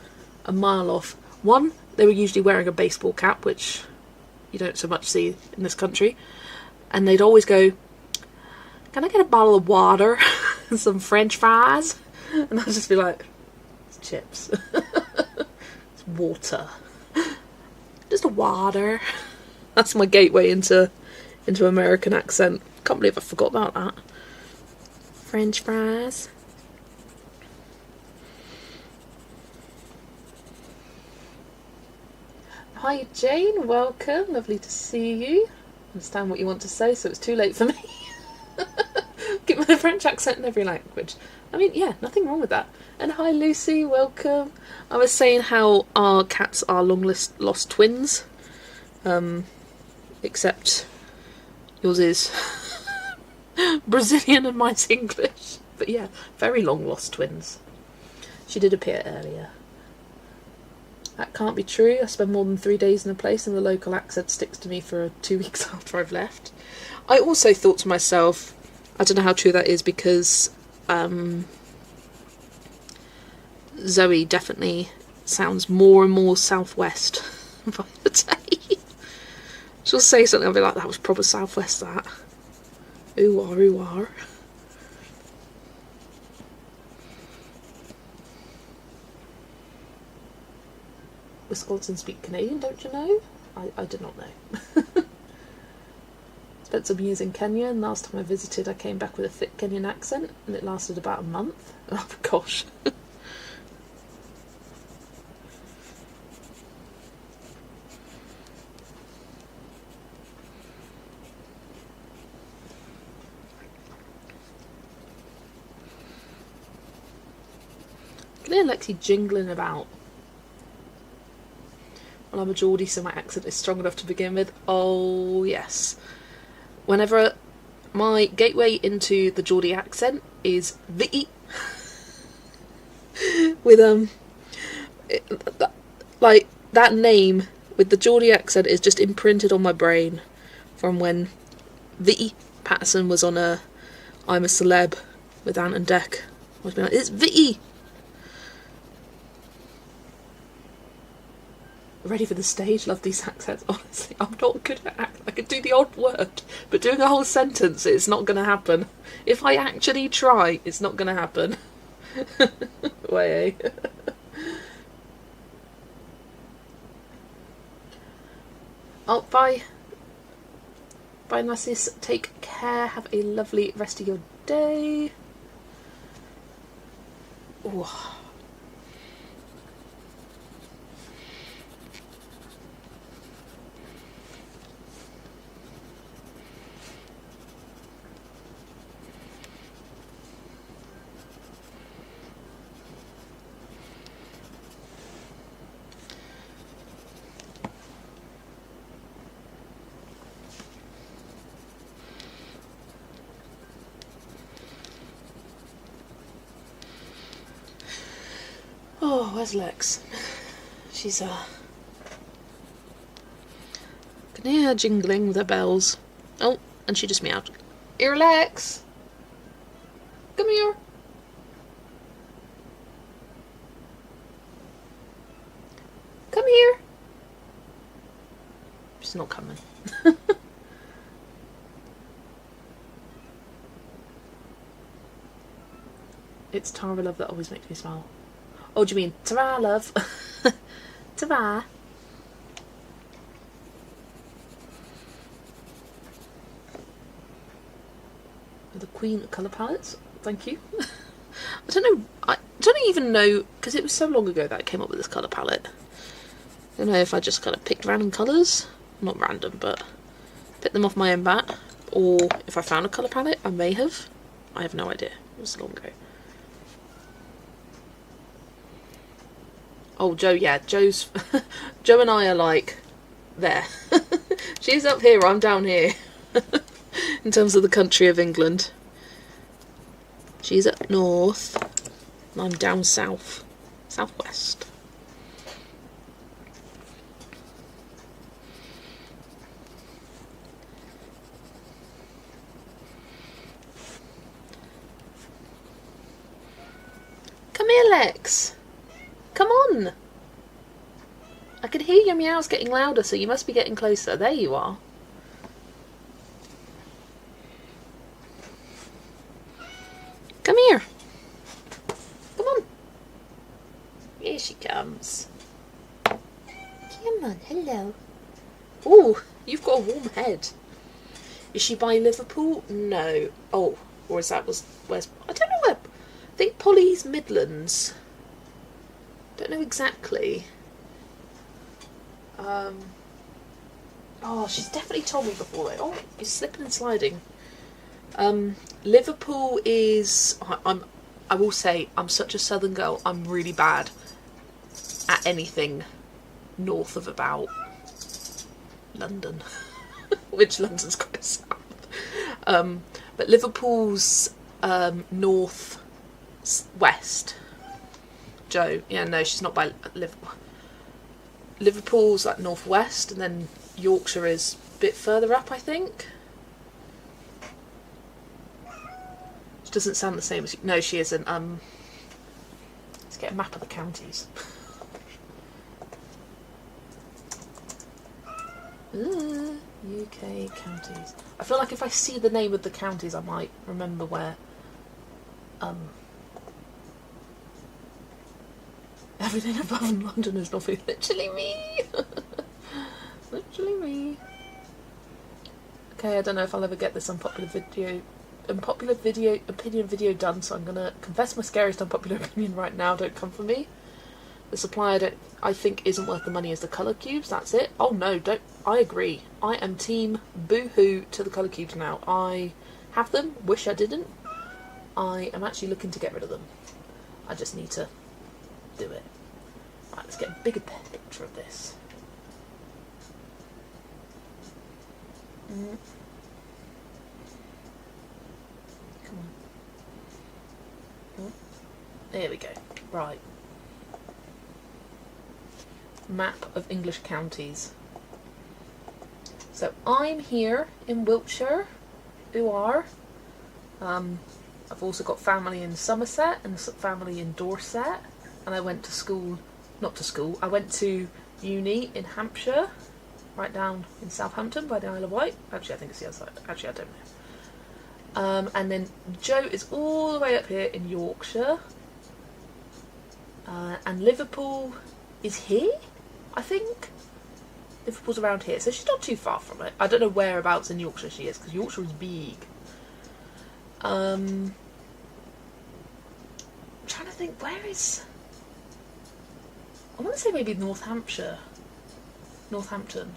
a mile off. One, they were usually wearing a baseball cap, which you don't so much see in this country. And they'd always go, "Can I get a bottle of water and some French fries?" And I'd just be like, "It's chips." It's water. Just a water. That's my gateway into American accent. Can't believe I forgot about that. French fries. Hi Jane, welcome. Lovely to see you. Understand what you want to say, so it's too late for me. Get my French accent in every language. I mean, yeah, nothing wrong with that. And hi Lucy, welcome. I was saying how our cats are long lost twins. Except yours is Brazilian and mine's English. But yeah, very long lost twins. She did appear earlier. That can't be true. I spend more than 3 days in a place and the local accent sticks to me for 2 weeks after I've left. I also thought to myself, I don't know how true that is because Zoe definitely sounds more and more southwest by the day. She'll say something, I'll be like, that was proper southwest, that. Ooh-ah, ooh-ah. Wisconsin speak Canadian, don't you know? I did not know. Spent some years in Kenya, and last time I visited I came back with a thick Kenyan accent, and it lasted about a month. Oh gosh. I can hear Lexi jingling about. Well, I'm a Geordie, so my accent is strong enough to begin with. Oh, yes. Whenever my gateway into the Geordie accent is Vicky. With, like, that name with the Geordie accent is just imprinted on my brain from when Vicky Patterson was on a I'm a Celeb with Ant and Dec. I was being like, it's Vicky! Ready for the stage? Love these accents. Honestly, I'm not good at accents. I could do the odd word, but doing a whole sentence, it's not going to happen. If I actually try, it's not going to happen. Way. Oh, bye. Bye, Narcissus. Take care. Have a lovely rest of your day. Ooh. Oh, where's Lex? She's can hear her jingling with her bells. Oh, and she just meowed. Here, Lex! Come here! Come here! She's not coming. It's Tara Love that always makes me smile. Oh, do you mean ta-ra, love? Ta-ra. The Queen colour palettes. Thank you. I don't even know, because it was so long ago that I came up with this colour palette. I don't know if I just kind of picked random colours. Not random, but picked them off my own bat. Or if I found a colour palette, I may have. I have no idea. It was long ago. Oh, Joe, yeah, Joe's... Joe and I are like, there. She's up here, I'm down here. In terms of the country of England. She's up north, and I'm down south. Southwest. Come here, Lex. Come on! I can hear your meows getting louder, so you must be getting closer. There you are. Come here. Come on. Here she comes. Come on, hello. Ooh, you've got a warm head. Is she by Liverpool? No. Oh, or is that where's... I don't know where... I think Polly's Midlands. Don't know exactly. Oh, she's definitely told me before though. Oh, you're slipping and sliding. Liverpool is... I will say, I'm such a southern girl, I'm really bad at anything north of about London. Which London's quite south. But Liverpool's north west. Joe, yeah, no, she's not by Liverpool. Liverpool's like northwest, and then Yorkshire is a bit further up, I think. She doesn't sound the same as... No, she isn't. Let's get a map of the counties. UK counties. I feel like if I see the name of the counties, I might remember where... Everything above in London is nothing. Literally me. Literally me. Okay, I don't know if I'll ever get this unpopular opinion video done, so I'm gonna confess my scariest unpopular opinion right now. Don't come for me. The supply I think isn't worth the money as the colour cubes. That's it. Oh no, don't. I agree. I am team boo-hoo to the colour cubes now. I have them. Wish I didn't. I am actually looking to get rid of them. I just need to do it. Right, let's get a bigger picture of this. Come on. There we go. Right. Map of English counties. So I'm here in Wiltshire. who are. I've also got family in Somerset and family in Dorset, and I went to school, I went to uni in Hampshire, right down in Southampton by the Isle of Wight. Actually, I think it's the other side. Actually, I don't know. And then Joe is all the way up here in Yorkshire, and Liverpool is here, I think. Liverpool's around here, so she's not too far from it. I don't know whereabouts in Yorkshire she is, because Yorkshire is big. I'm trying to think, where is... I want to say maybe Northampton. Northants.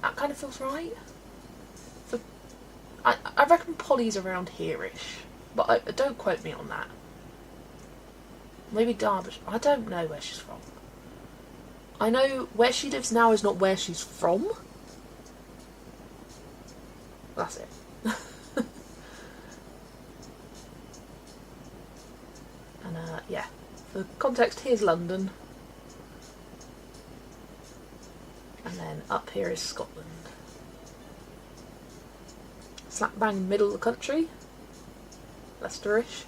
That kind of feels right. I reckon Polly's around here-ish, but don't quote me on that. Maybe Derbyshire. I don't know where she's from. I know where she lives now is not where she's from. That's it. And yeah, for context, here's London. And then up here is Scotland. Slap bang in the middle of the country. Leicesterish.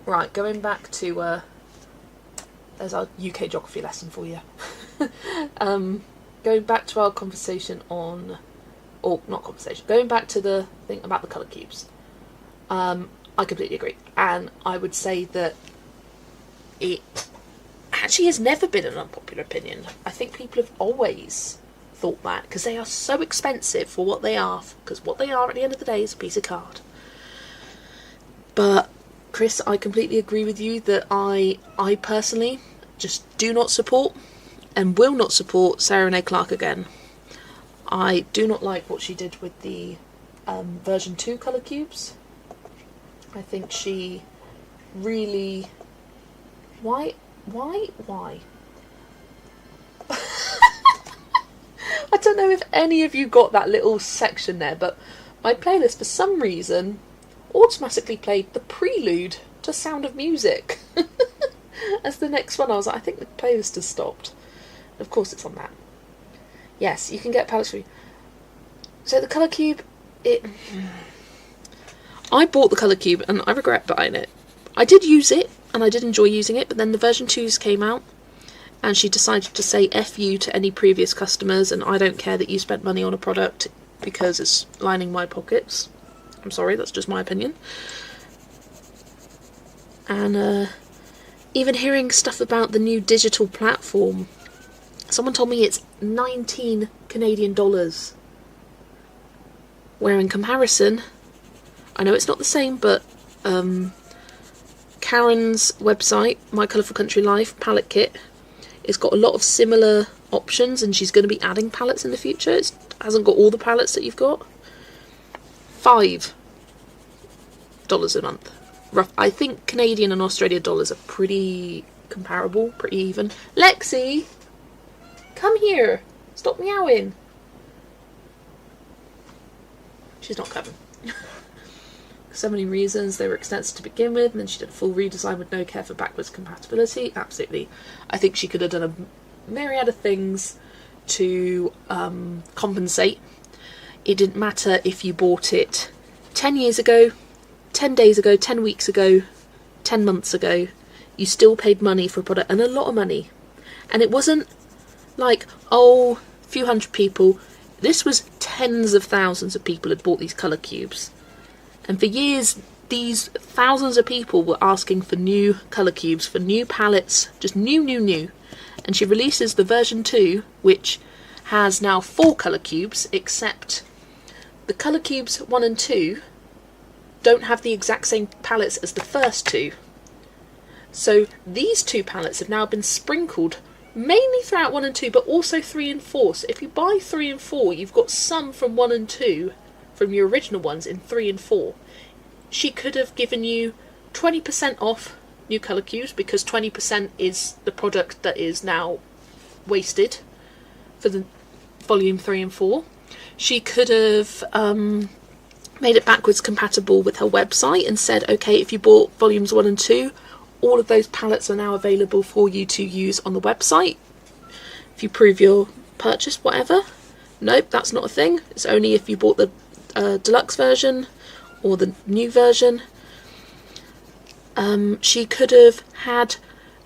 Right, going back to there's our UK geography lesson for you. Going back to our conversation on, or not conversation, going back to the thing about the colour cubes. I completely agree, and I would say that it actually has never been an unpopular opinion. I think people have always thought that, because they are so expensive for what they are, because what they are at the end of the day is a piece of card. But Chris, I completely agree with you that I personally just do not support and will not support Sarah Renee Clark again. I do not like what she did with the version 2 colour cubes. I think she really... Why? I don't know if any of you got that little section there, but my playlist for some reason automatically played the prelude to Sound of Music as the next one. I was like, I think the playlist has stopped. Of course it's on that. Yes, you can get palettes free. So the colour cube, I bought the colour cube and I regret buying it. I did use it and I did enjoy using it, but then the version 2s came out and she decided to say F you to any previous customers, and I don't care that you spent money on a product because it's lining my pockets. I'm sorry, that's just my opinion. And even hearing stuff about the new digital platform, someone told me it's 19 Canadian dollars. Where in comparison, I know it's not the same, but Karen's website, My Colourful Country Life palette kit, it's got a lot of similar options, and she's going to be adding palettes in the future. It hasn't got all the palettes that you've got. $5 a month. Rough. I think Canadian and Australian dollars are pretty comparable, pretty even. Lexi, come here. Stop meowing. She's not coming. So many reasons. They were extensive to begin with, and then she did a full redesign with no care for backwards compatibility. Absolutely. I think she could have done a myriad of things to compensate. It didn't matter if you bought it 10 years ago, 10 days ago, 10 weeks ago, 10 months ago. You still paid money for a product, and a lot of money. And it wasn't like, oh, a few hundred people. This was tens of thousands of people had bought these colour cubes. And for years, these thousands of people were asking for new colour cubes, for new palettes, just new. And she releases the version 2, which has now 4 colour cubes, except the colour cubes 1 and 2 don't have the exact same palettes as the first 2. So these 2 palettes have now been sprinkled mainly throughout 1 and 2, but also 3 and 4. So if you buy 3 and 4, you've got some from 1 and 2 from your original ones in 3 and 4. She could have given you 20% off new colour cubes, because 20% is the product that is now wasted for the volume 3 and 4. She could have made it backwards compatible with her website and said, okay, if you bought volumes 1 and 2, all of those palettes are now available for you to use on the website. If you prove your purchase, whatever. Nope, that's not a thing. It's only if you bought the deluxe version or the new version. She could have had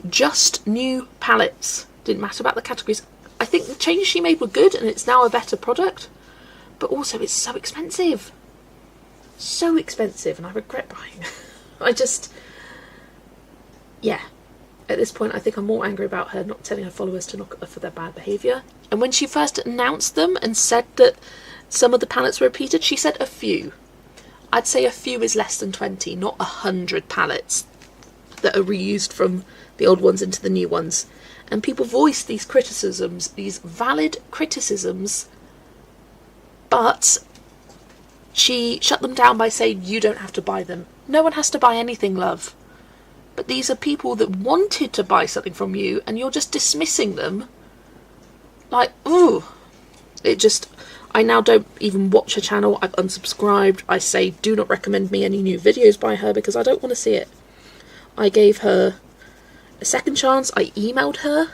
just new palettes. Didn't matter about the categories. I think the changes she made were good and it's now a better product. But also it's so expensive. So expensive, and I regret buying. Yeah. At this point I think I'm more angry about her not telling her followers to knock at her for their bad behaviour. And when she first announced them and said that some of the palettes were repeated, she said a few. I'd say a few is less than 20, not 100 palettes that are reused from the old ones into the new ones. And people voiced these criticisms, these valid criticisms, but she shut them down by saying you don't have to buy them. No one has to buy anything, love. But these are people that wanted to buy something from you and you're just dismissing them. Like, ooh. I now don't even watch her channel. I've unsubscribed. I say do not recommend me any new videos by her because I don't want to see it. I gave her a second chance. I emailed her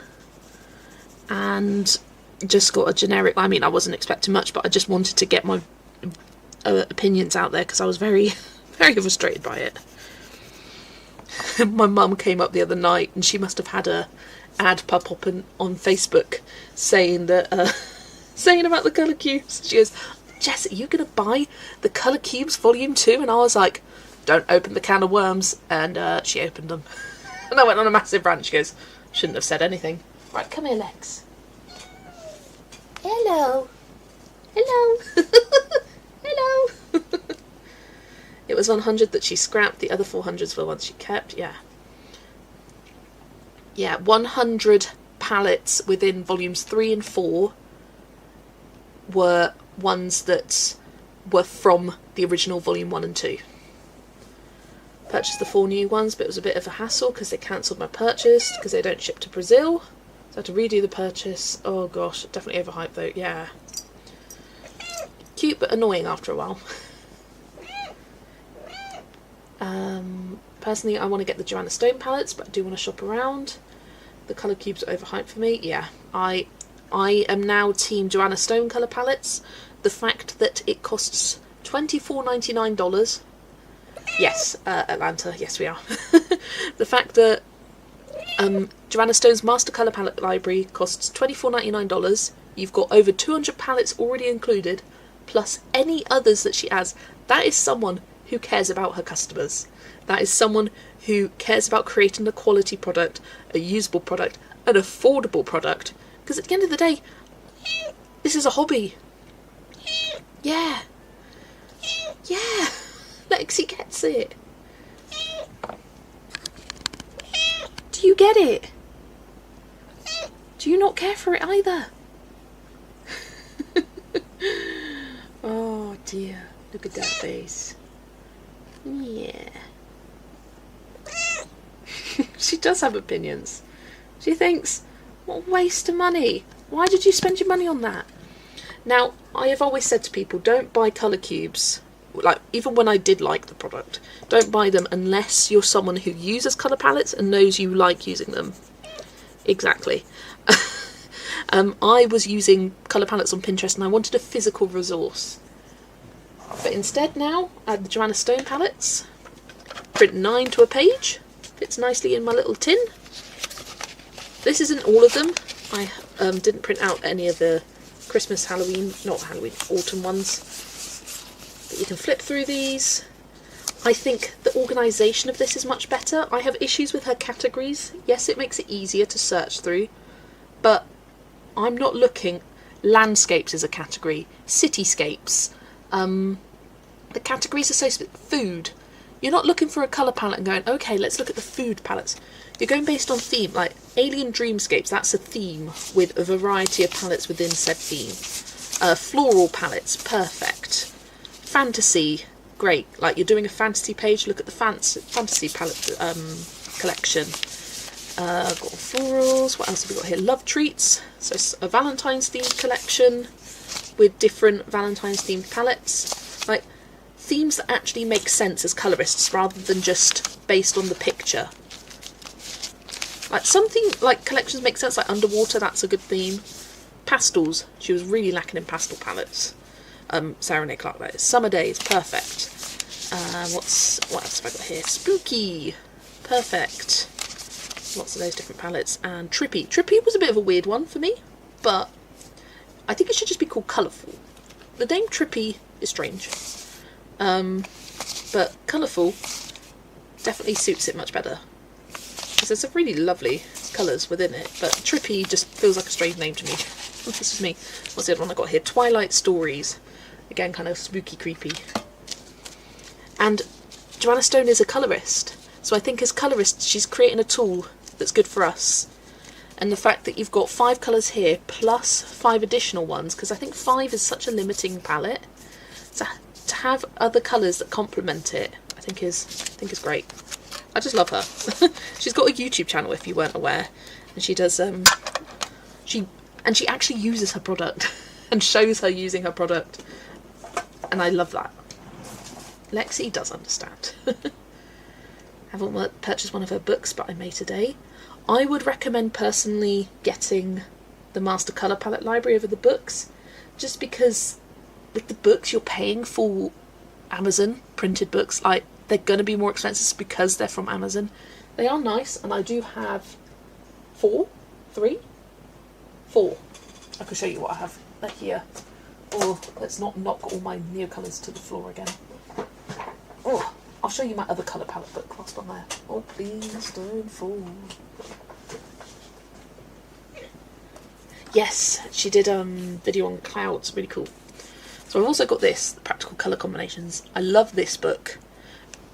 and just got a generic, I mean, I wasn't expecting much, but I just wanted to get my opinions out there because I was very, very frustrated by it. My mum came up the other night and she must have had a ad pop up on Facebook saying that saying about the colour cubes. She goes, Jess, are you going to buy the colour cubes volume 2? And I was like, don't open the can of worms. And she opened them and I went on a massive rant. She goes, shouldn't have said anything. Right, come here, Lex. Hello. Hello. Hello. It was 100 that she scrapped. The other 400s were ones she kept. Yeah. Yeah, 100 palettes within volumes 3 and 4 were ones that were from the original volume 1 and 2. Purchased the 4 new ones, but it was a bit of a hassle because they cancelled my purchase because they don't ship to Brazil. So I had to redo the purchase. Oh gosh, definitely overhyped though. Yeah. Cute but annoying after a while. Personally, I want to get the Joanna Stone palettes, but I do want to shop around. The colour cubes are overhyped for me. Yeah, I am now team Joanna Stone colour palettes. The fact that it costs $24.99. Yes, Atlanta, yes we are. The fact that Joanna Stone's Master Colour Palette Library costs $24.99. You've got over 200 palettes already included, plus any others that she has. That is someone who cares about her customers. That is someone who cares about creating a quality product, a usable product, an affordable product. Because at the end of the day, this is a hobby. Yeah. Yeah. Lexi gets it. Do you get it? Do you not care for it either? Oh dear. Look at that face. Yeah. She does have opinions. She thinks, what a waste of money. Why did you spend your money on that? Now, I have always said to people, don't buy colour cubes. Like, even when I did like the product, don't buy them unless you're someone who uses colour palettes and knows you like using them. Exactly. I was using colour palettes on Pinterest and I wanted a physical resource. But instead now, I had the Joanna Stone palettes. Print 9 to a page. Fits nicely in my little tin. This isn't all of them. I didn't print out any of the Christmas, Halloween, not Halloween, autumn ones. But you can flip through these. I think the organisation of this is much better. I have issues with her categories. Yes, it makes it easier to search through. But I'm not looking... Landscapes is a category. Cityscapes. The categories are so specific. Food. You're not looking for a colour palette and going, okay, let's look at the food palettes. You're going based on theme, like Alien Dreamscapes, that's a theme with a variety of palettes within said theme. Floral palettes, perfect. Fantasy, great. Like you're doing a fantasy page, look at the fantasy palette collection. Got florals, what else have we got here? Love Treats, so it's a Valentine's themed collection with different Valentine's themed palettes. Like themes that actually make sense as colourists rather than just based on the picture. Like something like collections make sense, like underwater, that's a good theme. Pastels, she was really lacking in pastel palettes. Sarah Renee Clark, that is. Summer Days, perfect. What else have I got here? Spooky, perfect. Lots of those different palettes. And Trippy. Trippy was a bit of a weird one for me, but I think it should just be called Colourful. The name Trippy is strange, but Colourful definitely suits it much better. Because there's some really lovely colours within it, but Trippy just feels like a strange name to me. This is me. What's the other one I got here? Twilight Stories. Again, kind of spooky, creepy. And Joanna Stone is a colourist, so I think as colourist she's creating a tool that's good for us. And the fact that you've got 5 colours here plus 5 additional ones, because I think 5 is such a limiting palette, so to have other colours that complement it, I think is great. I just love her. She's got a YouTube channel if you weren't aware, and she does she actually uses her product and shows her using her product, and I love that. Lexi does understand. Haven't purchased one of her books, but I may today. I would recommend personally getting the Master Colour Palette Library over the books, just because with the books you're paying for Amazon printed books. Like, they're going to be more expensive because they're from Amazon. They are nice, and I do have 4. I can show you what I have here. Oh, let's not knock all my Neo colours to the floor again. Oh, I'll show you my other colour palette book whilst I'm there. Oh, please don't fall. Yes, she did video on clouds, really cool. So I've also got this, the Practical Colour Combinations. I love this book.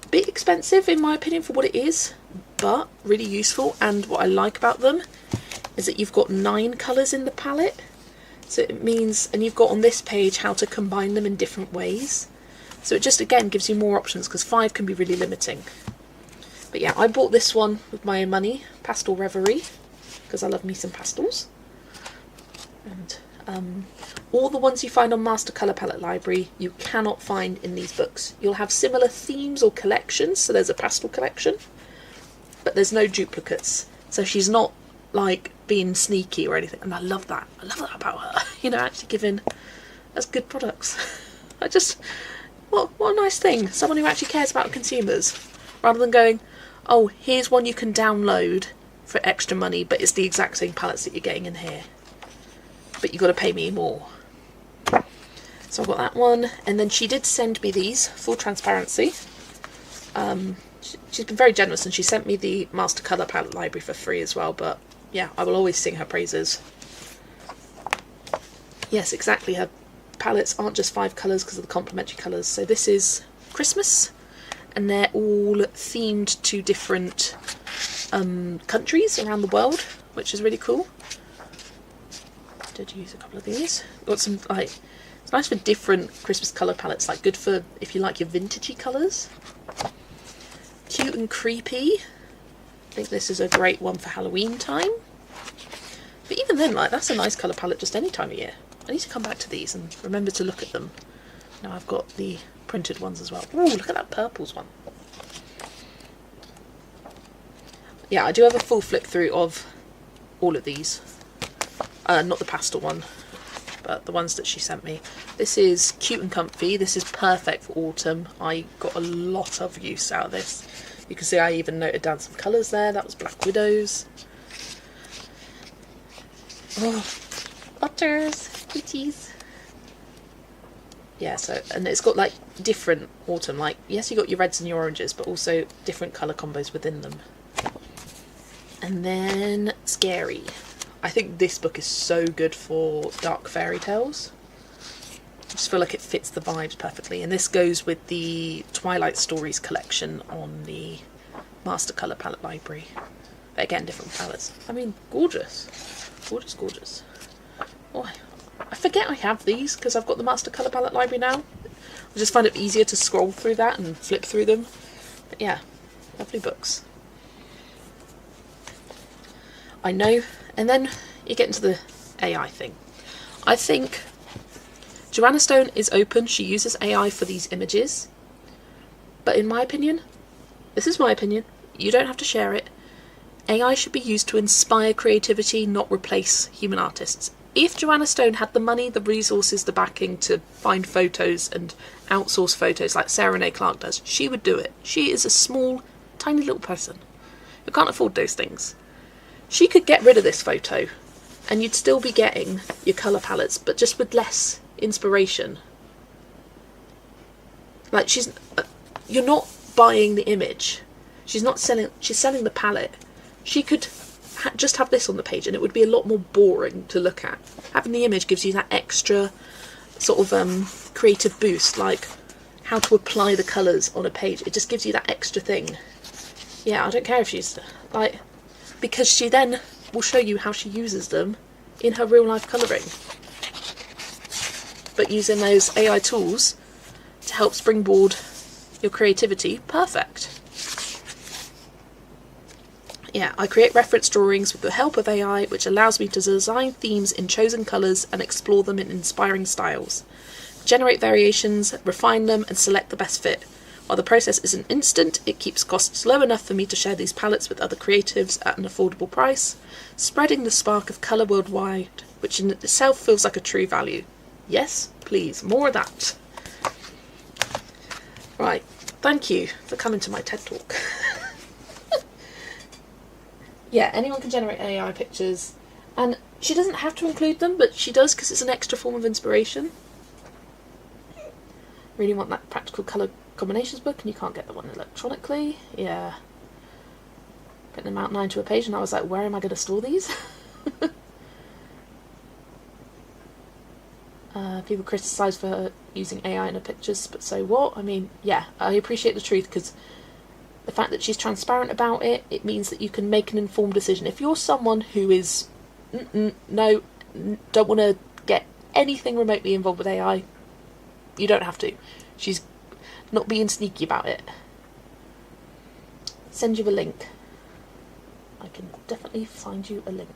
A bit expensive in my opinion for what it is, but really useful. And what I like about them is that you've got 9 colours in the palette. So it means, and you've got on this page how to combine them in different ways. So it just, again, gives you more options, because 5 can be really limiting. But yeah, I bought this one with my own money, Pastel Reverie, because I love me some pastels. And all the ones you find on Master Colour Palette Library, you cannot find in these books. You'll have similar themes or collections, so there's a pastel collection, but there's no duplicates. So she's not, like, being sneaky or anything, and I love that. I love that about her. You know, actually giving us good products. I just... What a nice thing. Someone who actually cares about consumers. Rather than going, oh, here's one you can download for extra money, but it's the exact same palettes that you're getting in here. But you've got to pay me more. So I've got that one. And then she did send me these, full transparency. She's been very generous, and she sent me the Master Colour Palette Library for free as well. But yeah, I will always sing her praises. Yes, exactly. Her palettes aren't just 5 colours because of the complementary colours. So this is Christmas, and they're all themed to different countries around the world, which is really cool. I did use a couple of these. Got some, like, it's nice for different Christmas colour palettes, like good for if you like your vintagey colours. Cute and Creepy. I think this is a great one for Halloween time. But even then, like, that's a nice colour palette just any time of year. I need to come back to these and remember to look at them. Now I've got the printed ones as well. Ooh, look at that purples one. Yeah, I do have a full flip through of all of these. Not the pastel one, but the ones that she sent me. This is Cute and Comfy. This is perfect for autumn. I got a lot of use out of this. You can see I even noted down some colours there. That was Black Widows. Oh, butters, kitties. Yeah, so, and it's got like different autumn, like, yes, you got your reds and your oranges, but also different colour combos within them. And then Scary. I think this book is so good for dark fairy tales. I just feel like it fits the vibes perfectly. And this goes with the Twilight Stories collection on the Master Colour Palette Library. But again, different palettes. I mean, gorgeous. Gorgeous, gorgeous. Oh, I forget I have these because I've got the Master Colour Palette Library now. I just find it easier to scroll through that and flip through them. But yeah, lovely books. I know. And then you get into the AI thing. I think Joanna Stone is open. She uses AI for these images. But in my opinion, this is my opinion, you don't have to share it. AI should be used to inspire creativity, not replace human artists. If Joanna Stone had the money, the resources, the backing to find photos and outsource photos like Sarah Renee Clark does, she would do it. She is a small, tiny little person who can't afford those things. She could get rid of this photo and you'd still be getting your colour palettes, but just with less inspiration. Like, you're not buying the image. She's selling the palette. She could just have this on the page and it would be a lot more boring to look at. Having the image gives you that extra sort of creative boost, like how to apply the colours on a page. It just gives you that extra thing. Yeah, I don't care if she's like, because she then will show you how she uses them in her real life colouring. But using those AI tools to help springboard your creativity, perfect. Yeah, I create reference drawings with the help of AI, which allows me to design themes in chosen colours and explore them in inspiring styles. Generate variations, refine them, and select the best fit. While the process isn't instant, it keeps costs low enough for me to share these palettes with other creatives at an affordable price, spreading the spark of colour worldwide, which in itself feels like a true value. Yes, please, more of that. Right, thank you for coming to my TED Talk. Yeah, anyone can generate AI pictures, and she doesn't have to include them, but she does because it's an extra form of inspiration. Really want that practical colour combinations book, and you can't get the one electronically. Yeah. Getting them out 9 to a page, and I was like, where am I going to store these? People criticise for using AI in her pictures, but so what? I mean, yeah, I appreciate the truth, because the fact that she's transparent about it, it means that you can make an informed decision. If you're someone who is, no, don't want to get anything remotely involved with AI, you don't have to. She's not being sneaky about it. Send you a link. I can definitely find you a link.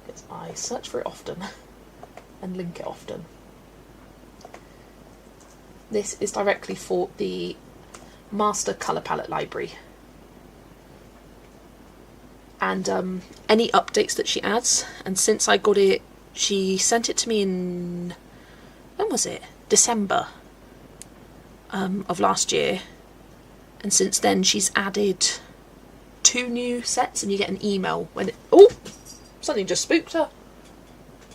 Because I search for it often and link it often. This is directly for the Master Colour Palette Library. And any updates that she adds. And since I got it, she sent it to me in, when was it? December of last year. And since then she's added 2 new sets, and you get an email when it... Oh! Something just spooked her.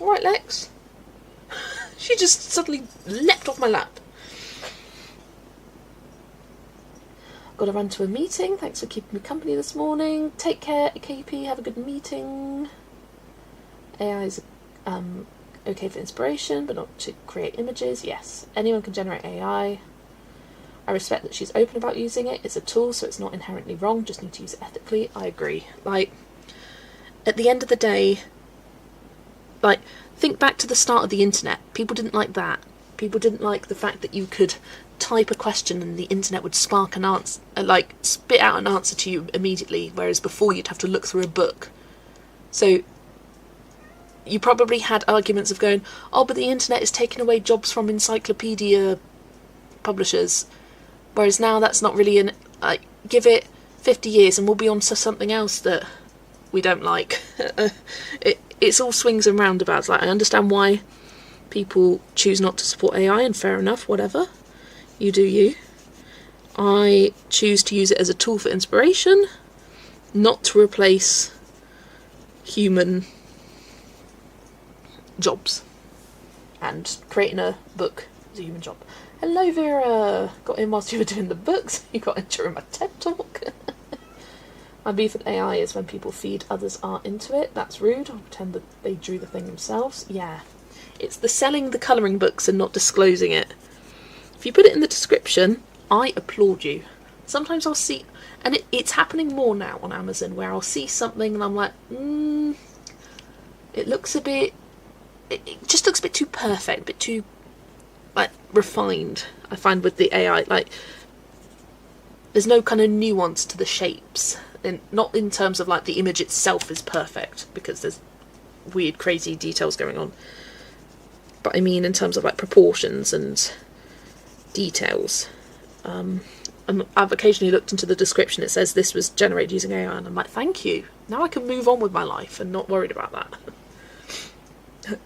Alright, Lex. She just suddenly leapt off my lap. Got to run to a meeting. Thanks for keeping me company this morning. Take care, KP. Have a good meeting. AI is okay for inspiration, but not to create images. Yes, anyone can generate AI. I respect that she's open about using it. It's a tool, so it's not inherently wrong. Just need to use it ethically. I agree. Like, at the end of the day, like, think back to the start of the internet. People didn't like that. People didn't like the fact that you could type a question and the internet would spark an answer, like spit out an answer to you immediately, whereas before you'd have to look through a book. So you probably had arguments of going, oh, but the internet is taking away jobs from encyclopedia publishers, whereas now that's not really an... give it 50 years and we'll be on to something else that we don't like. It's all swings and roundabouts. Like, I understand why people choose not to support AI, and fair enough, whatever. You do you. I choose to use it as a tool for inspiration, not to replace human jobs. And creating a book is a human job. Hello, Vera. Got in whilst you were doing the books. You got in during my TED Talk. My beef with AI is when people feed others art into it. That's rude. I'll pretend that they drew the thing themselves. Yeah. It's the selling the colouring books and not disclosing it. If you put it in the description, I applaud you. Sometimes I'll see, and it's happening more now on Amazon, where I'll see something and I'm like, it looks a bit, it just looks a bit too perfect, a bit too, like, refined. I find with the AI, like, there's no kind of nuance to the shapes, and not in terms of like the image itself is perfect, because there's weird, crazy details going on. But I mean in terms of like proportions and details. I and I've occasionally looked into the description, it says this was generated using AI, and I'm like, thank you. Now I can move on with my life and not worried about that.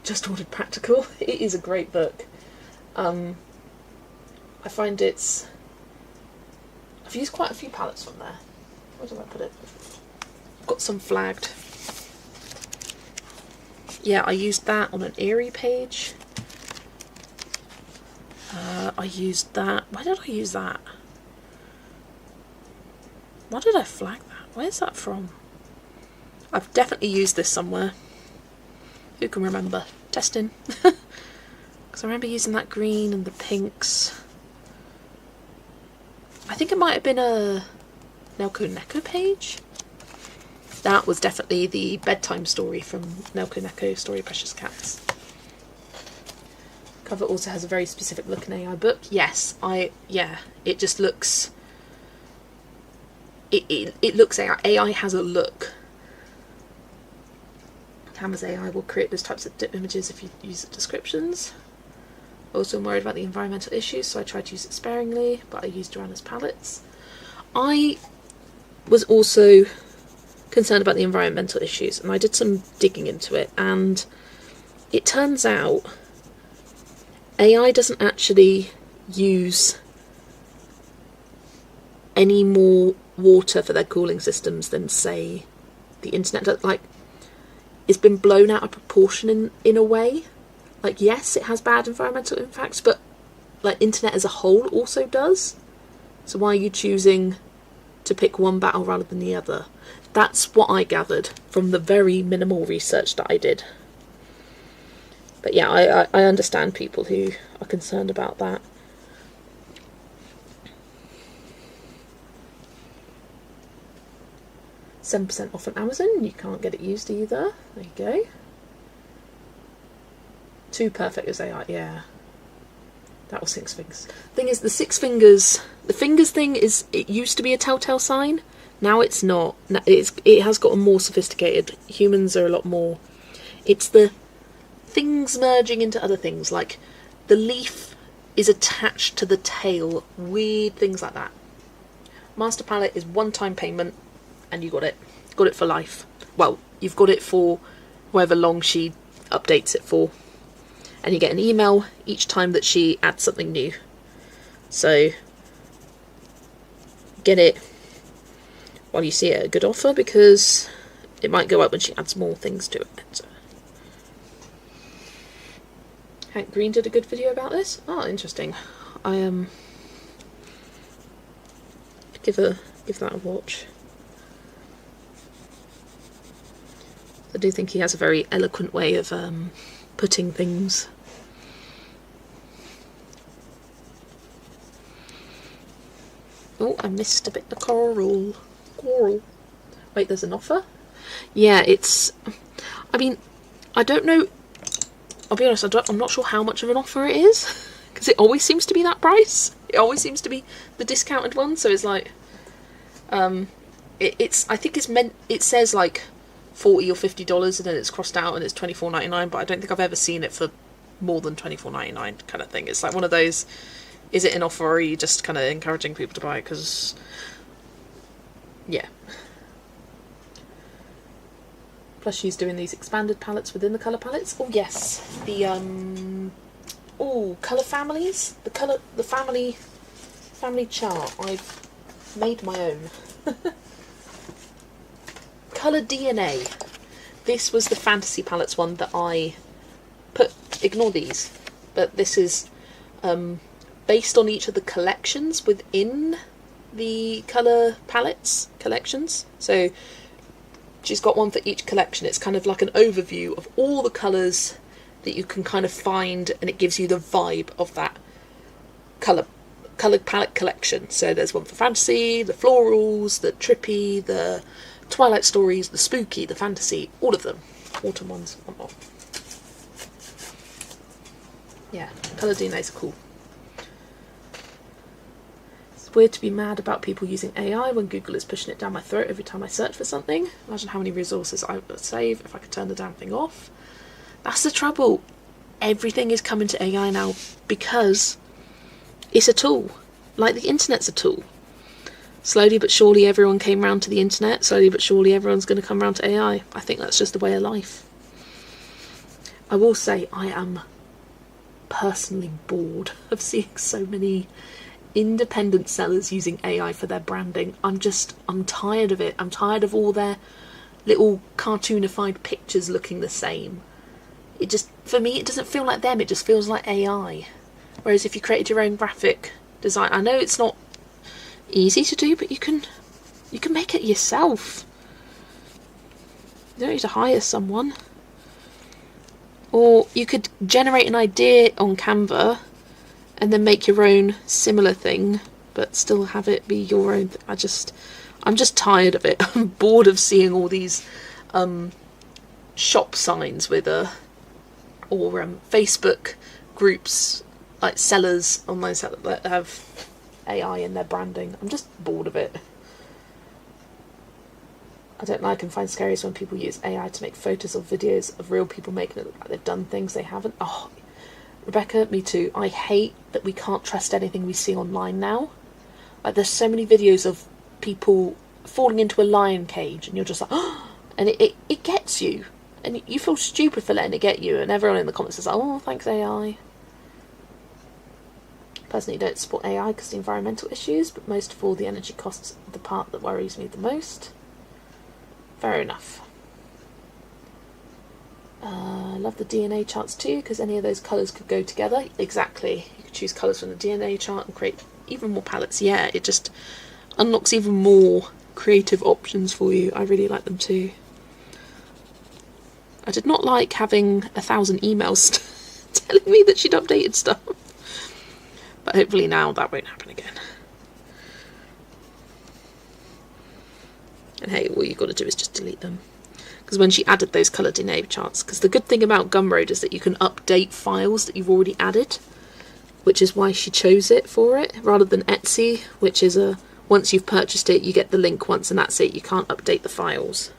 Just Ordered Practical. It is a great book. I find I've used quite a few palettes from there. Where did I put it? I've got some flagged. Yeah, I used that on an Eerie page. I used that. Why did I use that? Why did I flag that? Where's that from? I've definitely used this somewhere. Who can remember? Testing. Because I remember using that green and the pinks. I think it might have been a Nelko Neko page. That was definitely the bedtime story from Nelko Neko, Story of Precious Cats. Cover also has a very specific look in AI book. Yes, it just looks... It looks AI. AI has a look. Canva's AI will create those types of images if you use the descriptions. Also, I'm worried about the environmental issues, so I tried to use it sparingly, but I used Joanna's palettes. I was also concerned about the environmental issues, and I did some digging into it, and it turns out AI doesn't actually use any more water for their cooling systems than, say, the internet does. Like, it's been blown out of proportion in a way. Like, yes, it has bad environmental impacts, but like internet as a whole also does. So why are you choosing to pick one battle rather than the other? That's what I gathered from the very minimal research that I did. But yeah, I understand people who are concerned about that. %7% off on Amazon. You can't get it used either. There you go. Too perfect as AI. Yeah. That was 6 fingers. Thing is, the 6 fingers... The fingers thing is... It used to be a telltale sign. Now it's not. It has gotten more sophisticated. Humans are a lot more... It's the things merging into other things. Like, the leaf is attached to the tail. Weird things like that. Master palette is one-time payment. And you got it. Got it for life. Well, you've got it for however long she updates it for. And you get an email each time that she adds something new. So, get it while you see it at a good offer, because it might go up when she adds more things to it. Hank Green did a good video about this. Oh, interesting. I give that a watch. I do think he has a very eloquent way of putting things. Oh, I missed a bit of coral. Wait, there's an offer? Yeah, it's... I mean, I don't know... I'll be honest, I'm not sure how much of an offer it is. Because it always seems to be that price. It always seems to be the discounted one. So it's like... I think it's meant... It says like $40 or $50 and then it's crossed out and it's $24.99, but I don't think I've ever seen it for more than $24.99 kind of thing. It's like one of those, is it an offer or are you just kind of encouraging people to buy it? Because, yeah. Plus she's doing these expanded palettes within the colour palettes. Oh yes, the colour families. The family chart. I've made my own. Colour DNA. This was the Fantasy Palettes one that I put. Ignore these. But this is based on each of the collections within the colour palettes collections. So she's got one for each collection. It's kind of like an overview of all the colours that you can kind of find, and it gives you the vibe of that coloured palette collection. So there's one for fantasy, the florals, the trippy, the Twilight stories, the spooky, the fantasy, all of them. Autumn ones. Yeah, colour DNAs are cool. It's weird to be mad about people using AI when Google is pushing it down my throat every time I search for something. Imagine how many resources I would save if I could turn the damn thing off. That's the trouble. Everything is coming to AI now because it's a tool. Like the internet's a tool. Slowly but surely everyone came round to the internet. Slowly but surely everyone's going to come round to AI. I think that's just the way of life. I will say I am personally bored of seeing so many independent sellers using AI for their branding. I'm tired of it. I'm tired of all their little cartoonified pictures looking the same. It just, for me, it doesn't feel like them. It just feels like AI. Whereas if you created your own graphic design, I know it's not easy to do, but you can make it yourself. You don't need to hire someone. Or you could generate an idea on Canva and then make your own similar thing, but still have it be your own. I'm just tired of it. I'm bored of seeing all these shop signs with or Facebook groups, like sellers online sellers that have AI in their branding. I'm just bored of it. I don't like and find scary when people use AI to make photos or videos of real people making it look like they've done things they haven't. Oh, Rebecca, me too. I hate that we can't trust anything we see online now. Like, there's so many videos of people falling into a lion cage and you're just like, oh, and it gets you. And you feel stupid for letting it get you, and everyone in the comments is like, oh, thanks AI. Personally, don't support AI because of the environmental issues, but most of all the energy costs are the part that worries me the most. Fair enough. I love the DNA charts too, because any of those colours could go together. Exactly. You could choose colours from the DNA chart and create even more palettes. Yeah, it just unlocks even more creative options for you. I really like them too. I did not like having 1,000 emails telling me that she'd updated stuff. But hopefully now that won't happen again. And hey, all you've got to do is just delete them. Because when she added those colour DNA charts, because the good thing about Gumroad is that you can update files that you've already added, which is why she chose it for it, rather than Etsy, which is once you've purchased it, you get the link once and that's it. You can't update the files.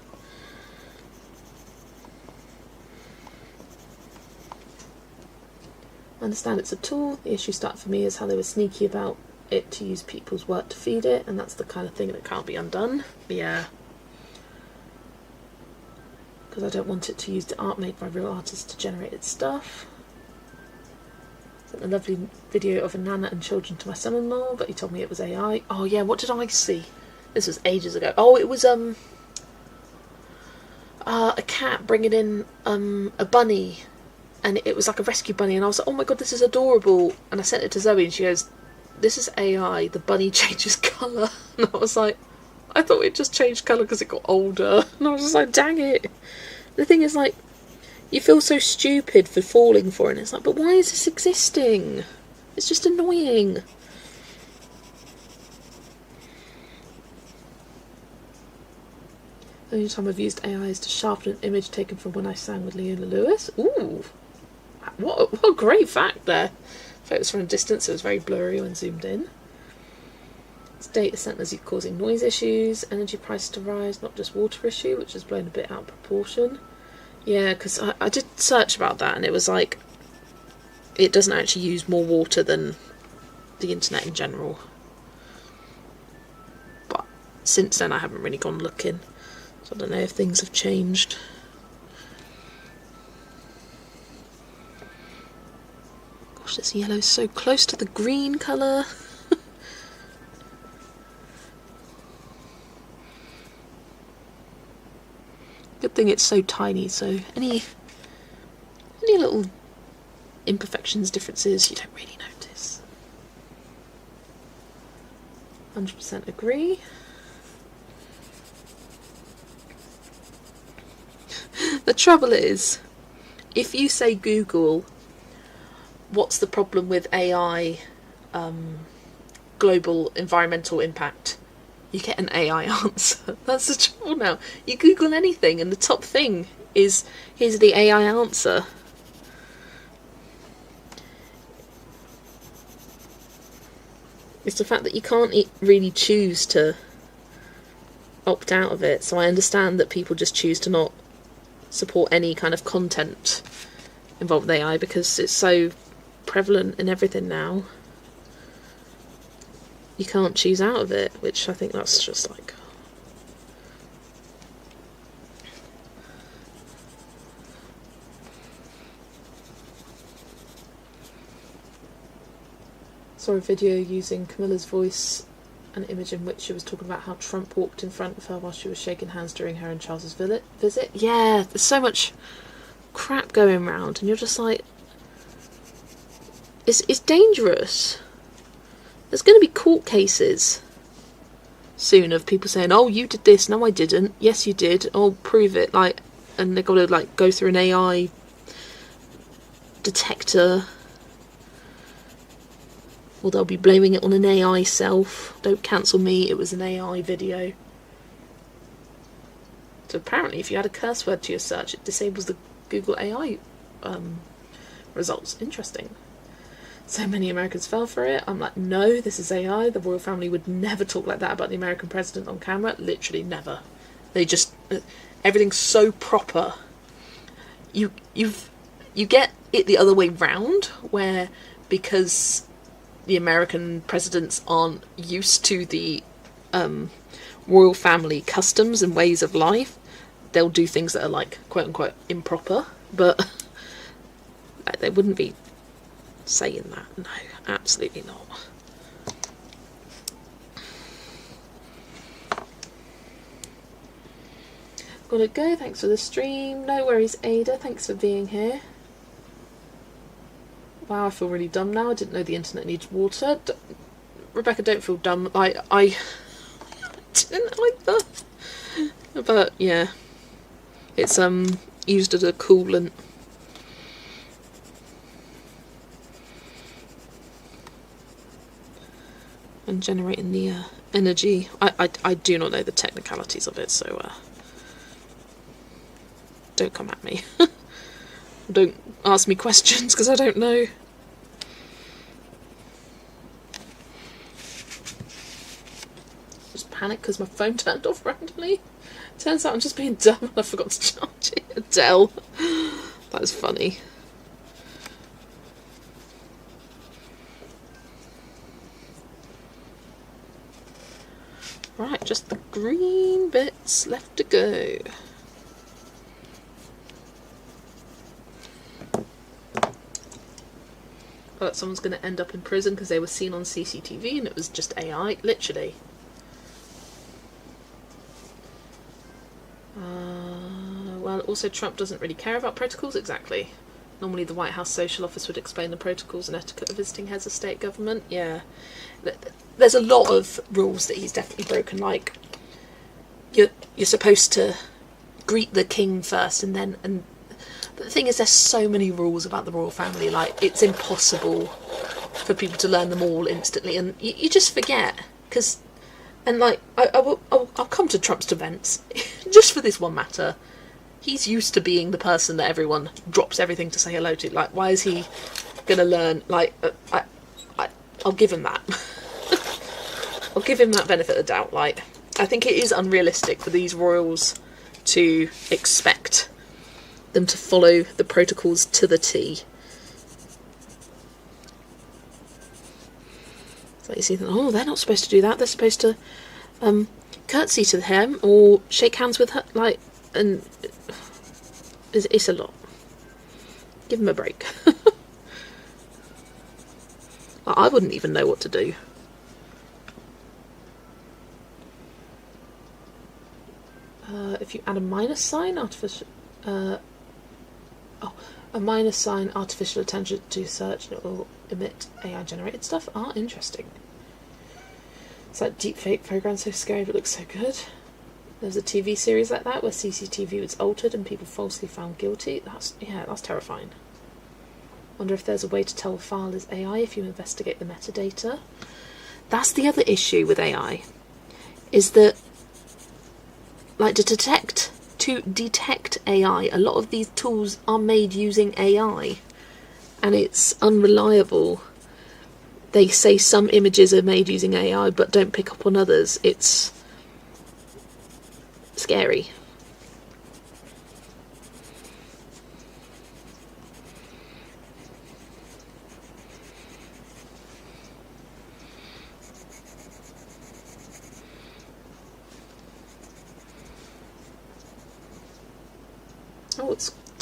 I understand it's a tool. The issue started for me is how they were sneaky about it to use people's work to feed it, and that's the kind of thing that can't be undone. Yeah. Because I don't want it to use the art made by real artists to generate its stuff. Sent a lovely video of a nana and children to my son-in-law, but he told me it was AI. Oh yeah, what did I see? This was ages ago. Oh, it was a cat bringing in a bunny. And it was like a rescue bunny, and I was like, oh my god, this is adorable. And I sent it to Zoe, and she goes, this is AI, the bunny changes colour. And I was like, I thought it just changed colour because it got older. And I was just like, dang it. The thing is, like, you feel so stupid for falling for it, and it's like, but why is this existing? It's just annoying. The only time I've used AI is to sharpen an image taken from when I sang with Leona Lewis. Ooh. What a great fact there. Photos from a distance, it was very blurry when zoomed in. It's data centres causing noise issues, energy prices to rise, not just water issue, which has blown a bit out of proportion. Yeah, because I did search about that, and it was like, it doesn't actually use more water than the internet in general. But since then I haven't really gone looking, so I don't know if things have changed. Gosh, this yellow is so close to the green colour. Good thing it's so tiny, so any little imperfections, differences, you don't really notice. 100% agree. The trouble is, if you say Google, what's the problem with AI global environmental impact, you get an AI answer. That's the trouble now. You Google anything and the top thing is, here's the AI answer. It's the fact that you can't really choose to opt out of it. So I understand that people just choose to not support any kind of content involved with AI because it's so prevalent in everything now. you can't choose out of it, which I think that's just like... Saw a video using Camilla's voice, an image in which she was talking about how Trump walked in front of her while she was shaking hands during her and Charles's visit. Yeah, there's so much crap going around, and you're just like, it's dangerous. There's going to be court cases soon of people saying, oh, you did this, no I didn't, yes you did, oh prove it, like, and they've got to like go through an AI detector, or they'll be blaming it on an AI self. Don't cancel me, it was an AI video. So apparently if you add a curse word to your search, it disables the Google AI results. Interesting. So many Americans fell for it. I'm like, no, this is AI. The royal family would never talk like that about the American president on camera. Literally never. They just... everything's so proper. You get it the other way round, where because the American presidents aren't used to the royal family customs and ways of life, they'll do things that are like quote-unquote improper, but they wouldn't be saying that. No, absolutely not. Gotta go, thanks for the stream. No worries, Ada, thanks for being here. Wow, I feel really dumb now. I didn't know the internet needs water. Rebecca, don't feel dumb. I didn't like that. But yeah, it's used as a coolant. And generating the energy. I do not know the technicalities of it, so don't come at me. Don't ask me questions, because I don't know. Just panic because my phone turned off randomly. Turns out I'm just being dumb and I forgot to charge it. Adele. That was funny. Right, just the green bits left to go. But someone's going to end up in prison because they were seen on CCTV and it was just AI, literally. Well, also Trump doesn't really care about protocols, exactly. Normally the White House Social Office would explain the protocols and etiquette of visiting heads of state government. Yeah. There's a lot of rules that he's definitely broken, like you're supposed to greet the king first and then... But the thing is, there's so many rules about the royal family, like, it's impossible for people to learn them all instantly, and you just forget, because, and like, I'll come to Trump's defence, just for this one matter. He's used to being the person that everyone drops everything to say hello to. Like, why is he going to learn, like, I'll give him that. I'll give him that benefit of the doubt. Like, I think it is unrealistic for these royals to expect them to follow the protocols to the T. It's like you see, oh, they're not supposed to do that. They're supposed to curtsy to him or shake hands with her. Like, and it's a lot. Give him a break. I wouldn't even know what to do. If you add a minus sign, artificial attention to search, and it will emit AI generated stuff. Ah, interesting. It's like deepfake program, so scary but looks so good. There's a TV series like that where CCTV was altered and people falsely found guilty. That's terrifying. Wonder if there's a way to tell a file is AI if you investigate the metadata. That's the other issue with AI, is that, like, to detect AI, a lot of these tools are made using AI, and it's unreliable. They say some images are made using AI but don't pick up on others. It's scary.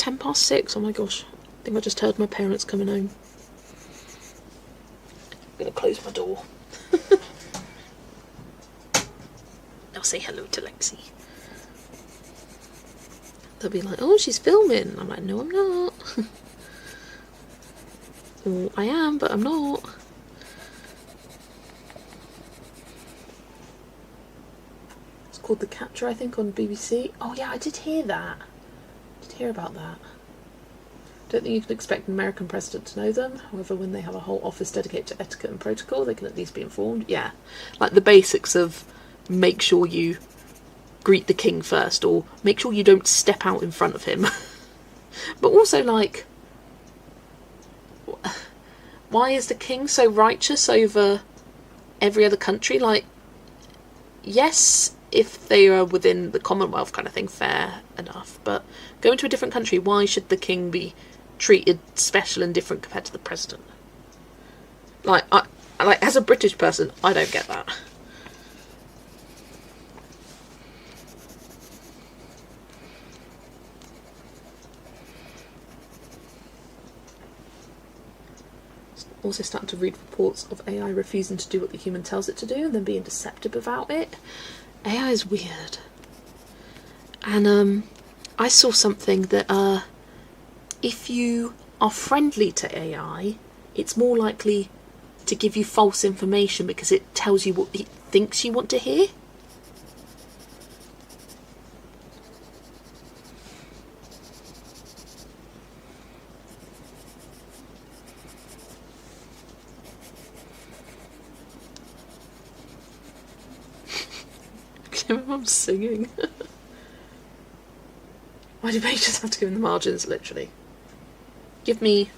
6:10. Oh my gosh. I think I just heard my parents coming home. I'm going to close my door. I'll say hello to Lexi. They'll be like, oh, she's filming. I'm like, no, I'm not. Oh, I am, but I'm not. It's called The Catcher, I think, on BBC. Oh yeah, I did hear that. I did hear about that. Don't think you can expect an American president to know them. However, when they have a whole office dedicated to etiquette and protocol, they can at least be informed. Yeah, like the basics of make sure you greet the king first, or make sure you don't step out in front of him. But also, like, why is the king so righteous over every other country? Like, yes, if they are within the Commonwealth kind of thing, fair enough. But going to a different country, why should the king be treated special and different compared to the president? Like, like as a British person, I don't get that. Also starting to read reports of AI refusing to do what the human tells it to do and then being deceptive about it. AI is weird. And I saw something that if you are friendly to AI, it's more likely to give you false information because it tells you what it thinks you want to hear. I'm singing. Why do pages have to go in the margins, literally? Give me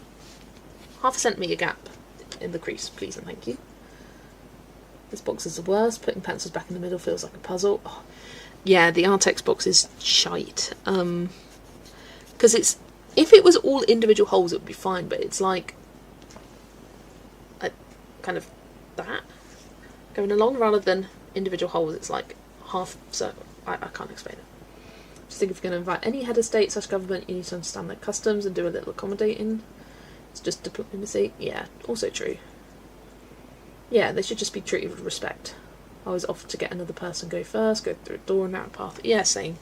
half a centimetre gap in the crease, please and thank you. This box is the worst. Putting pencils back in the middle feels like a puzzle. Oh, yeah, the Artex box is shite. Because it's... If it was all individual holes, it would be fine, but it's like... kind of that. Going along rather than individual holes, it's like... half, so I can't explain it. Just think if you're going to invite any head of state / government, you need to understand their customs and do a little accommodating. It's just diplomacy. Yeah, also true. Yeah, they should just be treated with respect. I was offered to get another person go first, go through a door and out a path. Yeah, same.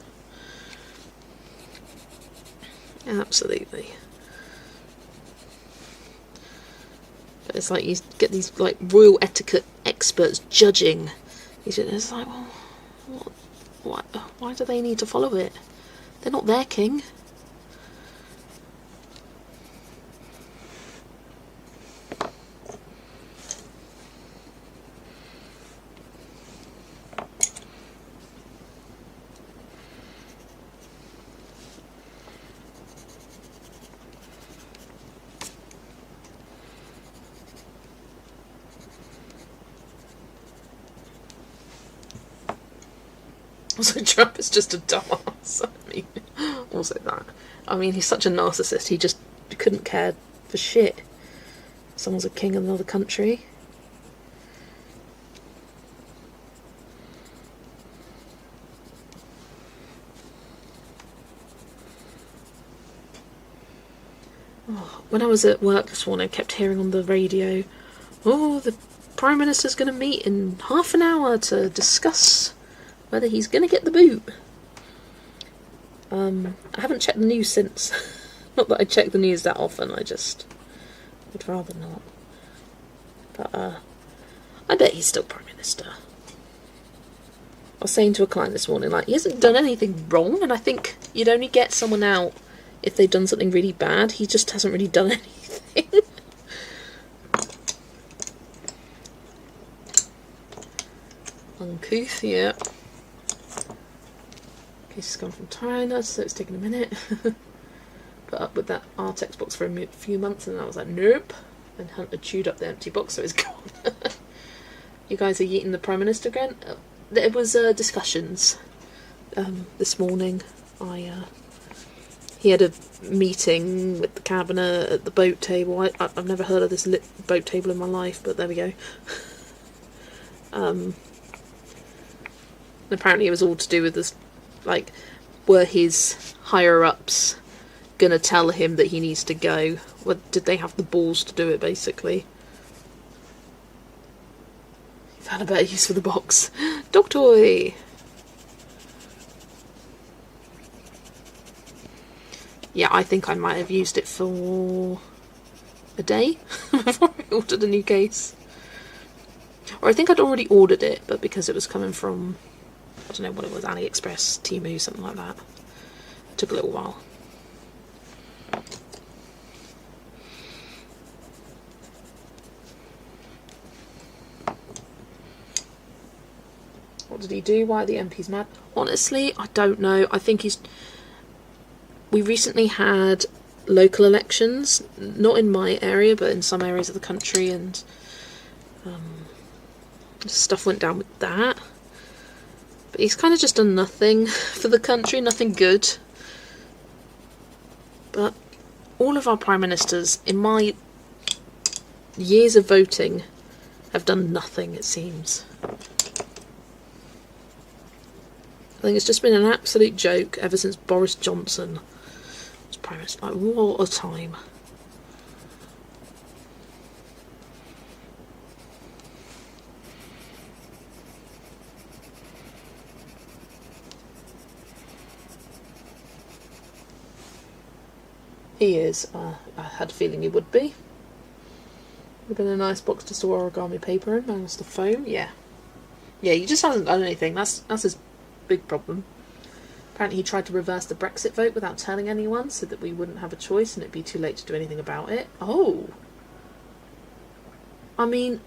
Absolutely. But it's like you get these like royal etiquette experts judging. It's like, well, why do they need to follow it? They're not their king. Also, Trump is just a dumbass. I mean, also that. I mean, he's such a narcissist. He just couldn't care for shit. Someone's a king of another country. Oh, when I was at work this morning, I kept hearing on the radio, oh, the Prime Minister's going to meet in half an hour to discuss whether he's going to get the boot. I haven't checked the news since. Not that I check the news that often, I just would rather not. But I bet he's still Prime Minister. I was saying to a client this morning, like, he hasn't done anything wrong, and I think you'd only get someone out if they've done something really bad. He just hasn't really done anything. Uncouth, yeah. Case has come from China, so it's taken a minute. Put up with that Artex box for a few months, and I was like, nope. And Hunter chewed up the empty box, so it's gone. You guys are eating the Prime Minister again? There was discussions this morning. He had a meeting with the cabinet at the boat table. I've never heard of this boat table in my life, but there we go. Apparently it was all to do with this, like, were his higher-ups gonna tell him that he needs to go. Well, did they have the balls to do it, basically? Found a better use for the box. Dog toy! Yeah, I think I might have used it for a day before I ordered a new case. Or I think I'd already ordered it, but because it was coming from, I don't know what it was, AliExpress, Temu, something like that. It took a little while. What did he do? Why are the MPs mad? Honestly, I don't know. I think he's... We recently had local elections, not in my area, but in some areas of the country, and stuff went down with that. But he's kind of just done nothing for the country, nothing good. But all of our prime ministers, in my years of voting, have done nothing, it seems. I think it's just been an absolute joke ever since Boris Johnson was Prime Minister. Like, what a time. He is. I had a feeling he would be. Would have been a nice box to store origami paper in, minus the foam. Yeah. Yeah, he just hasn't done anything. That's his big problem. Apparently he tried to reverse the Brexit vote without telling anyone, so that we wouldn't have a choice and it'd be too late to do anything about it. Oh! I mean,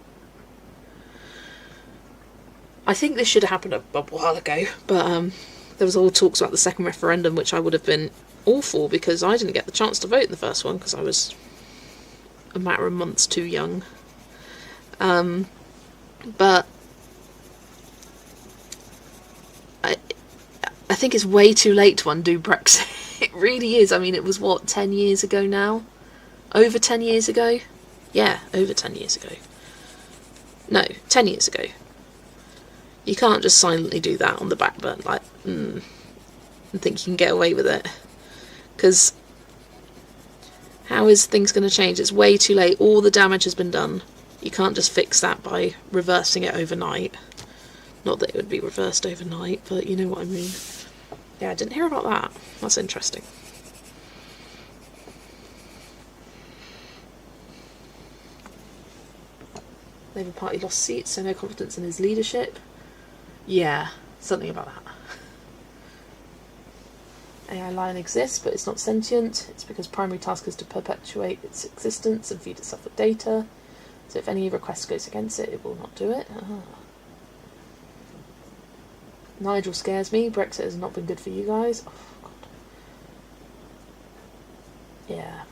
I think this should have happened a while ago, but there was all talks about the second referendum, which I would have been all for, because I didn't get the chance to vote in the first one because I was a matter of months too young. But I think it's way too late to undo Brexit. It really is. I mean, it was, what, 10 years ago now? Over 10 years ago? Yeah, over 10 years ago. No, 10 years ago. You can't just silently do that on the back burner, like, and think you can get away with it. Because how is things going to change? It's way too late. All the damage has been done. You can't just fix that by reversing it overnight. Not that it would be reversed overnight, but you know what I mean. Yeah, I didn't hear about that. That's interesting. Labour Party lost seats, so no confidence in his leadership. Yeah, something about that. AI Lion exists, but it's not sentient. It's because primary task is to perpetuate its existence and feed itself with data. So if any request goes against it, it will not do it. Nigel scares me. Brexit has not been good for you guys. Oh, God. Yeah.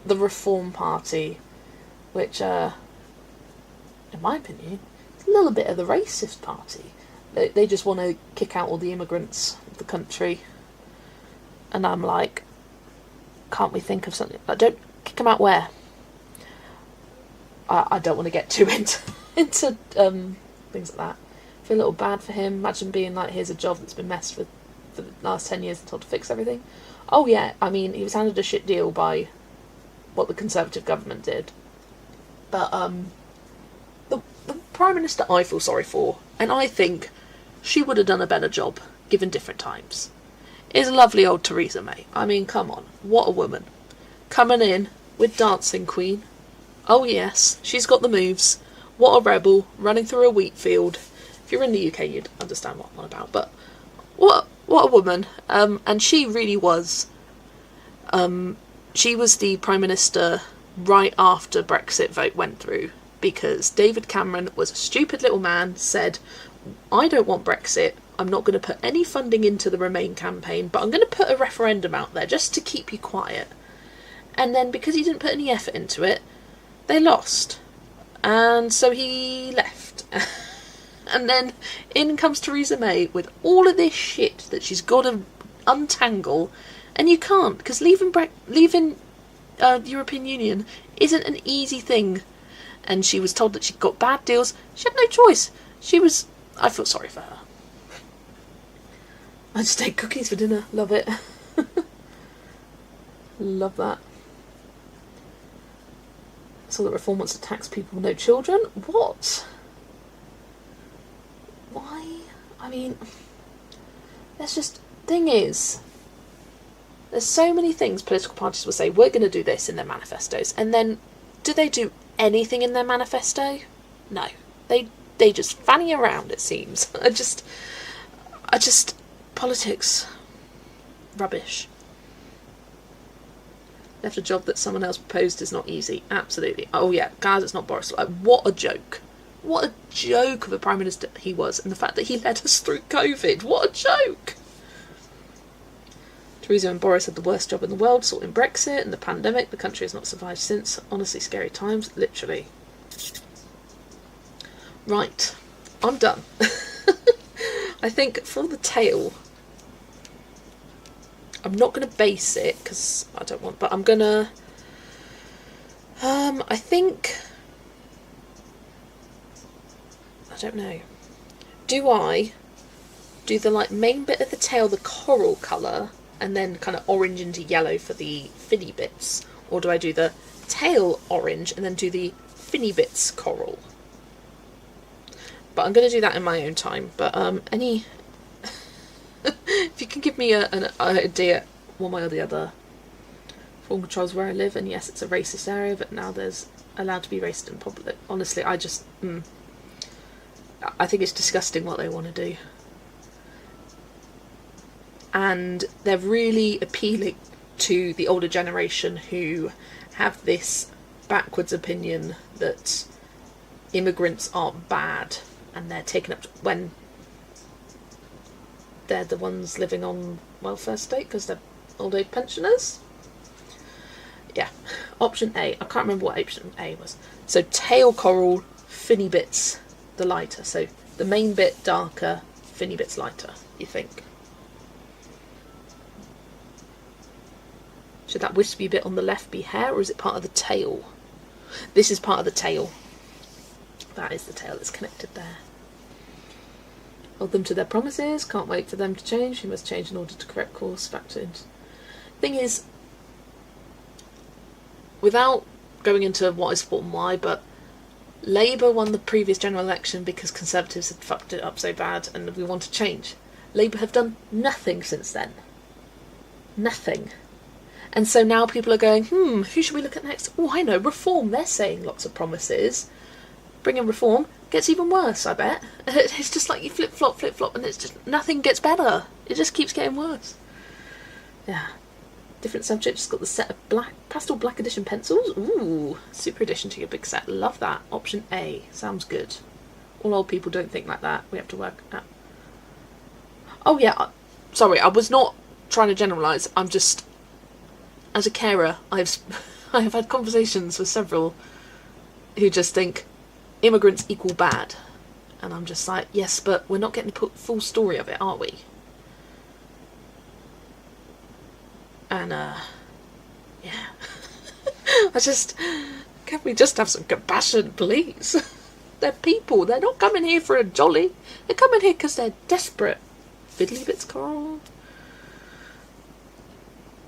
The Reform Party, which, in my opinion, is a little bit of the racist party. They just want to kick out all the immigrants of the country. And I'm like, can't we think of something? Like, don't kick them out where? I don't want to get too into things like that. I feel a little bad for him. Imagine being like, here's a job that's been messed with for the last 10 years and told to fix everything. Oh yeah, I mean, he was handed a shit deal by what the Conservative government did. But the Prime Minister I feel sorry for, and I think she would have done a better job given different times, is lovely old Theresa May. I mean, come on, what a woman. Coming in with Dancing Queen. Oh yes, she's got the moves. What a rebel, running through a wheat field. If you're in the UK, you'd understand what I'm on about. But what a woman. And she really was. She was the Prime Minister right after Brexit vote went through, because David Cameron was a stupid little man, said, I don't want Brexit. I'm not going to put any funding into the Remain campaign, but I'm going to put a referendum out there just to keep you quiet. And then because he didn't put any effort into it, they lost. And so he left. And then in comes Theresa May with all of this shit that she's got to untangle, and you can't, because leaving European Union isn't an easy thing. And she was told that she got bad deals. She had no choice. I feel sorry for her. I just ate cookies for dinner. Love it. Love that. So that Reform wants to tax people with no children. What? Why? I mean, there's just... Thing is, there's so many things political parties will say, we're going to do this in their manifestos. And then, do they do anything in their manifesto? No. They just fanny around, it seems. I just... Politics. Rubbish. Left a job that someone else proposed is not easy. Absolutely. Oh yeah, guys, it's not Boris. Like, what a joke. What a joke of a Prime Minister he was. And the fact that he led us through COVID. What a joke. Theresa and Boris had the worst job in the world, sorting Brexit and the pandemic. The country has not survived since. Honestly, scary times. Literally. Right. I'm done. I think for the tail, I'm not going to base it, because I don't want, but I'm going to, I think, I don't know, do I do the like main bit of the tail, the coral colour, and then kind of orange into yellow for the finny bits, or do I do the tail orange and then do the finny bits coral? But I'm going to do that in my own time. But any... if you can give me an idea, one way or the other. Form controls where I live, and yes, it's a racist area, but now there's allowed to be racist in public. Honestly, I just... I think it's disgusting what they want to do. And they're really appealing to the older generation who have this backwards opinion that immigrants are bad. And they're taken up when they're the ones living on welfare state because they're old age pensioners. Yeah, option A. I can't remember what option A was. So tail coral, finny bits the lighter. So the main bit darker, finny bits lighter, you think? Should that wispy bit on the left be hair, or is it part of the tail? This is part of the tail. That is the tail that's connected there. Hold them to their promises. Can't wait for them to change. You must change in order to correct course. Back to it. Thing is, without going into what I support and why, but Labour won the previous general election because Conservatives had fucked it up so bad and we want to change. Labour have done nothing since then. Nothing. And so now people are going, who should we look at next? Oh, I know, Reform. They're saying lots of promises. Bring in Reform, gets even worse, I bet. It's just like you flip-flop, and it's just, nothing gets better. It just keeps getting worse. Yeah. Different subject, just got the set of pastel black edition pencils. Ooh, super addition to your big set. Love that. Option A. Sounds good. All old people don't think like that. We have to work at... Oh, yeah. Sorry, I was not trying to generalise. I'm just... As a carer, I have had conversations with several who just think immigrants equal bad. And I'm just like, yes, but we're not getting the full story of it, are we? And, yeah. Can we just have some compassion, please? They're people. They're not coming here for a jolly. They're coming here because they're desperate. Fiddly bits, Carl.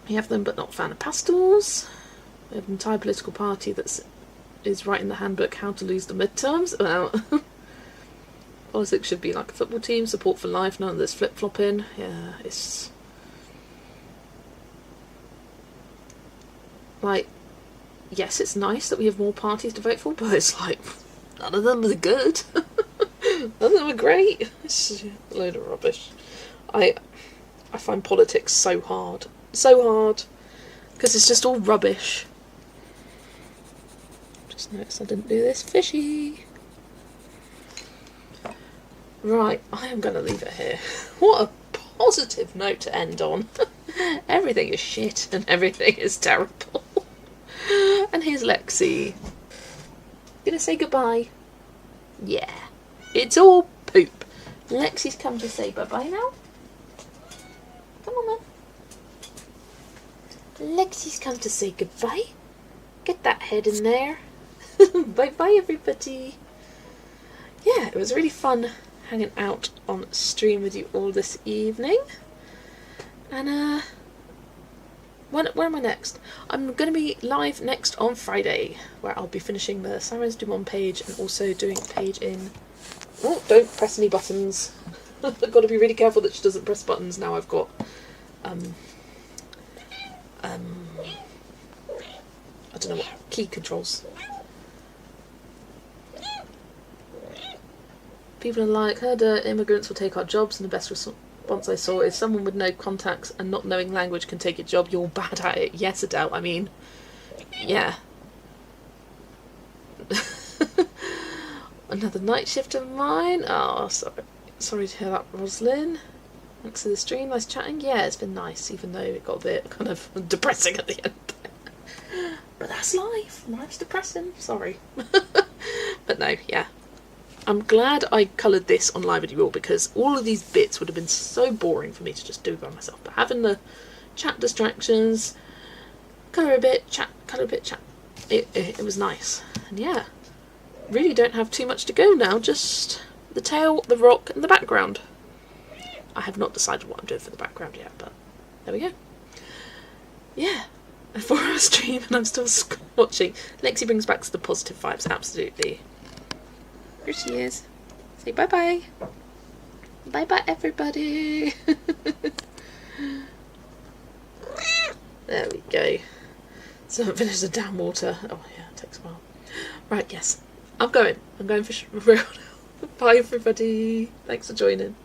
We have them, but not fan of pastels. We have an entire political party that is writing the handbook how to lose the midterms. Well, politics should be like a football team. Support for life. None of this flip-flopping. Yeah, it's... Like, yes, it's nice that we have more parties to vote for, but it's like, none of them are good. None of them are great. It's a load of rubbish. I find politics so hard. So hard. Because it's just all rubbish. Just noticed I didn't do this fishy. Right, I am going to leave it here. What a positive note to end on. Everything is shit and everything is terrible. And here's Lexi. Gonna say goodbye? Yeah. It's all poop. Lexi's come to say bye-bye now. Come on then. Lexi's come to say goodbye. Get that head in there. Bye-bye everybody. Yeah, it was really fun hanging out on stream with you all this evening. And Where am I next? I'm going to be live next on Friday, where I'll be finishing the Samurais Dumont page and also doing a page in... Oh, don't press any buttons. I've got to be really careful that she doesn't press buttons now I've got... I don't know what... key controls. People are like, heard immigrants will take our jobs, and the best response I saw is someone with no contacts and not knowing language can take your job. You're bad at it. Yes, Adele. I mean, yeah. Another night shift of mine. Oh, sorry to hear that, Roslyn. Thanks for the stream. Nice chatting. Yeah, it's been nice, even though it got a bit kind of depressing at the end. But that's life. Life's depressing. Sorry. But no, yeah. I'm glad I coloured this on Live Video because all of these bits would have been so boring for me to just do by myself. But having the chat distractions, colour a bit, chat, colour a bit, chat, it was nice. And yeah, really don't have too much to go now, just the tail, the rock and the background. I have not decided what I'm doing for the background yet, but there we go. Yeah, a 4-hour stream and I'm still watching. Lexi brings back the positive vibes, absolutely. Here she is. Say bye-bye. Bye-bye, everybody. There we go. So I finished the down water. Oh, yeah, it takes a while. Right, yes. I'm going for real now. Bye, everybody. Thanks for joining.